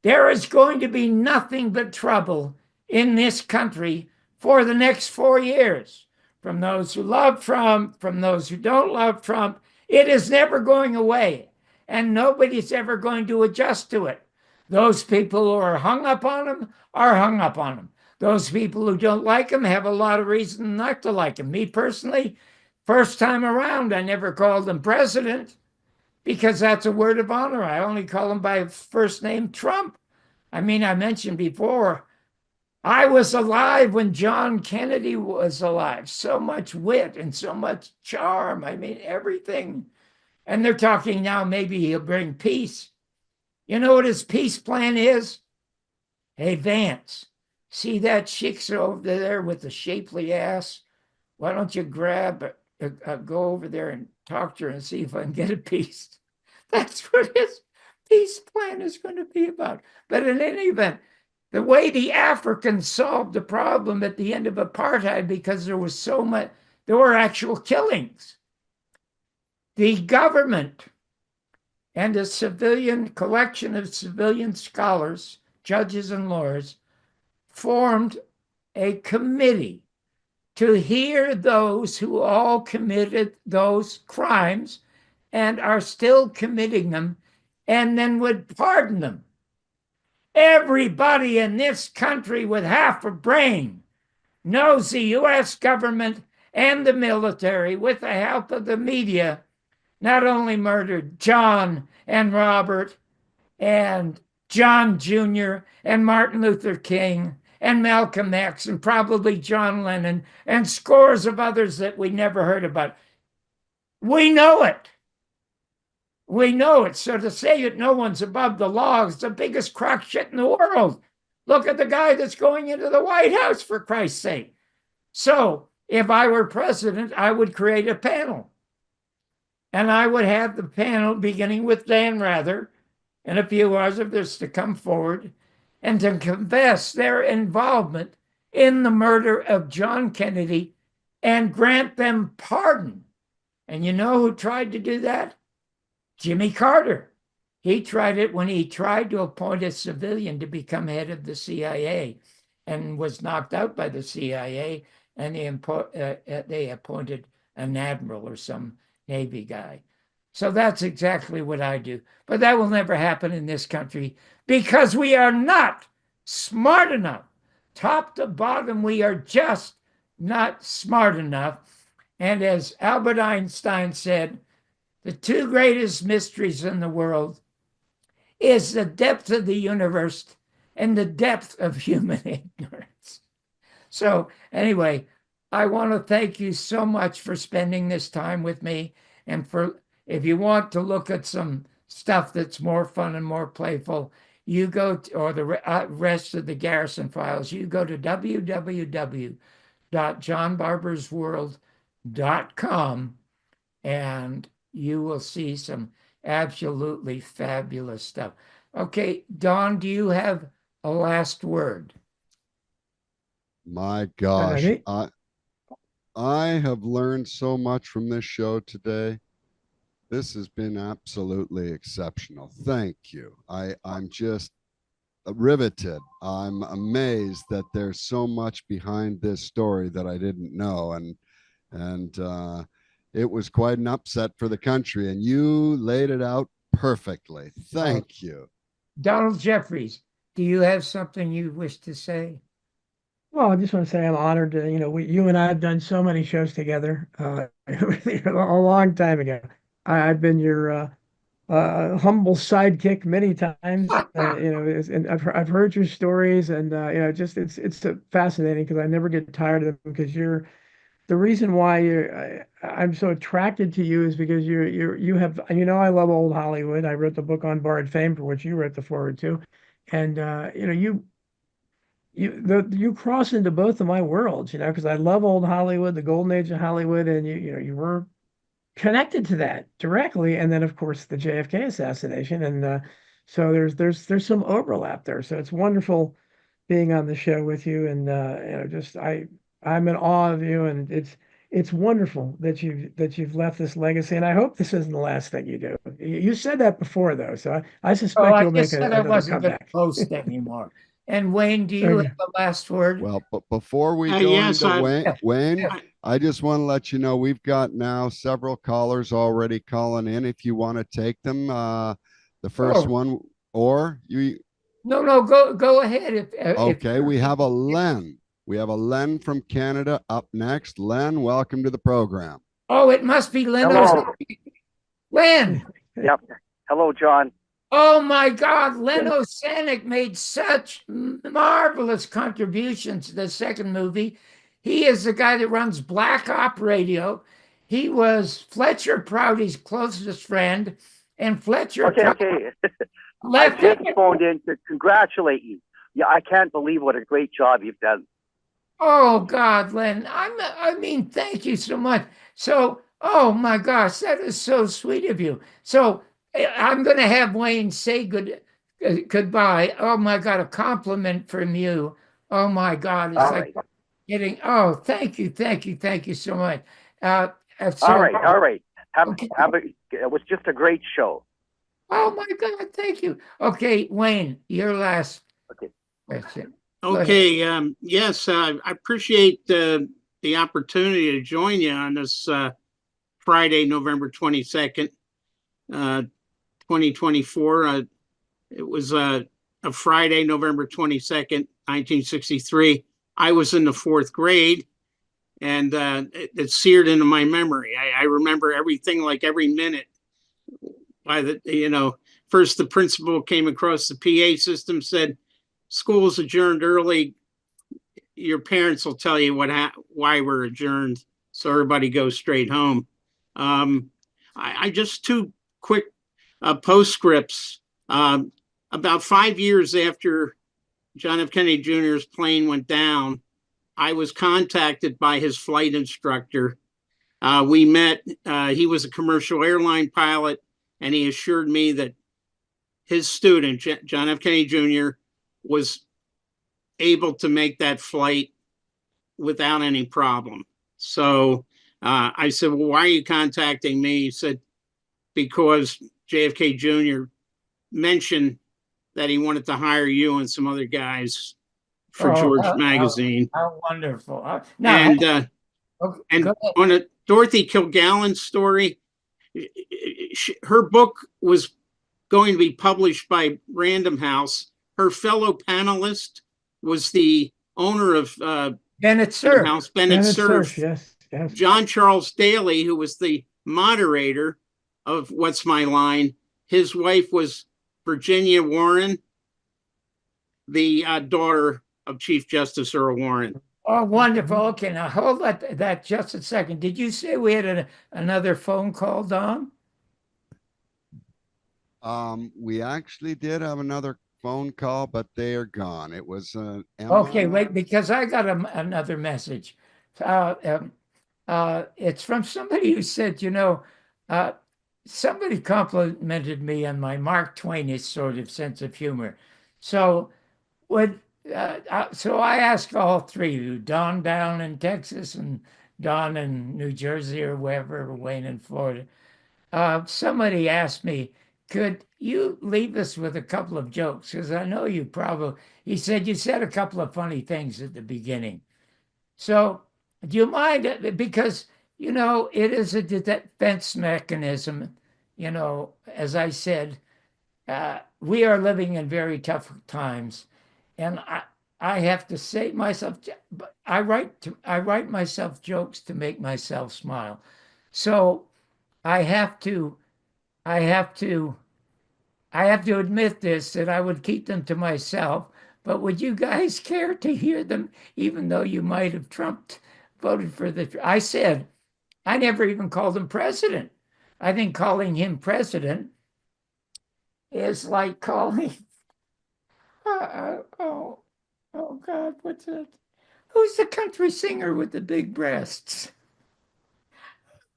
There is going to be nothing but trouble in this country for the next 4 years. From those who love Trump, from those who don't love Trump, it is never going away, and nobody's ever going to adjust to it. Those people who are hung up on him are hung up on him. Those people who don't like him have a lot of reason not to like him. Me personally, first time around, I never called him president because that's a word of honor. I only call him by first name, Trump. I mean, I mentioned before, I was alive when John Kennedy was alive. So much wit and so much charm. I mean, everything. And they're talking now maybe he'll bring peace. You know what his peace plan is? Hey, Vance, see that chick over there with the shapely ass? Why don't you go over there and talk to her and see if I can get a piece? That's what his peace plan is going to be about. But in any event, the way the Africans solved the problem at the end of apartheid, because there was so much, there were actual killings. The government and a civilian collection of civilian scholars, judges and lawyers, formed a committee to hear those who all committed those crimes and are still committing them, and then would pardon them. Everybody in this country with half a brain knows the U.S. government and the military, with the help of the media, not only murdered John and Robert and John Jr. and Martin Luther King and Malcolm X and probably John Lennon and scores of others that we never heard about. We know it. We know it. So to say that no one's above the law is the biggest crock shit in the world. Look at the guy that's going into the White House, for Christ's sake. So if I were president, I would create a panel. And I would have the panel beginning with Dan Rather and a few others to come forward and to confess their involvement in the murder of John Kennedy and grant them pardon. And you know who tried to do that? Jimmy Carter. He tried it when he tried to appoint a civilian to become head of the CIA and was knocked out by the CIA, and they appointed an admiral or some Navy guy. So that's exactly what I do. But that will never happen in this country because we are not smart enough. Top to bottom, we are just not smart enough. And as Albert Einstein said, the two greatest mysteries in the world is the depth of the universe and the depth of human ignorance. So anyway, I want to thank you so much for spending this time with me. And for, if you want to look at some stuff that's more fun and more playful, you go to, or the rest of the Garrison files, you go to www.johnbarbersworld.com and you will see some absolutely fabulous stuff. Okay, Don, do you have a last word? My gosh, I have learned so much from this show today. This has been absolutely exceptional. Thank you. I'm just riveted. I'm amazed that there's so much behind this story that I didn't know, and it was quite an upset for the country, and you laid it out perfectly. Thank you. Donald Jeffries, do you have something you wish to say? Well, I just want to say I'm honored to, you and I have done so many shows together a long time ago. I've been your humble sidekick many times, and I've heard your stories, and just it's fascinating because I never get tired of them because you're the reason why I'm so attracted to you is because you have, I love old Hollywood. I wrote the book on Borrowed Fame, for which you wrote the forward to, and you cross into both of my worlds, because I love old Hollywood, the golden age of Hollywood, and you were connected to that directly, and then of course the JFK assassination, and so there's some overlap there. So it's wonderful being on the show with you, and I'm in awe of you, and it's wonderful that you've left this legacy, and I hope this isn't the last thing you do. You said that before, though, so I suspect you'll make another wasn't going to comeback. post anymore. And Wayne, do you have the last word? Well, but before we go into Wayne, I just want to let you know we've got now several callers already calling in. If you want to take them, the first one, or you. No, go ahead. Okay, we have a Len. We have a Len from Canada up next. Len, welcome to the program. Oh, it must be Len. Len. Yep. Hello, John. Oh my God, Len Osanic made such marvelous contributions to the second movie. He is the guy that runs Black Op Radio. He was Fletcher Prouty's closest friend, and Fletcher. Okay. I just phoned in to congratulate you. Yeah, I can't believe what a great job you've done. Oh God, Len, thank you so much. So, oh my gosh, that is so sweet of you. So I'm going to have Wayne say goodbye. Oh my God, a compliment from you. Oh my God, it's getting. Oh, thank you so much. All right. It was just a great show. Oh my God, thank you. Okay, Wayne, your last question. Okay. Yes, I appreciate the opportunity to join you on this Friday, November 22nd, 2024. It was a Friday, November 22nd, 1963. I was in the fourth grade, and it's seared into my memory. I remember everything, like every minute. First the principal came across the PA system, said, "School's adjourned early. Your parents will tell you why we're adjourned, so everybody goes straight home." I just two quick postscripts. About 5 years after John F. Kennedy Jr.'s plane went down, I was contacted by his flight instructor. We met. He was a commercial airline pilot, and he assured me that his student, John F. Kennedy Jr., was able to make that flight without any problem. So I said, "Well, why are you contacting me?" He said, "Because JFK Jr. mentioned that he wanted to hire you and some other guys for George Magazine." How wonderful. And on Dorothy Kilgallen's story, her book was going to be published by Random House. Her fellow panelist was the owner of Bennett Cerf. House, Bennett Cerf. Yes. John Charles Daly, who was the moderator, of What's My Line. His wife was Virginia Warren, the daughter of Chief Justice Earl Warren. Oh, wonderful. Okay, now hold that just a second. Did you say we had another phone call, Don? We actually did have another phone call, but they are gone. It was Emma. Okay, wait, because I got another message. It's from somebody who said, somebody complimented me on my Mark Twain sort of sense of humor. So so I asked all three of you, Don down in Texas and Don in New Jersey or wherever, Wayne in Florida. Somebody asked me, could you leave us with a couple of jokes? Because I know he said you said a couple of funny things at the beginning. So do you mind? Because, it is a defense mechanism. As I said, we are living in very tough times. And I have to say myself, I write myself jokes to make myself smile. So I have to admit this, that I would keep them to myself. But would you guys care to hear them, even though you might have voted for I said, I never even called him president. I think calling him president is like calling, oh God, what's that? Who's the country singer with the big breasts?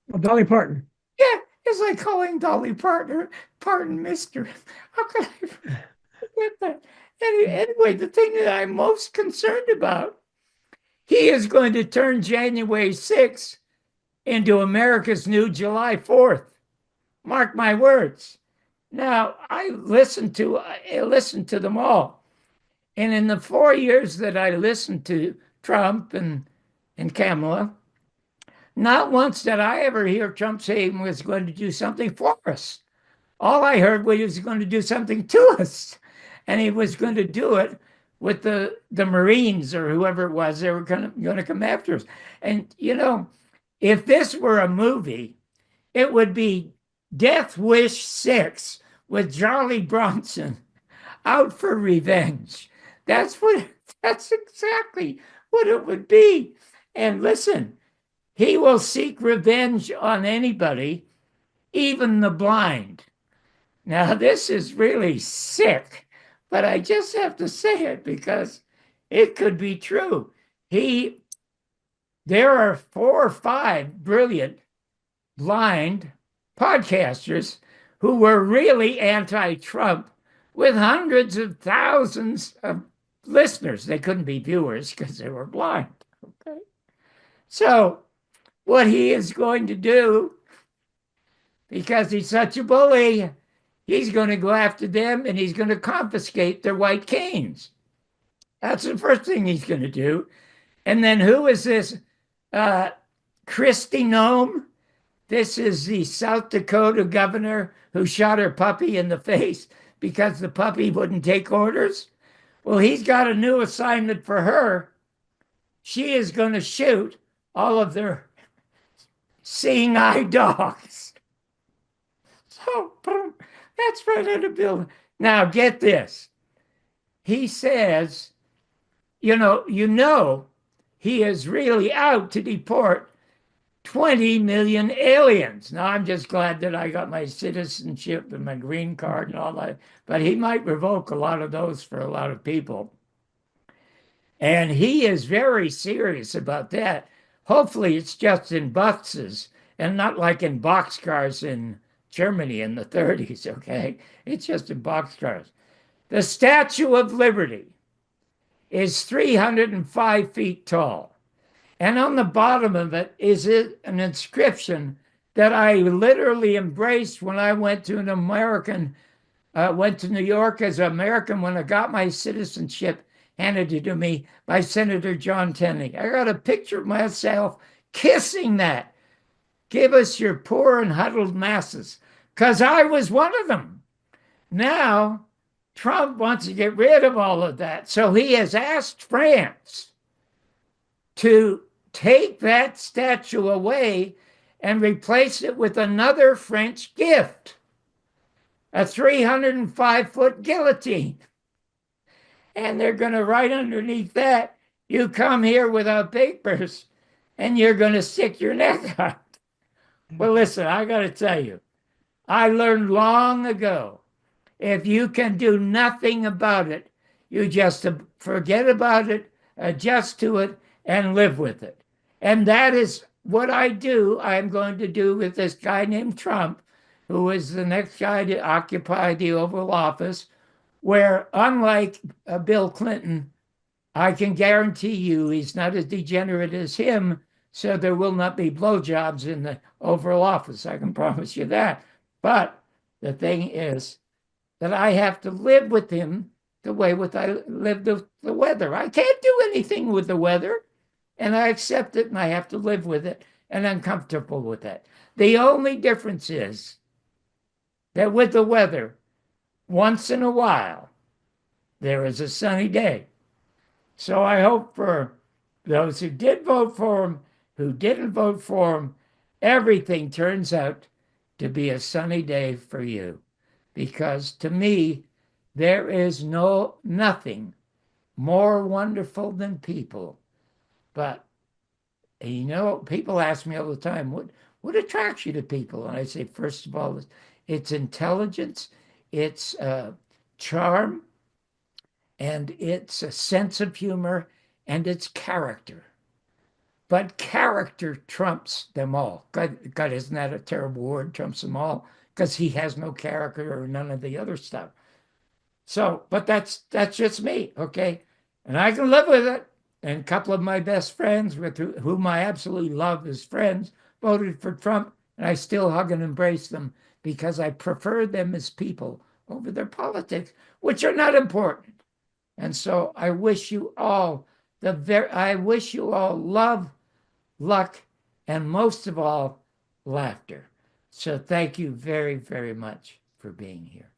Well, Dolly Parton. Yeah, it's like calling Dolly Parton Mr. How could I forget that? Anyway, the thing that I'm most concerned about, he is going to turn January 6th into America's new July 4th. Mark my words. Now, I listened to them all. And in the 4 years that I listened to Trump and Kamala, not once did I ever hear Trump say he was going to do something for us. All I heard was he was going to do something to us. And he was going to do it with the Marines or whoever it was. They were going to come after us. And, if this were a movie, it would be Death Wish 6 with Charlie Bronson out for revenge. That's exactly what it would be. And listen, he will seek revenge on anybody, even the blind. Now, this is really sick, but I just have to say it because it could be true. There are 4 or 5 brilliant blind podcasters who were really anti-Trump with hundreds of thousands of listeners. They couldn't be viewers because they were blind. Okay. So what he is going to do, because he's such a bully, he's going to go after them and he's going to confiscate their white canes. That's the first thing he's going to do. And then who is this? Kristi Noem. This is the South Dakota governor who shot her puppy in the face because the puppy wouldn't take orders. Well, he's got a new assignment for her. She is going to shoot all of their seeing eye dogs. So that's right out of Bill. Now get this. He says, he is really out to deport 20 million aliens. Now, I'm just glad that I got my citizenship and my green card and all that, but he might revoke a lot of those for a lot of people. And he is very serious about that. Hopefully, it's just in buses and not like in boxcars in Germany in the 30s, okay? It's just in boxcars. The Statue of Liberty is 305 feet tall. And on the bottom of it is an inscription that I literally embraced when I went to went to New York as an American when I got my citizenship handed to me by Senator John Tenney. I got a picture of myself kissing that. Give us your poor and huddled masses, because I was one of them. Now, Trump wants to get rid of all of that. So he has asked France to take that statue away and replace it with another French gift, a 305-foot guillotine. And they're going to write underneath that, you come here without papers and you're going to stick your neck out. Well, listen, I got to tell you, I learned long ago, if you can do nothing about it, you just forget about it, adjust to it, and live with it. And that is what I do. I'm going to do with this guy named Trump, who is the next guy to occupy the Oval Office, where, unlike Bill Clinton, I can guarantee you he's not as degenerate as him, so there will not be blowjobs in the Oval Office. I can promise you that. But the thing is that I have to live with him the way I live the weather. I can't do anything with the weather, and I accept it, and I have to live with it, and I'm comfortable with that. The only difference is that with the weather, once in a while, there is a sunny day. So I hope for those who did vote for him, who didn't vote for him, everything turns out to be a sunny day for you. Because to me, there is nothing more wonderful than people. But, you know, people ask me all the time, what attracts you to people? And I say, first of all, it's intelligence, it's charm, and it's a sense of humor, and it's character. But character trumps them all. God, isn't that a terrible word, trumps them all? Because he has no character or none of the other stuff. So, but that's just me, okay? And I can live with it. And a couple of my best friends, with whom I absolutely love as friends, voted for Trump, and I still hug and embrace them because I prefer them as people over their politics, which are not important. And so I wish you all love, luck, and most of all, laughter. So thank you very, very much for being here.